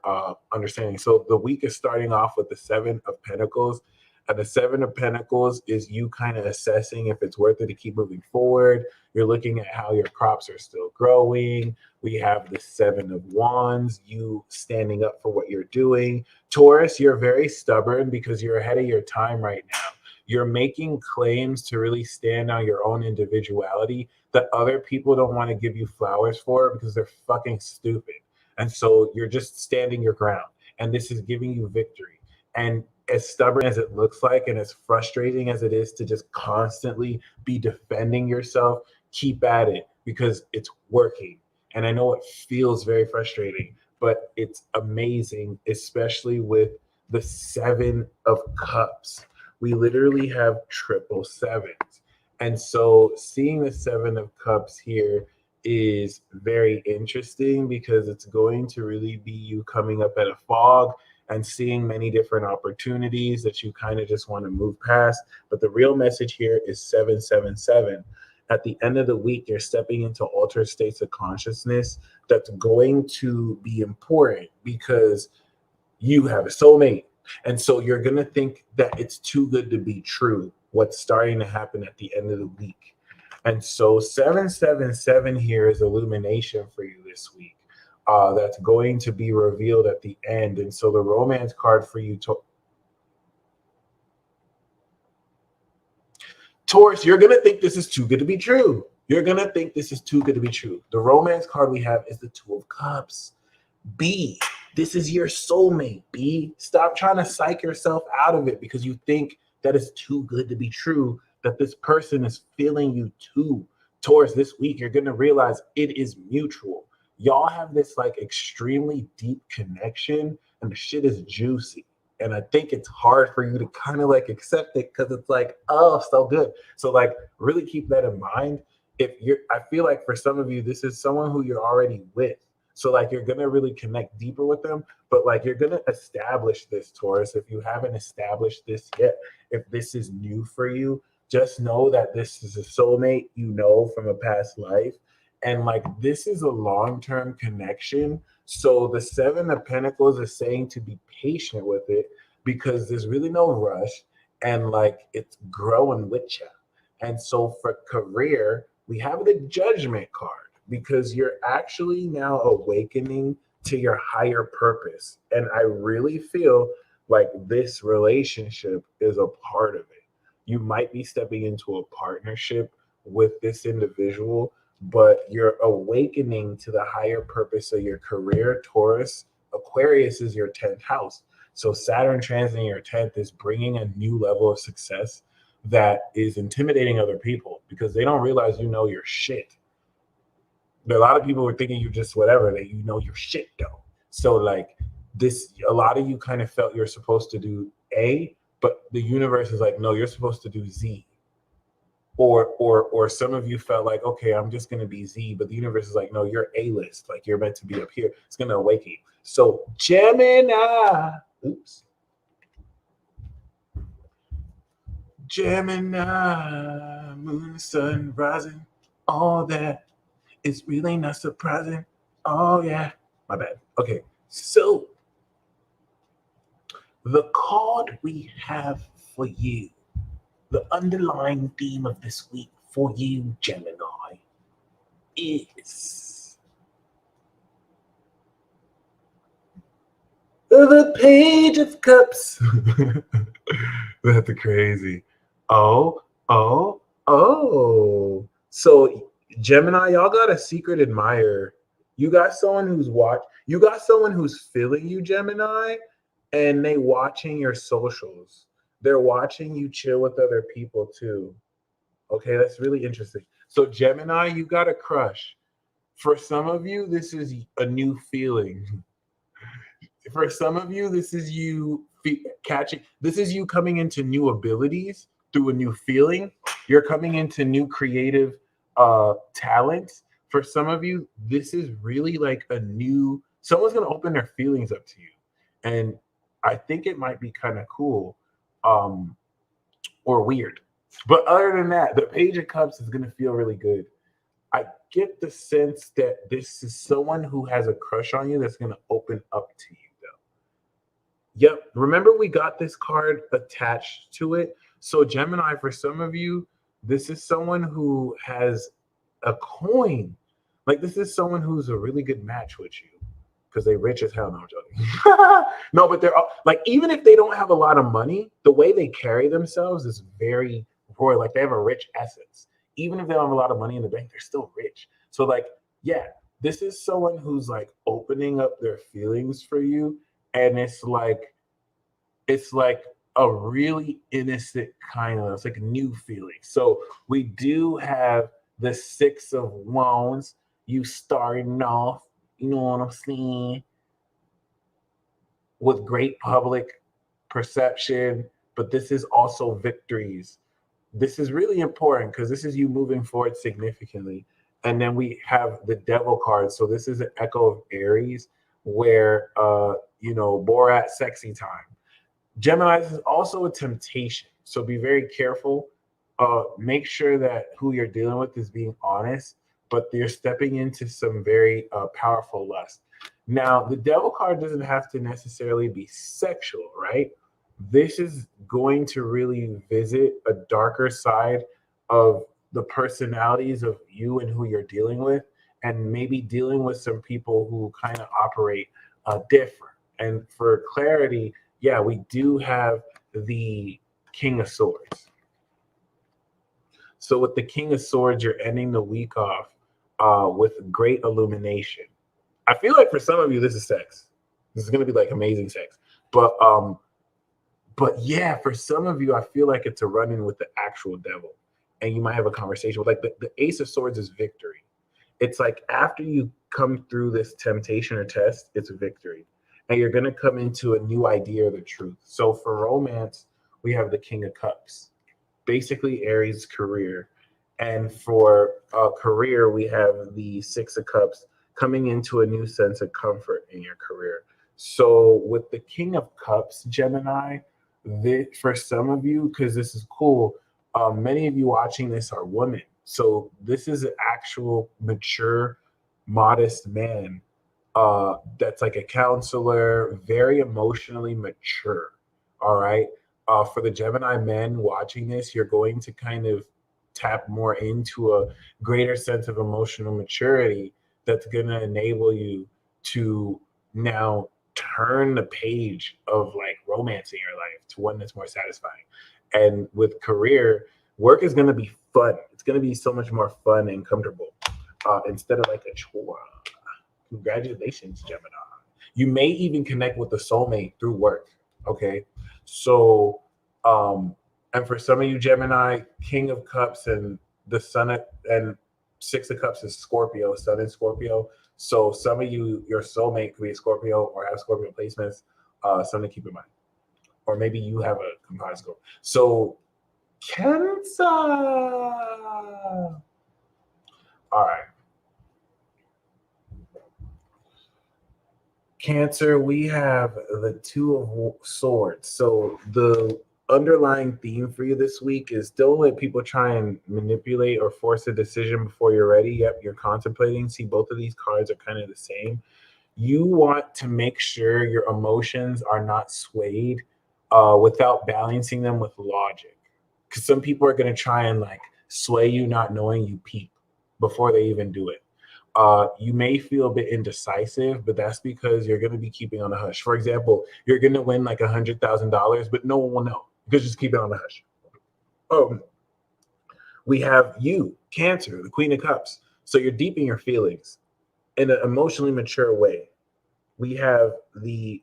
understanding. So the week is starting off with the Seven of Pentacles. And the Seven of Pentacles is you kind of assessing if it's worth it to keep moving forward. You're looking at how your crops are still growing. We have the Seven of Wands, you standing up for what you're doing. Taurus, you're very stubborn because you're ahead of your time right now. You're making claims to really stand on your own individuality that other people don't want to give you flowers for because they're fucking stupid. And so you're just standing your ground. And this is giving you victory. And as stubborn as it looks like, and as frustrating as it is to just constantly be defending yourself, keep at it, because it's working. And I know it feels very frustrating, but it's amazing, especially with the Seven of Cups. We literally have triple sevens. And so seeing the Seven of Cups here is very interesting, because it's going to really be you coming up at a fog and seeing many different opportunities that you kind of just want to move past. But the real message here is 777. At the end of the week, you're stepping into altered states of consciousness that's going to be important, because you have a soulmate. And so you're going to think that it's too good to be true, what's starting to happen at the end of the week. And so 777 here is illumination for you this week. That's going to be revealed at the end. And so the romance card for you, Taurus, you're going to think this is too good to be true. You're going to think this is too good to be true. The romance card we have is the Two of Cups. B, this is your soulmate. B, stop trying to psych yourself out of it because you think that it's too good to be true, that this person is feeling you too. Taurus, this week, you're going to realize it is mutual. Y'all have this like extremely deep connection, and the shit is juicy. And I think it's hard for you to kind of like accept it, because it's like, oh, so good. So like, really keep that in mind. I feel like for some of you, this is someone who you're already with. So like, you're going to really connect deeper with them, but like, you're going to establish this, Taurus. If you haven't established this yet, if this is new for you, just know that this is a soulmate, you know, from a past life. And like, this is a long-term connection. So the Seven of Pentacles is saying to be patient with it, because there's really no rush, and like, it's growing with you. And so for career, we have the Judgment card, because you're actually now awakening to your higher purpose. And I really feel like this relationship is a part of it. You might be stepping into a partnership with this individual, but you're awakening to the higher purpose of your career. Taurus, Aquarius is your 10th house. So Saturn transiting your 10th is bringing a new level of success that is intimidating other people, because they don't realize you know your shit. There are a lot of people who are thinking you just whatever, that you know your shit though. So like this, a lot of you kind of felt you're supposed to do A, but the universe is like, no, you're supposed to do Z. Or some of you felt like, okay, I'm just gonna be Z, but the universe is like, no, you're A-list, like you're meant to be up here. It's gonna awaken you. So Gemini, Gemini, moon, sun, rising, all that it's really not surprising. Oh, yeah. My bad. Okay. So, the card we have for you, the underlying theme of this week for you, Gemini, is the Page of Cups. That's crazy. Oh, oh, oh. So, Gemini, y'all got a secret admirer. You got someone who's you got someone who's feeling you, Gemini, and they watching your socials. They're watching you chill with other people too. Okay, that's really interesting. So, Gemini, you got a crush. For some of you, this is a new feeling. For some of you, this is you catching, this is you coming into new abilities through a new feeling. You're coming into new creative talents. For some of you, this is really like a new, someone's going to open their feelings up to you. And I think it might be kind of cool or weird. But other than that, the Page of Cups is going to feel really good. I get the sense that this is someone who has a crush on you that's going to open up to you. Yep. Remember, we got this card attached to it. So, Gemini, for some of you, this is someone who has a coin. Like, this is someone who's a really good match with you because they rich as hell. No, I'm joking. No, but they're all, like, even if they don't have a lot of money, the way they carry themselves is very royal. Like, they have a rich essence. Even if they don't have a lot of money in the bank, they're still rich. So, like, yeah, this is someone who's like opening up their feelings for you, and it's like a really innocent kind of, it's like a new feeling. So we do have the Six of Wands, you starting off, you know what I'm saying, with great public perception, but this is also victories. This is really important because this is you moving forward significantly. And then we have the Devil card. So this is an echo of Aries, where Borat sexy time. Gemini, this is also a temptation. So be very careful. Make sure that who you're dealing with is being honest, but you're stepping into some very powerful lust. Now, the Devil card doesn't have to necessarily be sexual, right? This is going to really visit a darker side of the personalities of you and who you're dealing with, and maybe dealing with some people who kind of operate different. And for clarity, yeah, we do have the King of Swords. So with the King of Swords, you're ending the week off with great illumination. I feel like for some of you, this is sex. This is going to be like amazing sex. But yeah, for some of you, I feel like it's a run-in with the actual devil. And you might have a conversation with, like, the Ace of Swords is victory. It's like after you come through this temptation or test, it's a victory. And you're going to come into a new idea of the truth. So for romance, we have the King of Cups, basically Aries career. And for career, we have the Six of Cups, coming into a new sense of comfort in your career. So with the King of Cups, Gemini, for some of you, because this is cool, many of you watching this are women. So this is an actual mature, modest man that's like a counselor, very emotionally mature. All right. For the Gemini men watching this, you're going to kind of tap more into a greater sense of emotional maturity that's going to enable you to now turn the page of like romance in your life to one that's more satisfying. And with career, work is going to be fun. It's going to be so much more fun and comfortable instead of like a chore. Congratulations, Gemini. You may even connect with the soulmate through work. Okay. So, and for some of you, Gemini, King of Cups and the Sun and Six of Cups is Scorpio, Sun and Scorpio. So some of you, your soulmate could be a Scorpio or have Scorpio placements. Something to keep in mind. Or maybe you have a combined Scorpio. So Cancer. All right. Cancer, we have the Two of Swords. So the underlying theme for you this week is don't let people try and manipulate or force a decision before you're ready. Yep, you're contemplating. See, both of these cards are kind of the same. You want to make sure your emotions are not swayed without balancing them with logic. Because some people are going to try and like sway you not knowing you peep before they even do it. You may feel a bit indecisive, but that's because you're going to be keeping on the hush. For example, you're going to win like $100,000, but no one will know because just keep it on the hush. We have you, Cancer, the Queen of Cups. So you're deep in your feelings in an emotionally mature way. We have the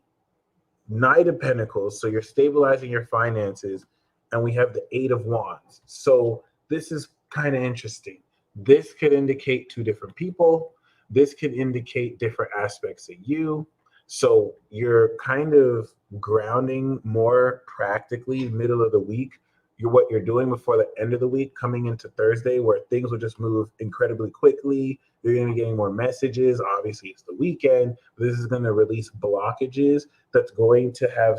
Knight of Pentacles, so you're stabilizing your finances, and we have the Eight of Wands. So this is kind of interesting. This could indicate two different people. This could indicate different aspects of you. So you're kind of grounding more practically middle of the week. What you're doing before the end of the week, coming into Thursday, where things will just move incredibly quickly. You're going to be getting more messages. Obviously, it's the weekend. This is going to release blockages that's going to have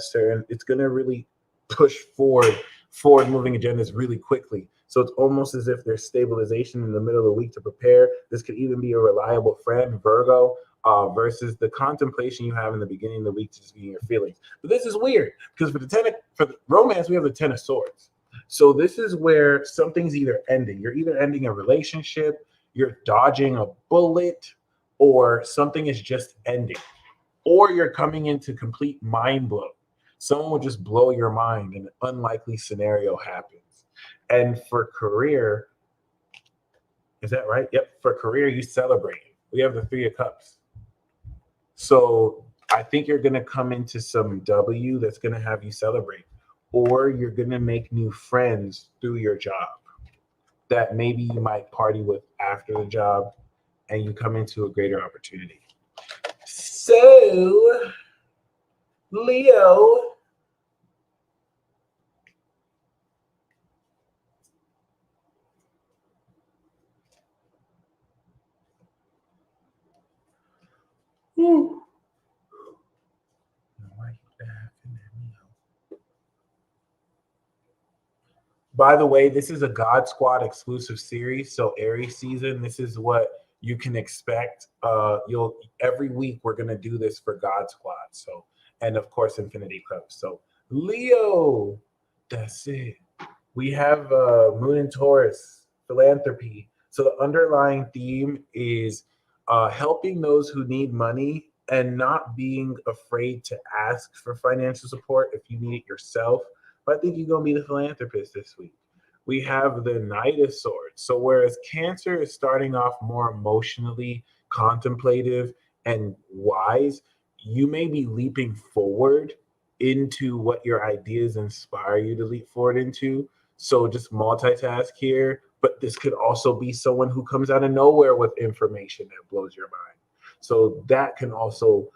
it's going to really push forward moving agendas really quickly. So it's almost as if there's stabilization in the middle of the week to prepare. This could even be a reliable friend, Virgo, versus the contemplation you have in the beginning of the week just being your feelings. But this is weird because for the romance, we have the Ten of Swords. So this is where something's either ending. You're either ending a relationship, you're dodging a bullet, or something is just ending. Or you're coming into complete mind blow. Someone will just blow your mind and an unlikely scenario happens. And for career, is that right? Yep. For career, you celebrate. We have the Three of Cups. So I think you're going to come into some W that's going to have you celebrate. Or you're going to make new friends through your job that maybe you might party with after the job, and you come into a greater opportunity. So, Leo, by the way, this is a God Squad exclusive series. So Aries season, this is what you can expect. Every week we're gonna do this for God Squad. So, and of course Infinity Club. So Leo, that's it. We have Moon and Taurus, philanthropy. So the underlying theme is helping those who need money and not being afraid to ask for financial support if you need it yourself. But I think you're going to be the philanthropist this week. We have the Knight of Swords. So whereas Cancer is starting off more emotionally contemplative and wise, you may be leaping forward into what your ideas inspire you to leap forward into. So just multitask here, but this could also be someone who comes out of nowhere with information that blows your mind. So that can also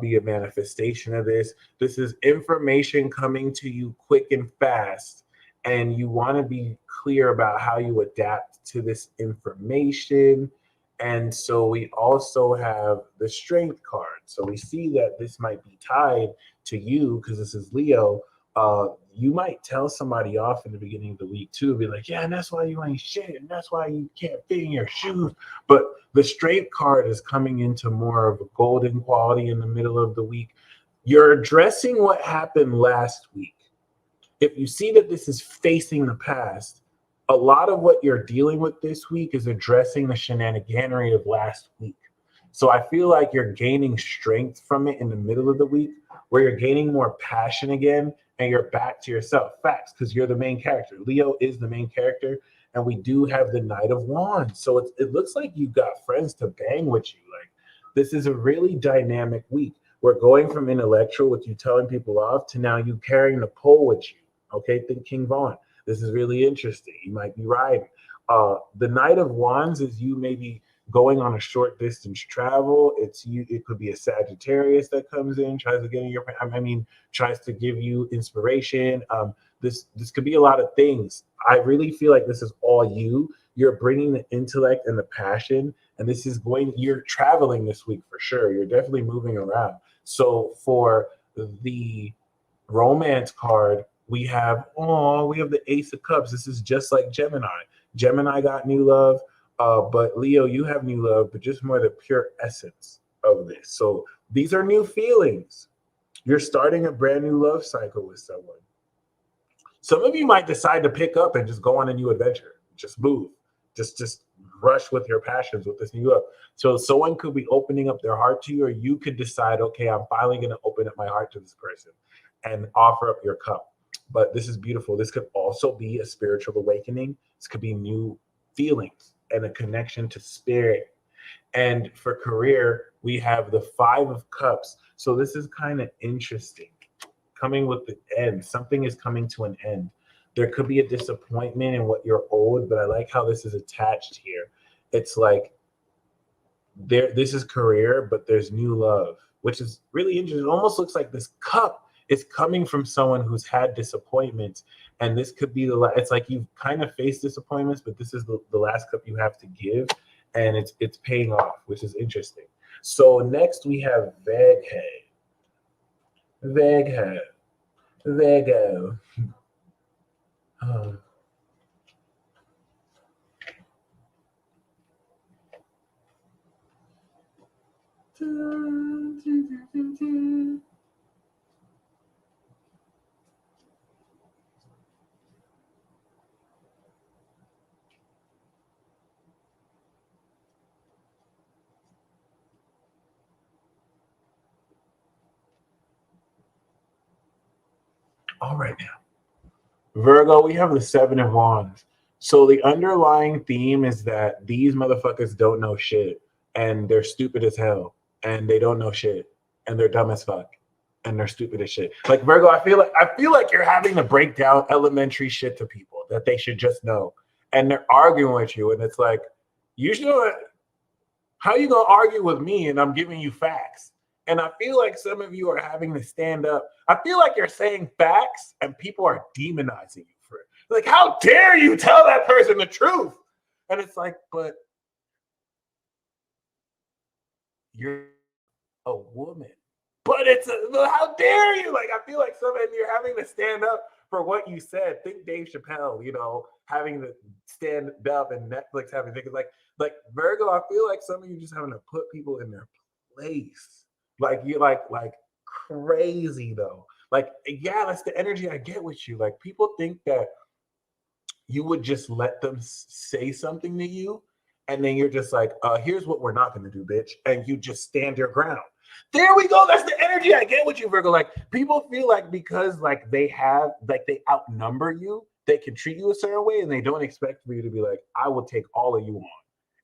be a manifestation of this. This is information coming to you quick and fast, and you want to be clear about how you adapt to this information. And so we also have the Strength card. So we see that this might be tied to you because this is Leo. You might tell somebody off in the beginning of the week too, be like, yeah, and that's why you ain't shit, and that's why you can't fit in your shoes. But the Strength card is coming into more of a golden quality in the middle of the week. You're addressing what happened last week. If you see that this is facing the past, a lot of what you're dealing with this week is addressing the shenaniganery of last week. So I feel like you're gaining strength from it in the middle of the week, where you're gaining more passion again, and you're back to yourself. Facts, because you're the main character. Leo is the main character, and we do have the Knight of Wands. So it looks like you've got friends to bang with you. Like, this is a really dynamic week. We're going from intellectual, with you telling people off, to now you carrying the pole with you. Okay, think King Vaughn. This is really interesting. You might be riding. The Knight of Wands is you maybe going on a short distance travel. It could be a Sagittarius that comes in, tries to get in your, tries to give you inspiration. This could be a lot of things. I really feel like this is all you. You're bringing the intellect and the passion, and you're traveling this week for sure. You're definitely moving around. So for the romance card, we have the Ace of Cups. This is just like Gemini. Gemini got new love, but Leo, you have new love, but just more the pure essence of this. So these are new feelings. You're starting a brand new love cycle with someone. Some of you might decide to pick up and just go on a new adventure. Just move. Just rush with your passions with this new love. So someone could be opening up their heart to you, or you could decide, okay, I'm finally going to open up my heart to this person and offer up your cup. But this is beautiful. This could also be a spiritual awakening. This could be new feelings and a connection to spirit. And for career, we have the Five of Cups. So this is kind of interesting. Coming with the end. Something is coming to an end. There could be a disappointment in what you're owed, but I like how this is attached here. It's like this is career, but there's new love, which is really interesting. It almost looks like this cup is coming from someone who's had disappointments, and this could be it's like you've kind of faced disappointments, but this is the last cup you have to give, and it's paying off, which is interesting. So next we have Virgo. All right now. Virgo, we have the Seven of Wands. So the underlying theme is that these motherfuckers don't know shit, and they're stupid as hell, and they don't know shit, and they're dumb as fuck, and they're stupid as shit. Like Virgo, I feel like you're having to break down elementary shit to people that they should just know, and they're arguing with you, and it's like, you should. How you gonna argue with me, and I'm giving you facts? And I feel like some of you are having to stand up. I feel like you're saying facts and people are demonizing you for it. Like, how dare you tell that person the truth? And it's like, but you're a woman. But how dare you? Like, I feel like some of you are having to stand up for what you said. Think Dave Chappelle, having to stand up, and Netflix having to think like Virgo, I feel like some of you just having to put people in their place. Like you're like crazy though. Like, yeah, that's the energy I get with you. Like, people think that you would just let them say something to you, and then you're just like, here's what we're not going to do, bitch. And you just stand your ground. There we go. That's the energy I get with you, Virgo. Like, people feel like because they outnumber you, they can treat you a certain way, and they don't expect for you to be like, I will take all of you on.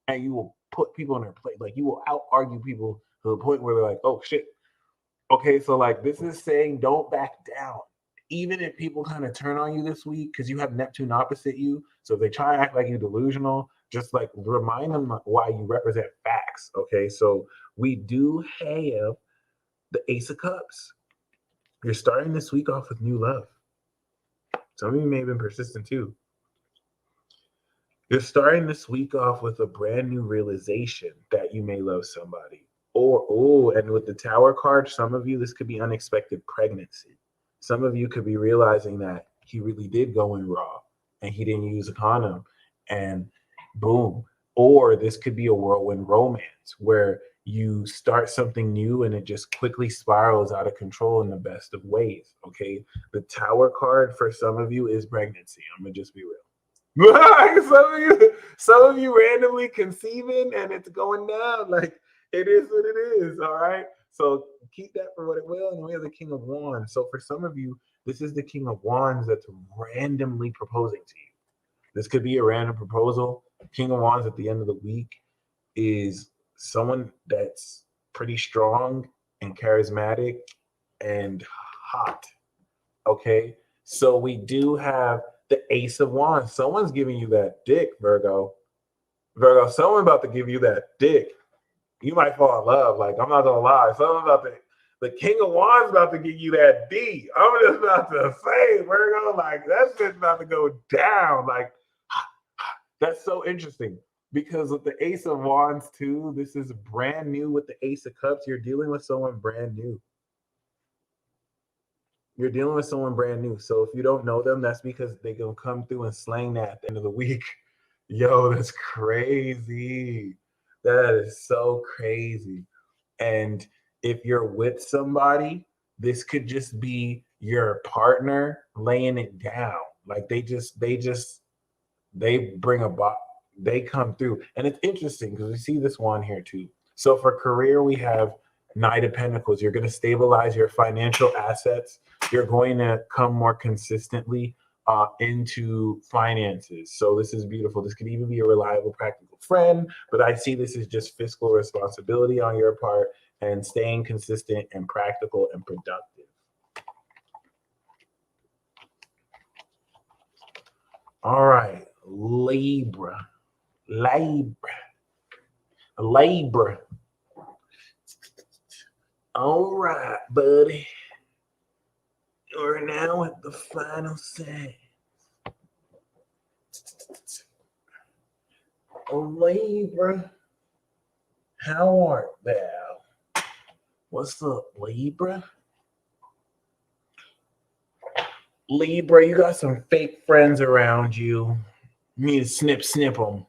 And you will put people in their place. Like, you will out-argue people to the point where they're like, oh, shit. Okay, so, like, this is saying don't back down. Even if people kind of turn on you this week because you have Neptune opposite you. So if they try to act like you're delusional, just, like, remind them why you represent facts, okay? So we do have the Ace of Cups. You're starting this week off with new love. Some of you may have been persistent, too. You're starting this week off with a brand new realization that you may love somebody. And with the Tower card, some of you, this could be unexpected pregnancy. Some of you could be realizing that he really did go in raw and he didn't use a condom, and boom. Or this could be a whirlwind romance where you start something new and it just quickly spirals out of control in the best of ways, okay? The Tower card for some of you is pregnancy. I'm going to just be real. some of you randomly conceiving and it's going down. Like, it is what it is. All right. So keep that for what it will. And we have the King of Wands. So for some of you, this is the King of Wands that's randomly proposing to you. This could be a random proposal. King of Wands at the end of the week is someone that's pretty strong and charismatic and hot. Okay. So we do have the Ace of Wands. Someone's giving you that dick, Virgo. Virgo, someone about to give you that dick. You might fall in love. Like, I'm not gonna lie. Someone about to, the King of Wands about to give you that D. I'm just about to say, Virgo, like, that's just about to go down. Like, that's so interesting. Because with the Ace of Wands too, this is brand new with the Ace of Cups. You're dealing with someone brand new. You're dealing with someone brand new. So if you don't know them, that's because they're going to come through and slang that at the end of the week. Yo, that's crazy. That is so crazy. And if you're with somebody, this could just be your partner laying it down. Like they bring a they come through. And it's interesting because we see this one here too. So for career, we have Knight of Pentacles. You're going to stabilize your financial assets. You're going to come more consistently into finances. So this is beautiful. This could even be a reliable, practical friend, but I see this as just fiscal responsibility on your part and staying consistent and practical and productive. All right, Libra. Libra. All right, buddy. We're now at the final sign. Oh, Libra, how art thou? What's up, Libra? Libra, you got some fake friends around you. You need to snip them.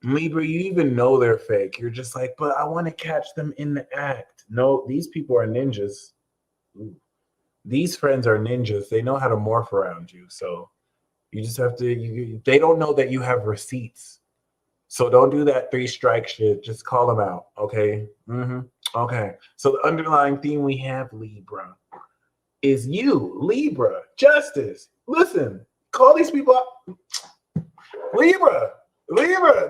Libra, you even know they're fake. You're just like, but I want to catch them in the act. No, these people are ninjas. Ooh. These friends are ninjas. They know how to morph around you. So you just have to, they don't know that you have receipts. So don't do that 3-strike shit. Just call them out. Okay. Okay. So the underlying theme we have, Libra, is you, Libra, justice. Listen, call these people out. Libra,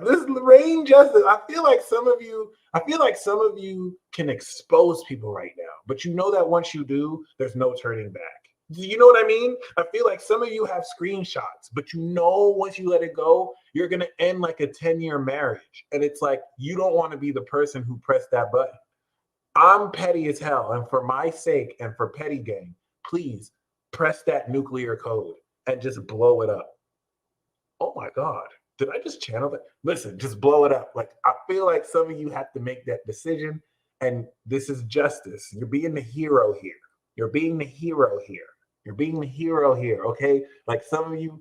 this is Lorraine Justice. I feel like some of you can expose people right now, but you know that once you do, there's no turning back. You know what I mean? I feel like some of you have screenshots, but you know once you let it go, you're gonna end like a 10-year marriage. And it's like you don't want to be the person who pressed that button. I'm petty as hell, and for my sake and for Petty Gang, please press that nuclear code and just blow it up. Oh my God. Did I just channel that? Listen, just blow it up. Like, I feel like some of you have to make that decision, and this is justice. You're being the hero here. You're being the hero here. You're being the hero here, okay? Like some of you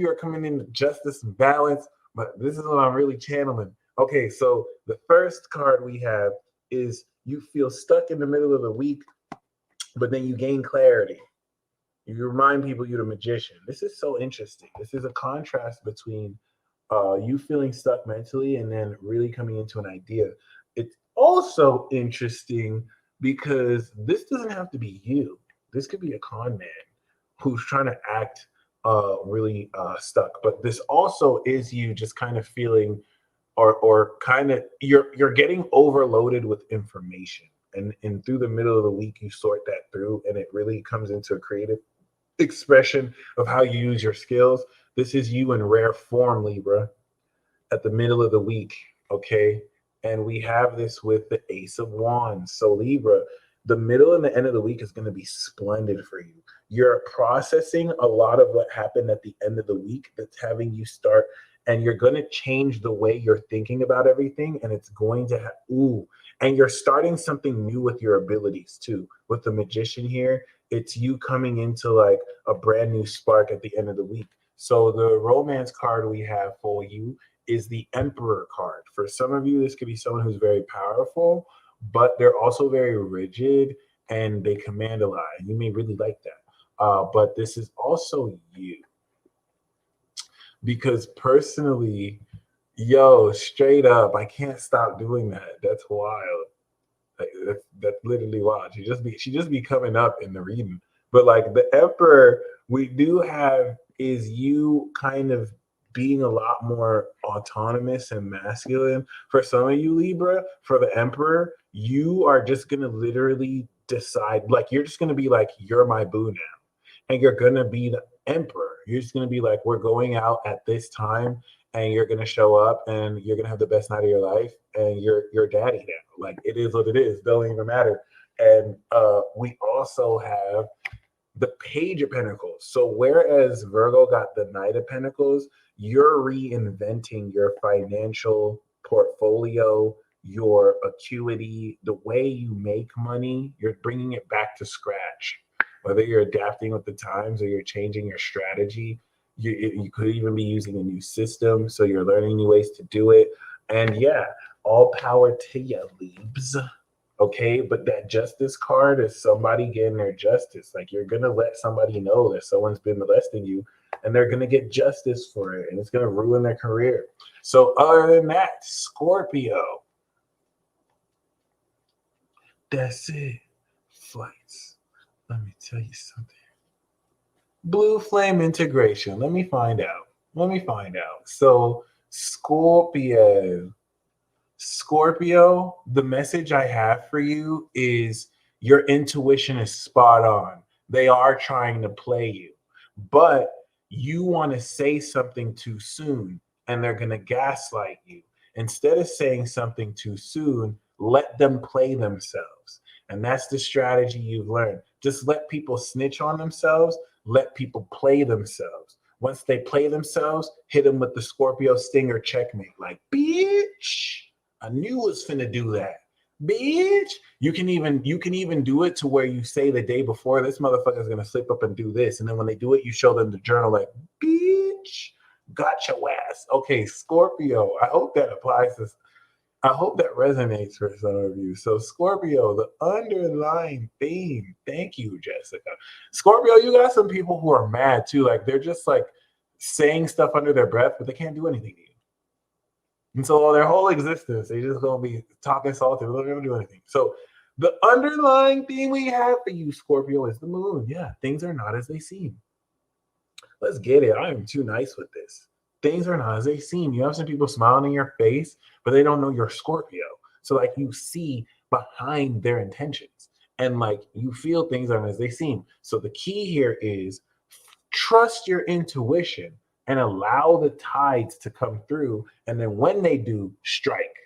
are coming into justice and balance, but this is what I'm really channeling. Okay, so the first card we have is you feel stuck in the middle of the week, but then you gain clarity. You remind people you're the magician. This is so interesting. This is a contrast between you feeling stuck mentally and then really coming into an idea. It's also interesting because this doesn't have to be you. This could be a con man who's trying to act really stuck. But this also is you just kind of feeling or kind of you're getting overloaded with information. And through the middle of the week, you sort that through and it really comes into a creative expression of how you use your skills. This is you in rare form, Libra, at the middle of the week, okay? And we have this with the Ace of Wands. So Libra, the middle and the end of the week is going to be splendid for you. You're processing a lot of what happened at the end of the week that's having you start, and you're going to change the way you're thinking about everything, and it's going to and you're starting something new with your abilities too. With the Magician here, it's you coming into like a brand new spark at the end of the week. So the romance card we have for you is the Emperor card. For some of you, this could be someone who's very powerful, but they're also very rigid and they command a lot. And you may really like that. But this is also you. Because personally, yo, straight up, I can't stop doing that. That's wild. Like, that's literally wild. She just be coming up in the reading. But like the Emperor, we do have is you kind of being a lot more autonomous and masculine. For some of you, Libra, for the Emperor, you are just gonna literally decide, like you're just gonna be like, you're my boo now. And you're gonna be the Emperor. You're just gonna be like, we're going out at this time, and you're gonna show up, and you're gonna have the best night of your life, and you're daddy now. Like it is what it is. Don't even matter. And we also have the Page of Pentacles. So whereas Virgo got the Knight of Pentacles, you're reinventing your financial portfolio, your acuity, the way you make money. You're bringing it back to scratch. whether you're adapting with the times or you're changing your strategy. You could even be using a new system, so you're learning new ways to do it. And yeah, all power to you, Libs. Okay, but that justice card is somebody getting their justice. Like, you're gonna let somebody know that someone's been molesting you, and they're gonna get justice for it, and it's gonna ruin their career. So other than that, Scorpio, that's it. Flights. Let me tell you something. Blue flame integration. Let me find out. So Scorpio, the message I have for you is your intuition is spot on. They are trying to play you, but you want to say something too soon and they're going to gaslight you. Instead of saying something too soon, let them play themselves. And that's the strategy you've learned. Just let people snitch on themselves, let people play themselves. Once they play themselves, hit them with the Scorpio stinger checkmate. Like, bitch, I knew it was finna do that. Bitch, you can even do it to where you say the day before, this motherfucker's gonna slip up and do this, and then when they do it, you show them the journal like, bitch, got your ass. Okay, Scorpio, I hope that applies to. I hope that resonates for some of you. So Scorpio, the underlying theme. Thank you, Jessica. Scorpio, you got some people who are mad too. Like, they're just like saying stuff under their breath, but they can't do anything to you. And so their whole existence, they just gonna be talking salty. They're not gonna do anything. So the underlying theme we have for you, Scorpio, is the moon. Yeah, things are not as they seem. Let's get it. I am too nice with this. Things are not as they seem. You have some people smiling in your face, but they don't know you're Scorpio. So like, you see behind their intentions, and like, you feel things aren't as they seem. So the key here is trust your intuition and allow the tides to come through. And then when they do, strike,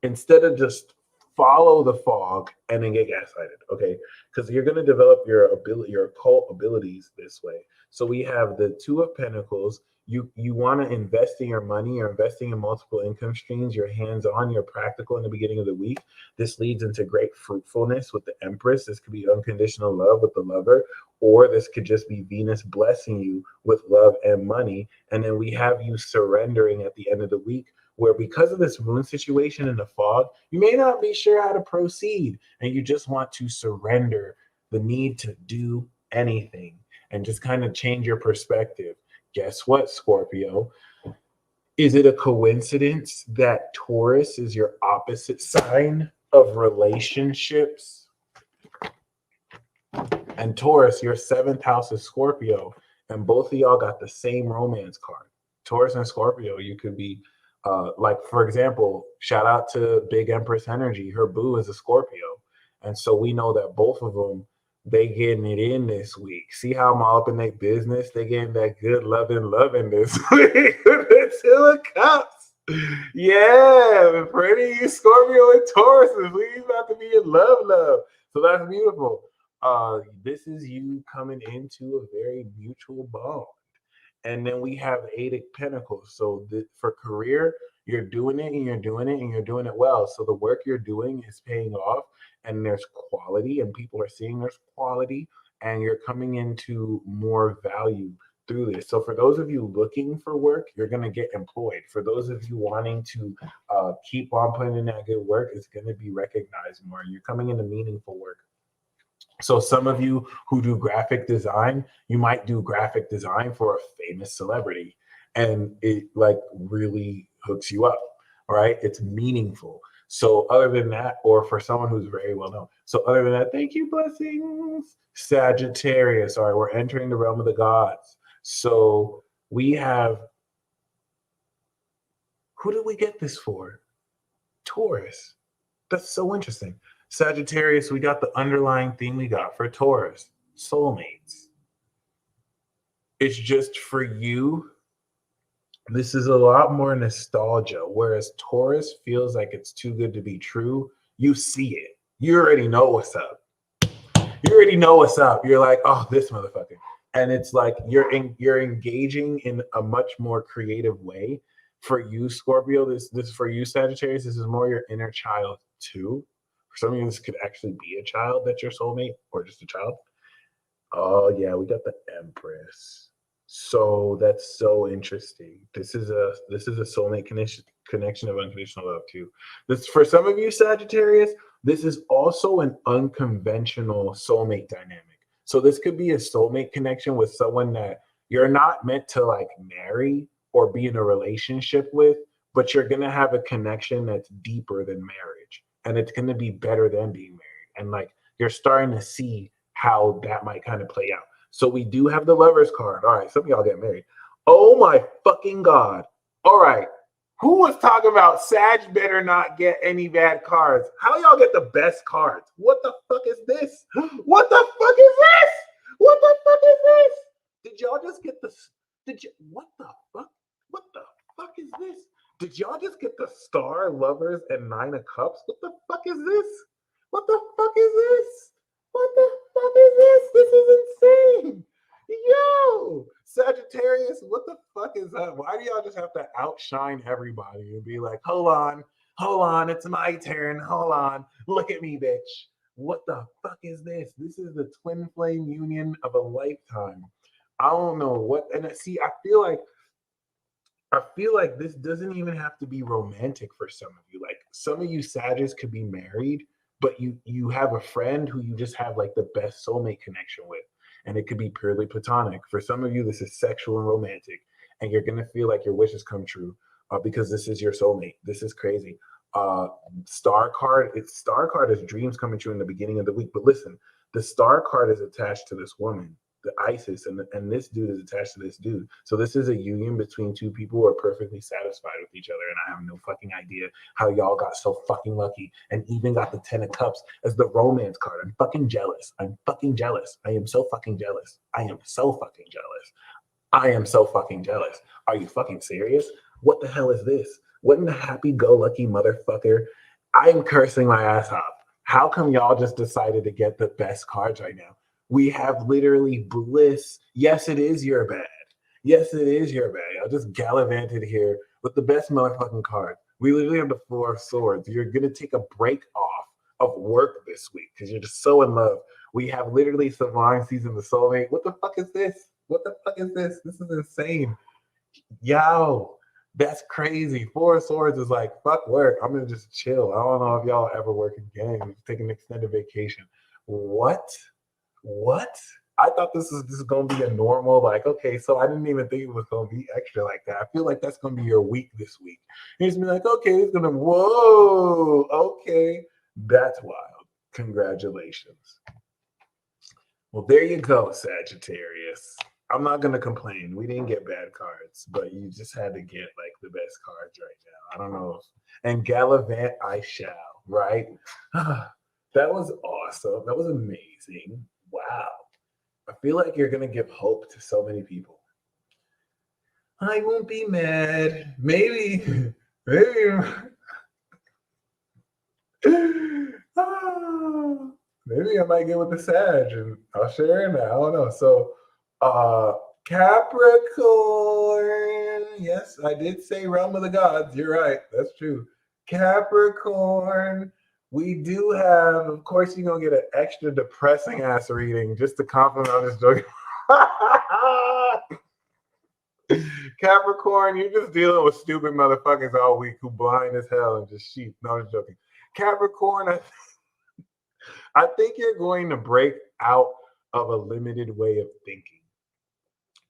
instead of just follow the fog and then get gaslighted. Okay, because you're going to develop your ability, your occult abilities this way. So we have the Two of Pentacles. You want to invest in your money. You're investing in multiple income streams. You're hands-on, you're practical in the beginning of the week. This leads into great fruitfulness with the Empress. This could be unconditional love with the Lover, or this could just be Venus blessing you with love and money. And then we have you surrendering at the end of the week, where because of this moon situation in the fog, you may not be sure how to proceed, and you just want to surrender the need to do anything and just kind of change your perspective. Guess what, Scorpio? Is it a coincidence that Taurus is your opposite sign of relationships? And Taurus, your seventh house is Scorpio, and both of y'all got the same romance card. Taurus and Scorpio, you could be like, for example, shout out to Big Empress Energy. Her boo is a Scorpio. And so we know that both of them, they getting it in this week. See how I'm all up in their business? They getting that good loving this week with the Two of Cups. Yeah, pretty Scorpio and Taurus, we about to be in love. So that's beautiful. This is you coming into a very mutual bond. And then we have Eight of Pentacles. So for career, you're doing it and you're doing it and you're doing it well. So the work you're doing is paying off, and there's quality, and people are seeing there's quality, and you're coming into more value through this. So for those of you looking for work, you're going to get employed. For those of you wanting to keep on putting in that good work, it's going to be recognized more. You're coming into meaningful work. So some of you who do graphic design, you might do graphic design for a famous celebrity, and it like really hooks you up, right? It's meaningful. So other than that, or for someone who's very well known. So other than that, thank you, blessings. Sagittarius. All right, we're entering the realm of the gods. So we have, who did we get this for? Taurus. That's so interesting. Sagittarius, we got the underlying theme we got for Taurus, soulmates. It's just for you. This is a lot more nostalgia, whereas Taurus feels like it's too good to be true. You see it. You already know what's up. You're like, oh, this motherfucker. And it's like you're engaging in a much more creative way. For you, Scorpio, this for you, Sagittarius, this is more your inner child too. For some of you, this could actually be a child that's your soulmate, or just a child. Oh yeah, we got the Empress. So that's so interesting. This is a soulmate connection of unconditional love too. This for some of you Sagittarius, this is also an unconventional soulmate dynamic. So this could be a soulmate connection with someone that you're not meant to like marry or be in a relationship with, but you're gonna have a connection that's deeper than marriage, and it's gonna be better than being married. And like you're starting to see how that might kind of play out. So we do have the lovers card. All right, some of y'all get married. Oh my fucking God. All right. Who was talking about Sag better not get any bad cards? How y'all get the best cards? What the fuck is this? What the fuck is this? What the fuck is this? Did y'all just get the what the fuck? What the fuck is this? Did y'all just get the Star, Lovers, and Nine of Cups? What the fuck is this? What the fuck is this? What the fuck is this? This is insane. Yo, Sagittarius, what the fuck is that? Why do y'all just have to outshine everybody and be like, hold on, it's my turn. Hold on, look at me, bitch. What the fuck is this? This is the twin flame union of a lifetime. I don't know what, and see, I feel like this doesn't even have to be romantic for some of you. Like some of you Sagittarius could be married, but you have a friend who you just have like the best soulmate connection with, and it could be purely platonic. For some of you, this is sexual and romantic, and you're gonna feel like your wishes come true because this is your soulmate. This is crazy. Star card is dreams coming true in the beginning of the week. But listen, the star card is attached to this woman, the Isis, and this dude is attached to this dude. So this is a union between two people who are perfectly satisfied with each other. And I have no fucking idea how y'all got so fucking lucky and even got the 10 of Cups as the romance card. I'm fucking jealous. I'm fucking jealous. I am so fucking jealous. I am so fucking jealous. I am so fucking jealous. Are you fucking serious? What the hell is this? What in the happy-go-lucky motherfucker? I'm cursing my ass off. How come y'all just decided to get the best cards right now? We have literally bliss. Yes, it is your bad. Yes, it is your bad. I just gallivanted here with the best motherfucking card. We literally have the Four of Swords. You're going to take a break off of work this week because you're just so in love. We have literally Sublime Season the Soulmate. What the fuck is this? What the fuck is this? This is insane. Yo, that's crazy. Four of Swords is like, fuck work. I'm going to just chill. I don't know if y'all ever work again, take an extended vacation. What? What? I thought this is gonna be a normal, like, okay, so I didn't even think it was gonna be extra like that. I feel like that's gonna be your week this week. It's gonna be like, okay, it's gonna, whoa, okay, that's wild. Congratulations. Well, there you go, Sagittarius. I'm not gonna complain. We didn't get bad cards, but you just had to get like the best cards right now. I don't know. And Gallivant, I shall, right? That was awesome. That was amazing. Wow. I feel like you're going to give hope to so many people. I won't be mad. Maybe. Maybe I might get with the Sag and I'll share it now. I don't know. So, Capricorn. Yes, I did say realm of the gods. You're right. That's true. Capricorn. We do have, of course, you're going to get an extra depressing ass reading just to compliment on this joke. Capricorn, you're just dealing with stupid motherfuckers all week who blind as hell and just sheep. No, I'm just joking. Capricorn, I think you're going to break out of a limited way of thinking.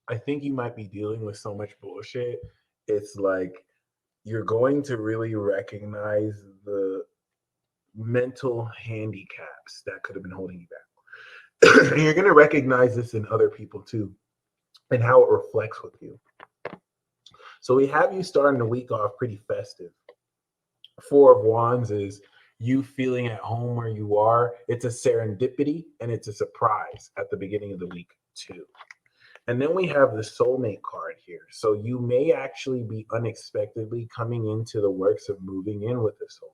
I think you might be dealing with so much bullshit. It's like you're going to really recognize the mental handicaps that could have been holding you back. And you're going to recognize this in other people too, and how it reflects with you. So we have you starting the week off pretty festive. Four of Wands is you feeling at home where you are. It's a serendipity and it's a surprise at the beginning of the week too. And then we have the soulmate card here. So you may actually be unexpectedly coming into the works of moving in with a soulmate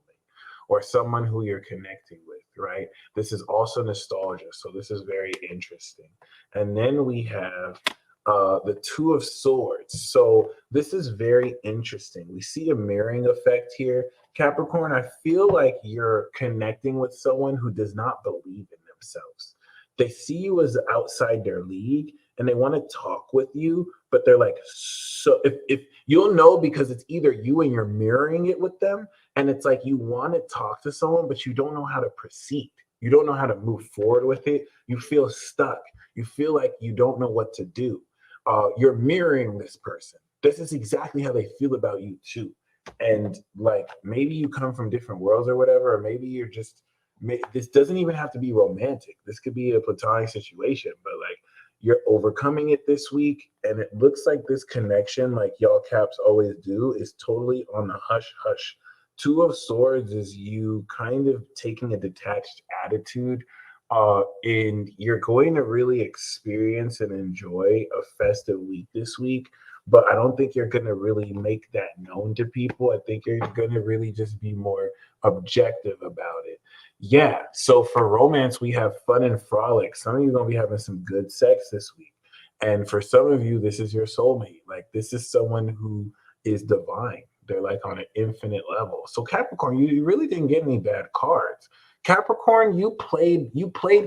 or someone who you're connecting with, right? This is also nostalgia. So this is very interesting. And then we have the Two of Swords. So this is very interesting. We see a mirroring effect here. Capricorn, I feel like you're connecting with someone who does not believe in themselves. They see you as outside their league and they want to talk with you, but they're like, so if you'll know, because it's either you and you're mirroring it with them, and it's like you want to talk to someone, but you don't know how to proceed. You don't know how to move forward with it. You feel stuck. You feel like you don't know what to do. You're mirroring this person. This is exactly how they feel about you too. And like maybe you come from different worlds or whatever, or maybe you're just, this doesn't even have to be romantic. This could be a platonic situation, but like you're overcoming it this week. And it looks like this connection, like y'all caps always do, is totally on the hush hush. Two of Swords is you kind of taking a detached attitude, and you're going to really experience and enjoy a festive week this week. But I don't think you're going to really make that known to people. I think you're going to really just be more objective about it. Yeah. So for romance, we have fun and frolic. Some of you are going to be having some good sex this week. And for some of you, this is your soulmate. Like this is someone who is divine. They're like on an infinite level. So Capricorn, you really didn't get any bad cards. Capricorn, you played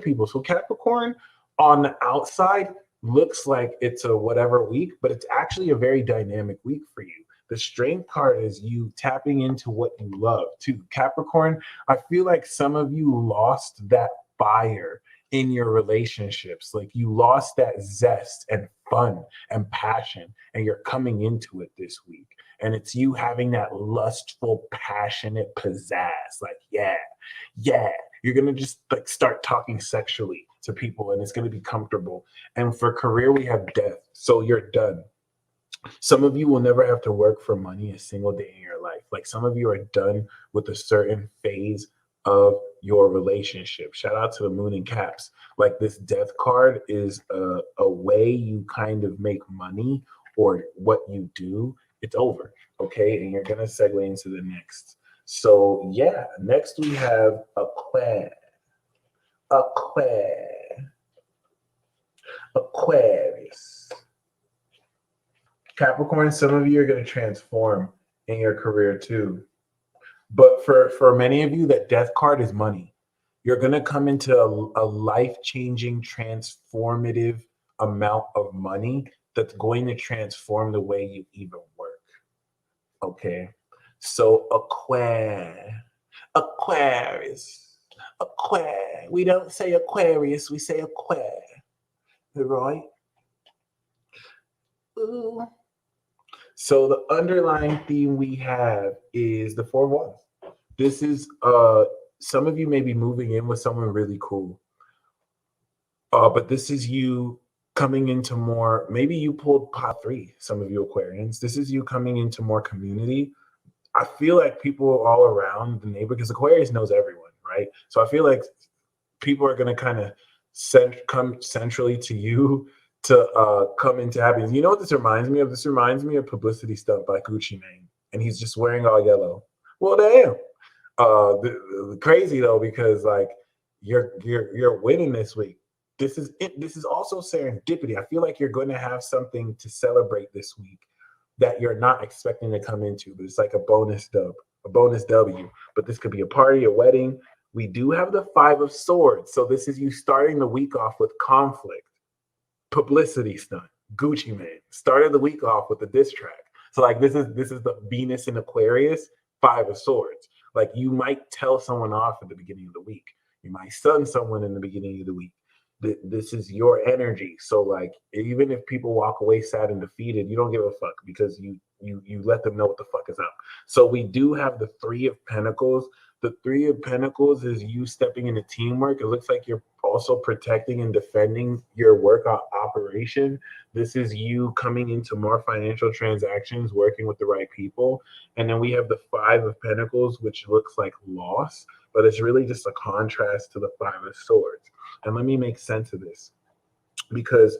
people. So Capricorn on the outside looks like it's a whatever week, but it's actually a very dynamic week for you. The strength card is you tapping into what you love too. Capricorn, I feel like some of you lost that fire in your relationships. Like you lost that zest and fun and passion, and you're coming into it this week. And it's you having that lustful, passionate pizzazz. Like, yeah, you're going to just like start talking sexually to people, and it's going to be comfortable. And for career, we have death. So you're done. Some of you will never have to work for money a single day in your life. Like some of you are done with a certain phase of your relationship. Shout out to the moon and caps. Like this death card is a way you kind of make money, or what you do. It's over. Okay. And you're going to segue into the next. So yeah, next we have Aquarius. Capricorn, some of you are going to transform in your career too. But for many of you, that death card is money. You're going to come into a life-changing, transformative amount of money that's going to transform the way you even work. Okay. So Aquarius. We don't say Aquarius, we say right? Ooh. So the underlying theme we have is the Four of Wands. This is some of you may be moving in with someone really cool. But this is you coming into more, maybe you pulled pot 3, some of you Aquarians. This is you coming into more community. I feel like people all around the neighbor, because Aquarius knows everyone, right? So I feel like people are going to kind of come centrally to you to come into happiness. You know what this reminds me of? This reminds me of Publicity Stunt by Gucci Mane, and he's just wearing all yellow. Well, damn. Crazy though, because like you're winning this week. This is it. This is also serendipity. I feel like you're going to have something to celebrate this week that you're not expecting to come into, but it's like a bonus W. But this could be a party, a wedding. We do have the 5 of Swords. So this is you starting the week off with conflict, publicity stunt, Gucci Mane. Started the week off with a diss track. So like this is the Venus in Aquarius, 5 of Swords. Like you might tell someone off at the beginning of the week. You might stun someone in the beginning of the week. This is your energy. So like even if people walk away sad and defeated, you don't give a fuck, because you let them know what the fuck is up. So we do have the 3 of Pentacles. The 3 of Pentacles is you stepping into teamwork. It looks like you're also protecting and defending your work operation. This is you coming into more financial transactions, working with the right people. And then we have the 5 of Pentacles, which looks like loss, but it's really just a contrast to the 5 of Swords. And let me make sense of this, because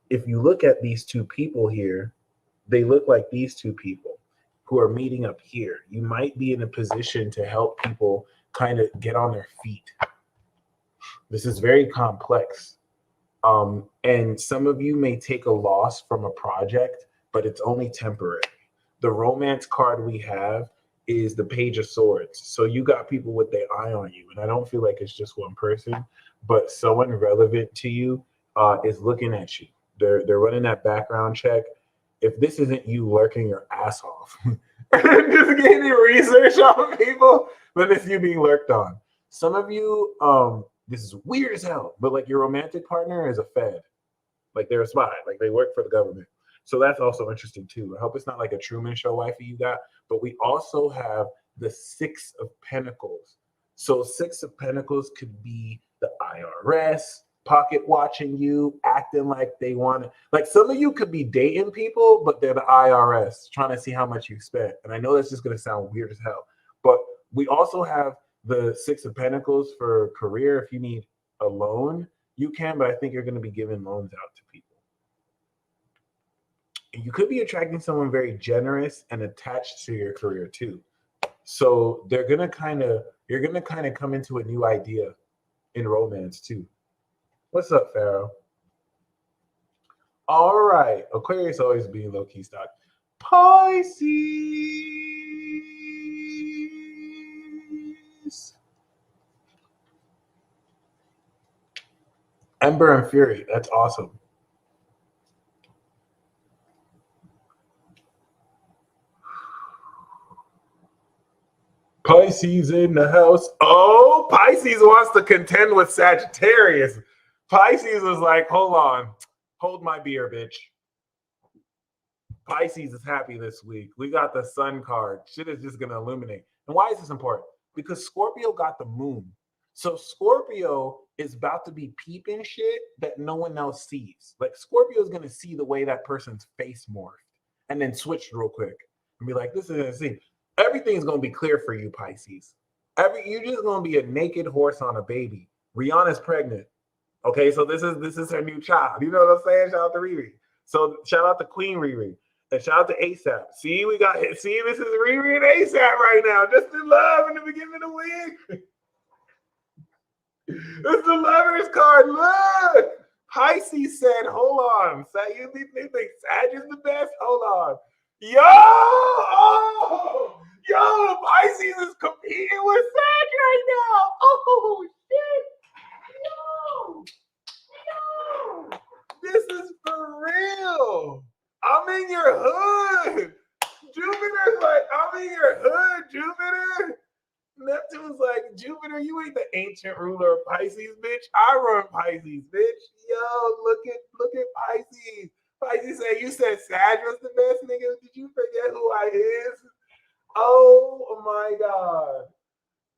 if you look at these two people here, they look like these two people who are meeting up here. You might be in a position to help people kind of get on their feet. This is very complex. And some of you may take a loss from a project, but it's only temporary. The romance card we have is the Page of Swords. So you got people with their eye on you, and I don't feel like it's just one person, but someone relevant to you is looking at you. They're running that background check. If this isn't you lurking your ass off, just getting research on people, then it's you being lurked on. Some of you, this is weird as hell, but like your romantic partner is a Fed, like they're a spy, like they work for the government. So that's also interesting too. I hope it's not like a Truman Show wifey you got, but we also have the Six of Pentacles. So Six of Pentacles could be the IRS, pocket watching you, acting like they want to. Like some of you could be dating people, but they're the IRS trying to see how much you spent. And I know that's just going to sound weird as hell, but we also have the Six of Pentacles for career. If you need a loan, you can, but I think you're going to be giving loans out to people. You could be attracting someone very generous and attached to your career too. So you're gonna kind of come into a new idea in romance too. What's up, Pharaoh? All right, Aquarius always being low key stock. Pisces. Ember and Fury. That's awesome. Pisces in the house. Oh, Pisces wants to contend with Sagittarius. Pisces was like, hold on. Hold my beer, bitch. Pisces is happy this week. We got the sun card. Shit is just going to illuminate. And why is this important? Because Scorpio got the moon. So Scorpio is about to be peeping shit that no one else sees. Like Scorpio is going to see the way that person's face morphed and then switch real quick and be like, this is insane. Everything's gonna be clear for you, Pisces. You're just gonna be a naked horse on a baby. Rihanna's pregnant. Okay, so this is her new child. You know what I'm saying? Shout out to Riri. So shout out to Queen Riri. And shout out to ASAP. See, this is Riri and ASAP right now. Just in love in the beginning of the week. It's the lovers card. Look. Pisces said, hold on. You think Sag is the best? Hold on. Yo, Pisces is competing with Sag right now. Oh, shit. Yo. This is for real. I'm in your hood. Jupiter's like, I'm in your hood, Jupiter. Neptune's like, Jupiter, you ain't the ancient ruler of Pisces, bitch. I run Pisces, bitch. Yo, look at Pisces. Pisces said, you said Sag was the best, nigga. Did you forget who I is? Oh my God.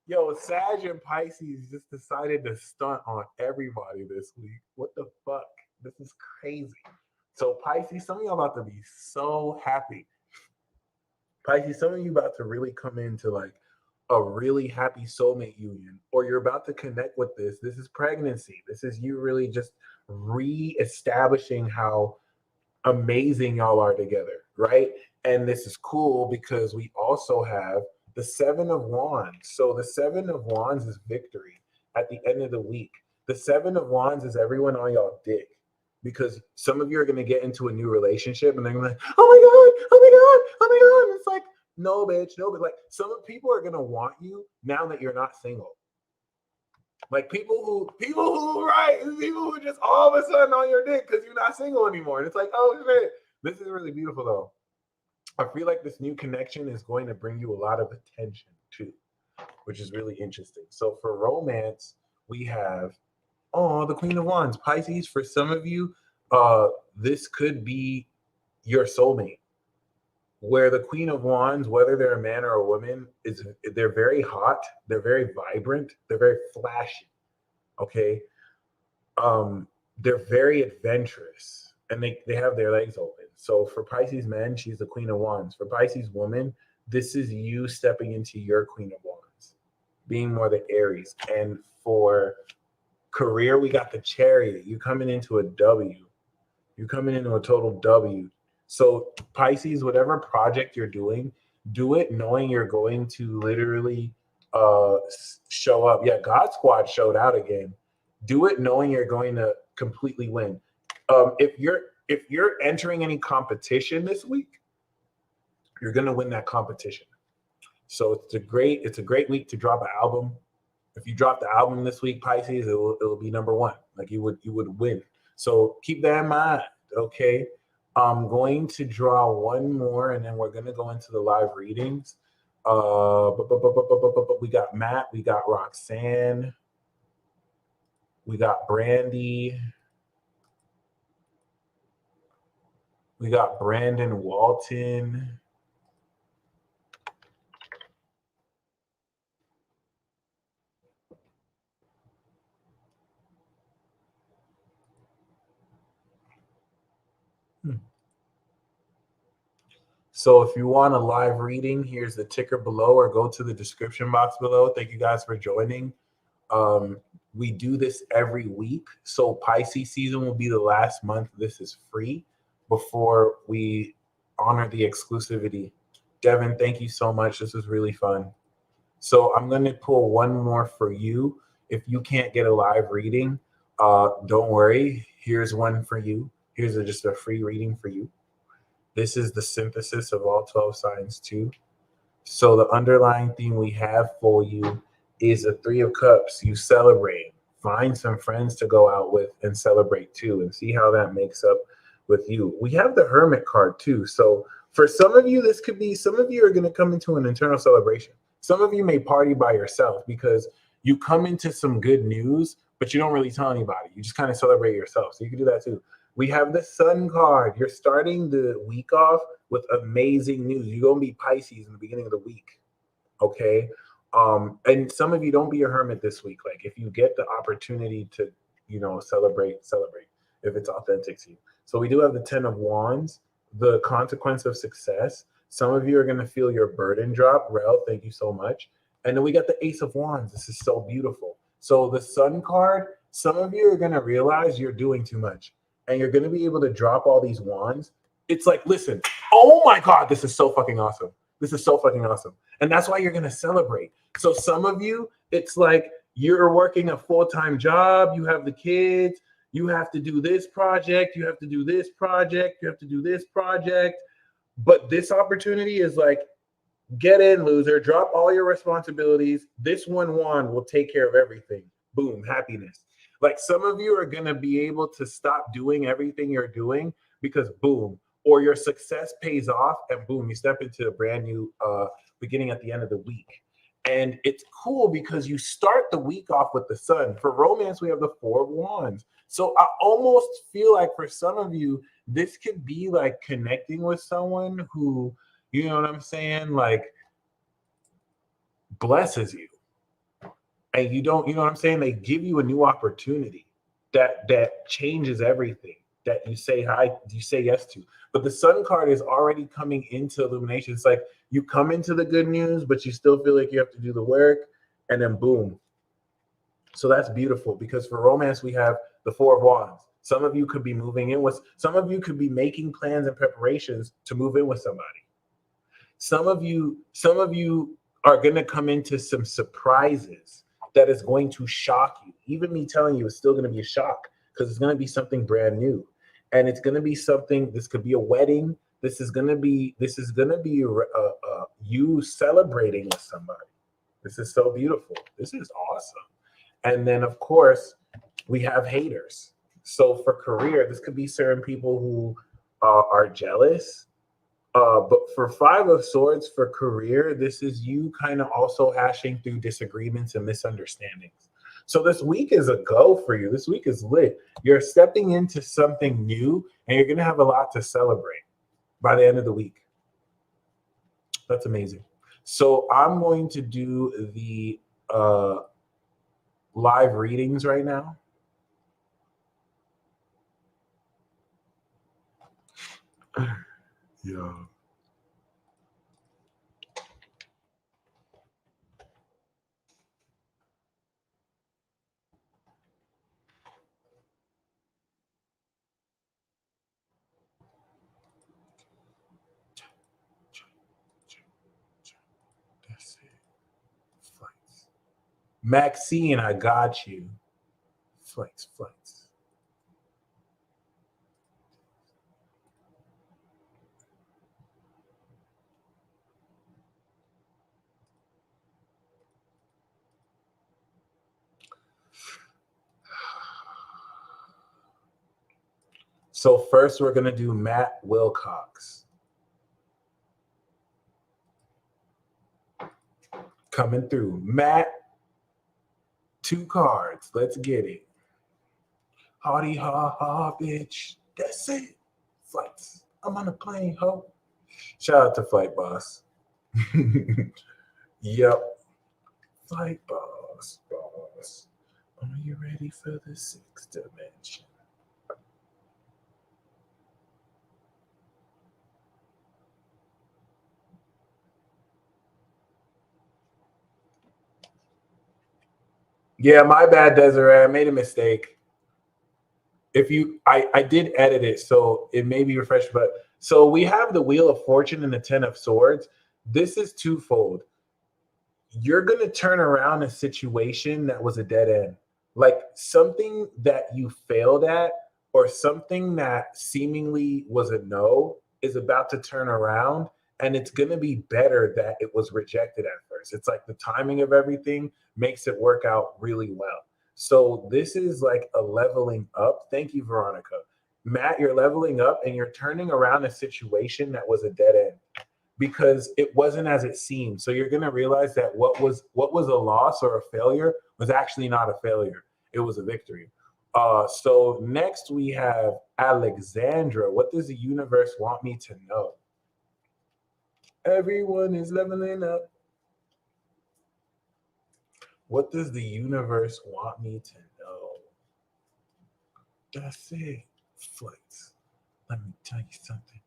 Yo, Sag and Pisces just decided to stunt on everybody this week. What the fuck? This is crazy. So Pisces, some of y'all about to be so happy. Pisces, some of you about to really come into like a really happy soulmate union, or you're about to connect with this. This is pregnancy. This is you really just re-establishing how amazing y'all are together, right? And this is cool because we also have the Seven of Wands. So the Seven of Wands is victory at the end of the week. The Seven of Wands is everyone on y'all dick, because some of you are going to get into a new relationship and they're going to be like, oh my God, oh my God, oh my God. It's like, no, bitch, no, but like some people are going to want you now that you're not single. Like people who just all of a sudden on your dick because you're not single anymore. And it's like, oh shit, this is really beautiful though. I feel like this new connection is going to bring you a lot of attention too, which is really interesting. So for romance, we have, the Queen of Wands, Pisces. For some of you, this could be your soulmate. Where the Queen of Wands, whether they're a man or a woman, they're very hot, they're very vibrant, they're very flashy. Okay. They're very adventurous and they have their legs open. So for Pisces men, she's the Queen of Wands. For Pisces woman, this is you stepping into your Queen of Wands, being more the Aries. And for career, we got the Chariot. You coming into a W. You're coming into a total W. So Pisces, whatever project you're doing, do it knowing you're going to literally show up. Yeah, God Squad showed out again. Do it knowing you're going to completely win. If you're entering any competition this week, you're going to win that competition. So it's a great week to drop an album. If you drop the album this week, Pisces, it will be number one. Like you would win. So keep that in mind. Okay. I'm going to draw one more, and then we're gonna go into the live readings. We got Matt, we got Roxanne, we got Brandy, we got Brandon Walton. So if you want a live reading, here's the ticker below, or go to the description box below. Thank you guys for joining. We do this every week. So Pisces season will be the last month. This is free before we honor the exclusivity. Devin, thank you so much. This was really fun. So I'm going to pull one more for you. If you can't get a live reading, don't worry. Here's one for you. Here's just a free reading for you. This is the synthesis of all 12 signs too. So the underlying theme we have for you is the Three of Cups. You celebrate. Find some friends to go out with and celebrate too, and see how that makes up with you. We have the Hermit card too. So for some of you, this could be, some of you are going to come into an internal celebration. Some of you may party by yourself because you come into some good news, but you don't really tell anybody. You just kind of celebrate yourself. So you can do that too. We have the Sun card. You're starting the week off with amazing news. You're going to be Pisces in the beginning of the week. Okay. And some of you, don't be a hermit this week. Like if you get the opportunity to, celebrate if it's authentic to you. So we do have the 10 of Wands, the consequence of success. Some of you are going to feel your burden drop. Rel, thank you so much. And then we got the Ace of Wands. This is so beautiful. So the Sun card, some of you are going to realize you're doing too much, and you're going to be able to drop all these wands. It's like, listen, oh my God, this is so fucking awesome. This is so fucking awesome. And that's why you're going to celebrate. So some of you, it's like you're working a full-time job. You have the kids. You have to do this project. You have to do this project. You have to do this project. But this opportunity is like, get in, loser. Drop all your responsibilities. This one wand will take care of everything. Boom, happiness. Like some of you are going to be able to stop doing everything you're doing because boom, or your success pays off and boom, you step into a brand new beginning at the end of the week. And it's cool because you start the week off with the Sun. For romance, we have the Four of Wands. So I almost feel like for some of you, this could be like connecting with someone who, you know what I'm saying, like blesses you. And you know what I'm saying? They give you a new opportunity that changes everything that you say yes to. But the Sun card is already coming into illumination. It's like you come into the good news, but you still feel like you have to do the work, and then boom. So that's beautiful because for romance, we have the Four of Wands. Some of you could be moving in with, some of you could be making plans and preparations to move in with somebody. Some of you are going to come into some surprises that is going to shock you. Even me telling you, it's still going to be a shock because it's going to be something brand new, and it's going to be something. This could be a wedding. This is going to be you celebrating with somebody. This is so beautiful. This is awesome. And then of course we have haters. So for career, this could be certain people who are jealous. But for Five of Swords for career, this is you kind of also hashing through disagreements and misunderstandings. So this week is a go for you. This week is lit. You're stepping into something new, and you're going to have a lot to celebrate by the end of the week. That's amazing. So I'm going to do the live readings right now. Yeah. That's it. Flights. Maxine, I got you. Flights. So first we're going to do Matt Wilcox. Coming through. Matt, 2 cards. Let's get it. Hardy ha ha, bitch. That's it. Flights. I'm on a plane, ho. Shout out to Flight Boss. Yep. Flight Boss, boss. Are you ready for the 6th dimension? Yeah, my bad, Desiree. I made a mistake. I did edit it, so it may be refreshed, but so we have the Wheel of Fortune and the 10 of Swords. This is twofold. You're going to turn around a situation that was a dead end, like something that you failed at or something that seemingly was a no is about to turn around, and it's going to be better that it was rejected at first. It's like the timing of everything makes it work out really well. So this is like a leveling up. Thank you, Veronica. Matt, you're leveling up and you're turning around a situation that was a dead end because it wasn't as it seemed. So you're going to realize that what was a loss or a failure was actually not a failure. It was a victory. So next we have Alexandra. What does the universe want me to know? Everyone is leveling up. What does the universe want me to know? That's it. Flights. Let me tell you something.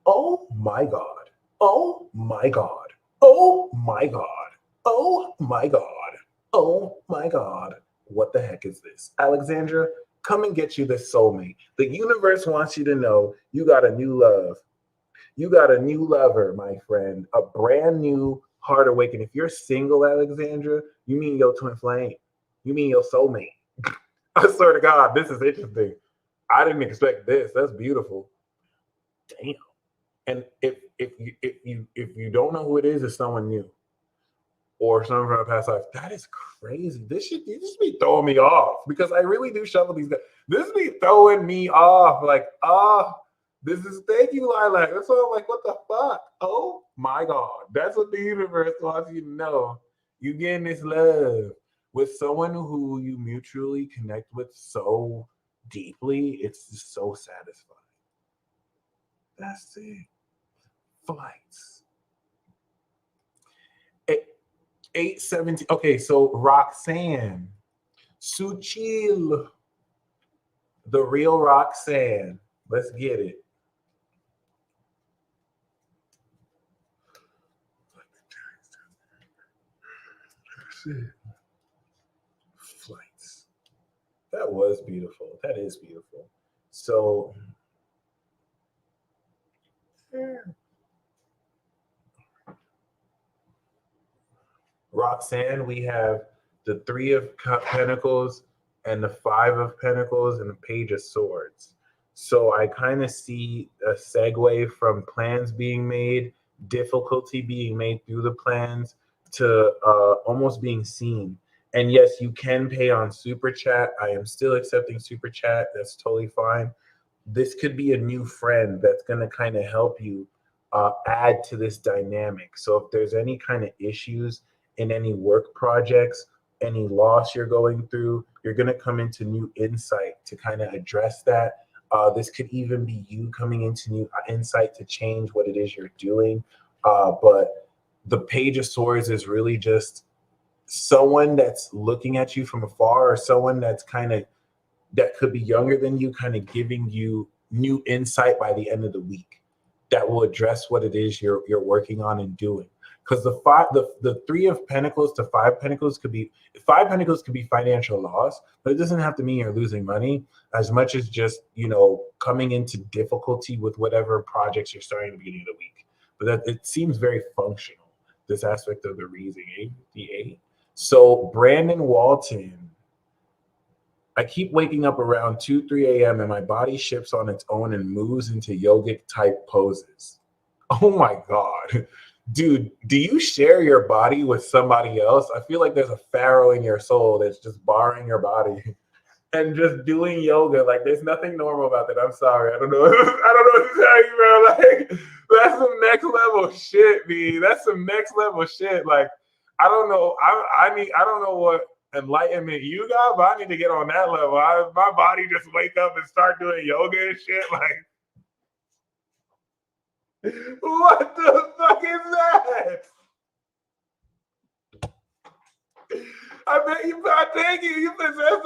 Oh my God. Oh my God. Oh my God. Oh my God. Oh my God. What the heck is this? Alexandra, come and get you the soulmate. The universe wants you to know you got a new love. You got a new lover, my friend. A brand new heart awakening. If you're single, Alexandra, you mean your twin flame. You mean your soulmate. I swear to God, this is interesting. I didn't expect this. That's beautiful. Damn. And if you don't know who it is, it's someone new or someone from a past life. That is crazy. This be throwing me off because I really do shuffle these guys. This be throwing me off. Like, this is thank you, Lilac. That's why I'm like, what the fuck? Oh my God. That's what the universe wants you to know. You getting this love with someone who you mutually connect with so deeply. It's just so satisfying. That's it. Flights. 817. Okay, so Roxanne. Suchil. The real Roxanne. Let's get it. Flights. That was beautiful. That is beautiful. So, Roxanne, we have the 3 of Pentacles and the 5 of Pentacles and the Page of Swords. So I kind of see a segue from plans being made, difficulty being made through the plans to almost being seen. And yes, you can pay on Super Chat. I am still accepting Super Chat. That's totally fine. This could be a new friend that's going to kind of help you add to this dynamic. So if there's any kind of issues in any work projects, any loss you're going through, you're going to come into new insight to kind of address that. This could even be you coming into new insight to change what it is you're doing. But the Page of Swords is really just someone that's looking at you from afar, or someone that's that could be younger than you, kind of giving you new insight by the end of the week that will address what it is you're working on and doing. Because the 3 of Pentacles to 5 Pentacles could be 5 Pentacles could be financial loss, but it doesn't have to mean you're losing money as much as just coming into difficulty with whatever projects you're starting at the beginning of the week. But that it seems very functional, this aspect of the reason. 8. So Brandon Walton, I keep waking up around 2-3 a.m. and my body shifts on its own and moves into yogic type poses. Oh my God. Dude, do you share your body with somebody else? I feel like there's a pharaoh in your soul that's just borrowing your body and just doing yoga. Like, there's nothing normal about that. I'm sorry. I don't know. I don't know what to tell you, bro. Like, that's some next level shit, B. That's some next level shit. Like, I don't know. I don't know what enlightenment you got, but I need to get on that level. My body just wake up and start doing yoga and shit. Like, what the fuck is that? I bet you. I thank you. You possess.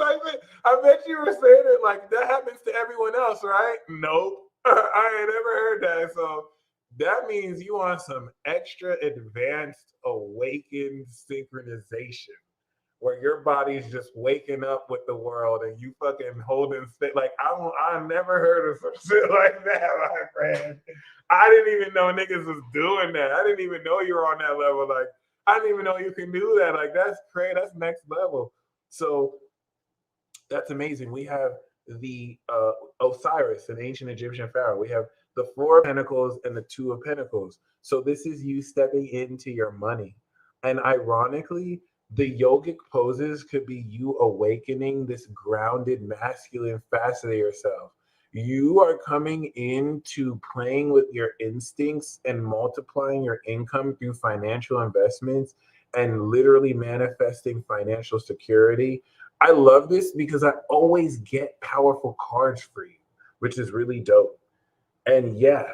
I bet you were saying it like that happens to everyone else, right? Nope. I ain't never heard that. So that means you want some extra advanced awakened synchronization, where your body's just waking up with the world and you fucking holding stick. Like, I never heard of some shit like that, my friend. I didn't even know niggas was doing that. I didn't even know you were on that level. Like, I didn't even know you can do that. Like, that's crazy. That's next level. So that's amazing. We have the Osiris, an ancient Egyptian pharaoh. We have the Four of Pentacles and the Two of Pentacles. So this is you stepping into your money. And ironically, the yogic poses could be you awakening this grounded masculine facet of yourself. You are coming into playing with your instincts and multiplying your income through financial investments and literally manifesting financial security. I love this because I always get powerful cards for you, which is really dope. And yeah,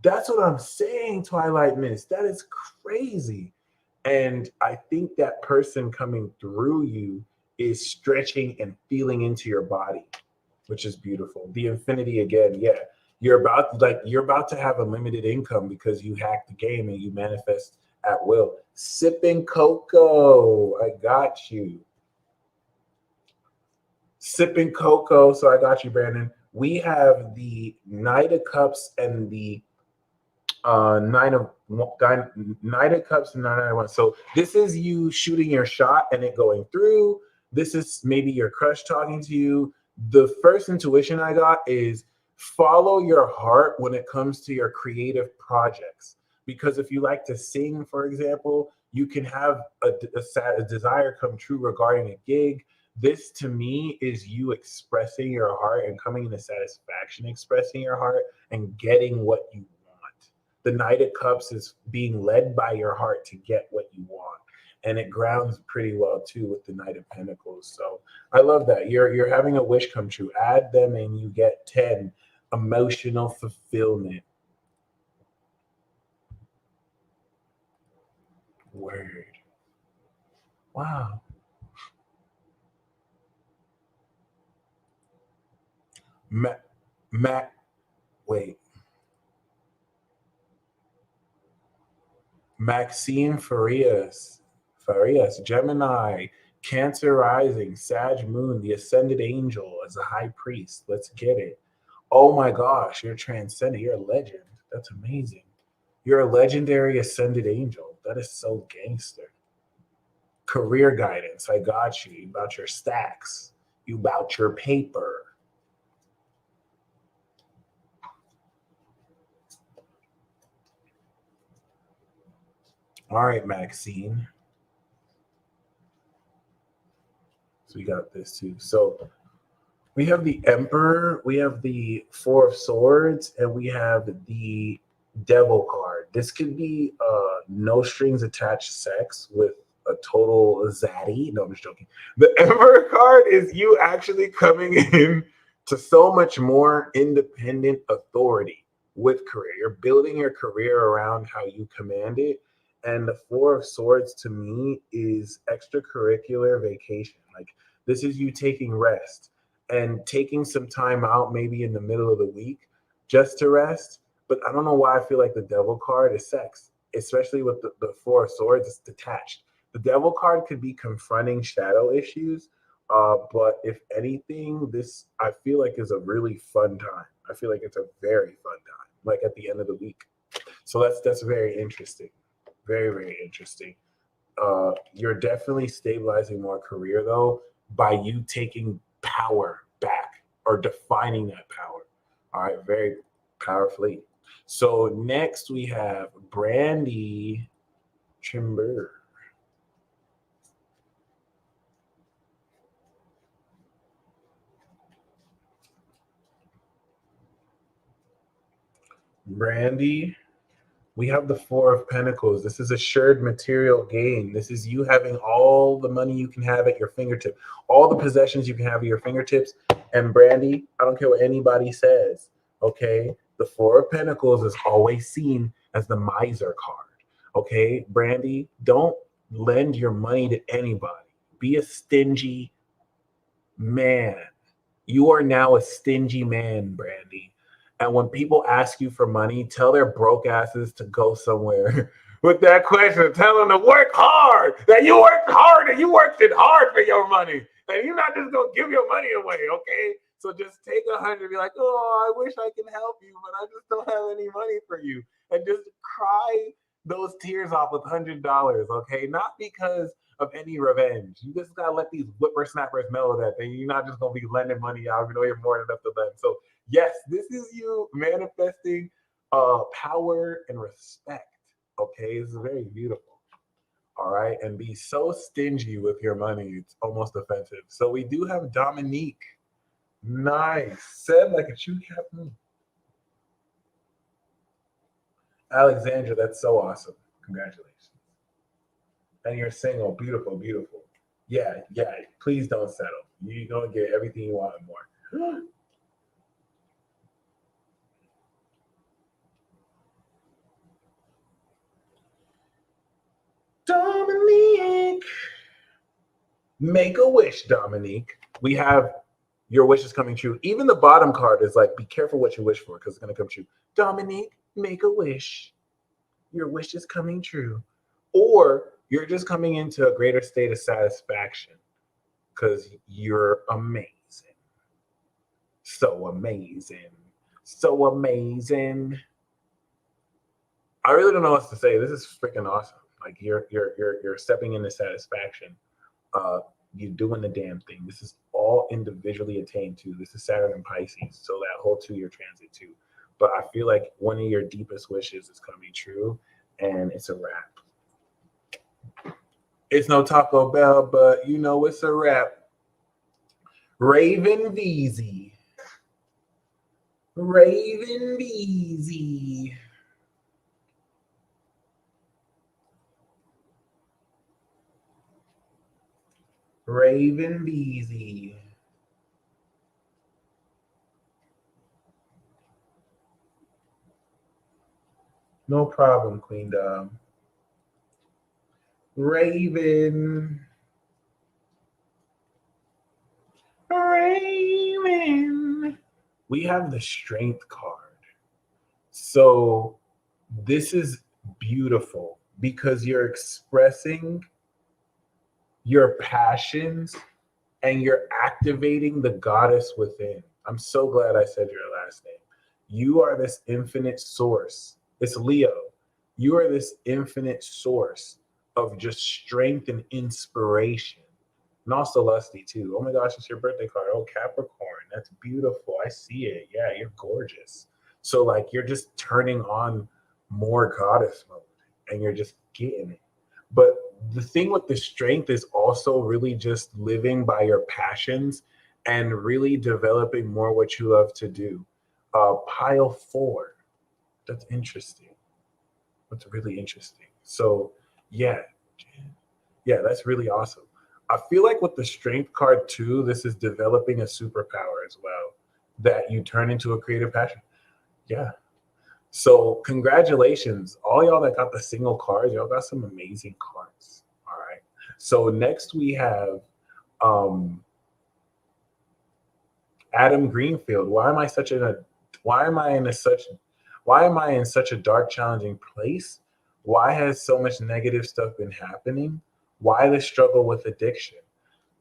that's what I'm saying, Twilight Mist. That is crazy. And I think that person coming through you is stretching and feeling into your body, which is beautiful. The infinity again, yeah. You're about to have a limited income because you hacked the game and you manifest at will. Sipping cocoa, I got you. Sipping cocoa, so I got you, Brandon. We have the Knight of Cups and the Knight of Cups and Nine of Wands. So this is you shooting your shot and it going through. This is maybe your crush talking to you. The first intuition I got is follow your heart when it comes to your creative projects. Because if you like to sing, for example, you can have a desire come true regarding a gig. This to me is you expressing your heart and coming into satisfaction, expressing your heart and getting what you want. The Knight of Cups is being led by your heart to get what you want. And it grounds pretty well too with the Knight of Pentacles. So I love that. You're having a wish come true. Add them and you get 10 emotional fulfillment. Word. Wow. Wait. Maxine Farias, Gemini, Cancer rising, Sag moon, the ascended angel as a high priest. Let's get it. Oh my gosh, you're transcendent. You're a legend. That's amazing. You're a legendary ascended angel. That is so gangster. Career guidance. I got you. You about your stacks. You about your paper. All right, Maxine. So we got this too. So we have the Emperor, we have the Four of Swords, and we have the Devil card. This could be no strings attached sex with a total zaddy. No, I'm just joking. The Emperor card is you actually coming in to so much more independent authority with career. You're building your career around how you command it. And the Four of Swords to me is extracurricular vacation. Like, this is you taking rest and taking some time out maybe in the middle of the week just to rest. But I don't know why I feel like the Devil card is sex, especially with the Four of Swords. It's detached. The Devil card could be confronting shadow issues, but if anything, this I feel like is a really fun time. I feel like it's a very fun time, like at the end of the week. So that's very interesting. Very, very interesting. You're definitely stabilizing more career though by you taking power back or defining that power. All right, very powerfully. So next we have Brandy Trimber. Brandy, we have the Four of Pentacles. This is assured material gain. This is you having all the money you can have at your fingertip, all the possessions you can have at your fingertips. And Brandy, I don't care what anybody says, okay? The Four of Pentacles is always seen as the miser card, okay? Brandy, don't lend your money to anybody. Be a stingy man. You are now a stingy man, Brandy. And when people ask you for money, tell their broke asses to go somewhere with that question. Tell them to work hard, that you worked hard and you worked it hard for your money. And you're not just going to give your money away, okay? So just take 100, be like, oh, I wish I can help you, but I just don't have any money for you. And just cry those tears off with $100, okay? Not because of any revenge. You just gotta let these whippersnappers know that you're not just gonna be lending money out, you know you're more than enough to lend. So yes, this is you manifesting power and respect. Okay, this is very beautiful. All right, and be so stingy with your money, it's almost offensive. So we do have Dominique. Nice. Said like a true captain. Alexandra, that's so awesome. Congratulations. And you're single. Beautiful, beautiful. Yeah, please don't settle. You're going to get everything you want and more. Dominique. Make a wish, Dominique. We have your wish is coming true. Even the bottom card is like, be careful what you wish for because it's going to come true. Dominique, make a wish. Your wish is coming true. Or you're just coming into a greater state of satisfaction because you're amazing. So amazing. So amazing. I really don't know what to say. This is freaking awesome. Like you're stepping into satisfaction. You're doing the damn thing. This is all individually attained to. This is Saturn and Pisces, so that whole 2-year transit too. But I feel like one of your deepest wishes is coming true, and it's a wrap. It's no Taco Bell, but you know it's a wrap. Raven Beezy. Raven Beezy. Raven Beezy. No problem, Queen Dom. Raven. Raven. We have the Strength card. So this is beautiful because you're expressing your passions and you're activating the goddess within. I'm so glad I said your last name. You are this infinite source. It's Leo. You are this infinite source of just strength and inspiration. And also lusty too. Oh my gosh, it's your birthday card. Oh, Capricorn. That's beautiful. I see it. Yeah, you're gorgeous. So like you're just turning on more goddess mode and you're just getting it. But the thing with the strength is also really just living by your passions and really developing more what you love to do. Pile 4. That's interesting. That's really interesting. So yeah, that's really awesome. I feel like with the strength card too, this is developing a superpower as well that you turn into a creative passion. Yeah. So congratulations, all y'all that got the single cards. Y'all got some amazing cards. All right. So next we have Adam Greenfield. Why am I in such a dark, challenging place? Why has so much negative stuff been happening? Why the struggle with addiction?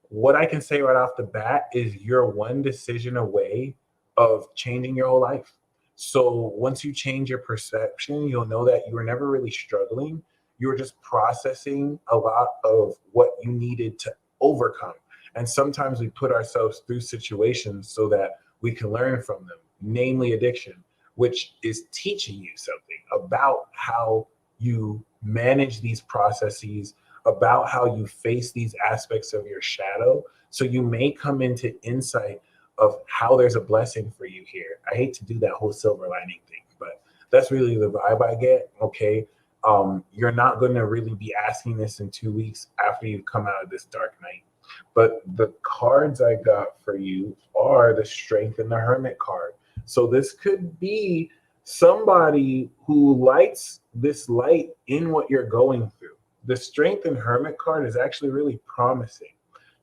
What I can say right off the bat is you're one decision away of changing your whole life. So once you change your perception, you'll know that you were never really struggling. You were just processing a lot of what you needed to overcome. And sometimes we put ourselves through situations so that we can learn from them, namely addiction, which is teaching you something about how you manage these processes, about how you face these aspects of your shadow. So you may come into insight of how there's a blessing for you here. I hate to do that whole silver lining thing, but That's really the vibe I get. Okay. You're not going to really be asking this in 2 weeks after you come out of this dark night. But the cards I got for you are the Strength and the Hermit card. So this could be somebody who lights this light in what you're going through. The Strength and Hermit card is actually really promising.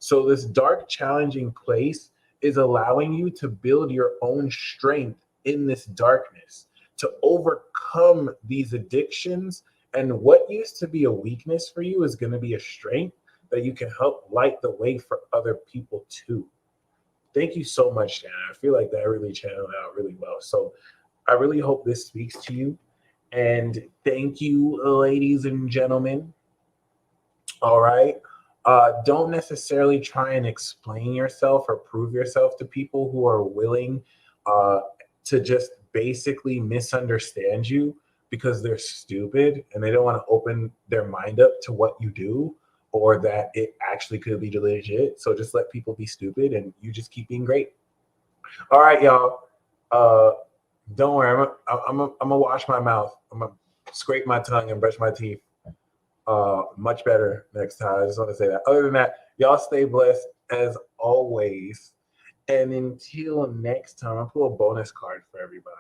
So this dark, challenging place is allowing you to build your own strength in this darkness, to overcome these addictions. And what used to be a weakness for you is going to be a strength that you can help light the way for other people too. Thank you so much, Shannon. I feel like that really channeled out really well. So I really hope this speaks to you. And thank you, ladies and gentlemen. All right. Don't necessarily try and explain yourself or prove yourself to people who are willing to just basically misunderstand you because they're stupid and they don't want to open their mind up to what you do or that it actually could be legit. So just let people be stupid and you just keep being great. All right, y'all. Don't worry. I'm gonna wash my mouth. I'm gonna scrape my tongue and brush my teeth. Much better next time. I just want to say that. Other than that, y'all stay blessed as always. And until next time, I'll pull a bonus card for everybody.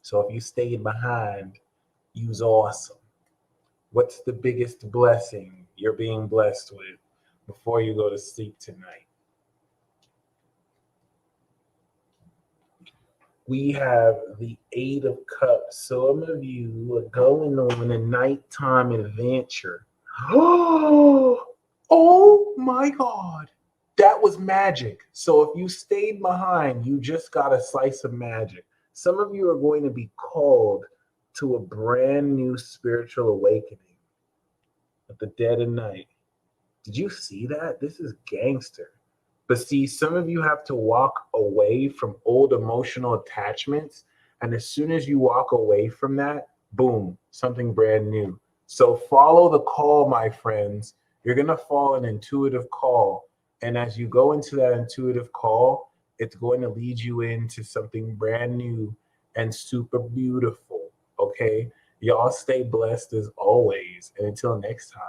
So if you stayed behind, you's awesome. What's the biggest blessing you're being blessed with before you go to sleep tonight? We have the Eight of Cups. Some of you are going on a nighttime adventure. Oh my God. That was magic. So if you stayed behind, you just got a slice of magic. Some of you are going to be called to a brand new spiritual awakening at the dead of night. Did you see that? This is gangster. But see, some of you have to walk away from old emotional attachments. And as soon as you walk away from that, boom, something brand new. So follow the call, my friends. You're going to follow an intuitive call. And as you go into that intuitive call, it's going to lead you into something brand new and super beautiful. Okay? Y'all stay blessed as always. And until next time.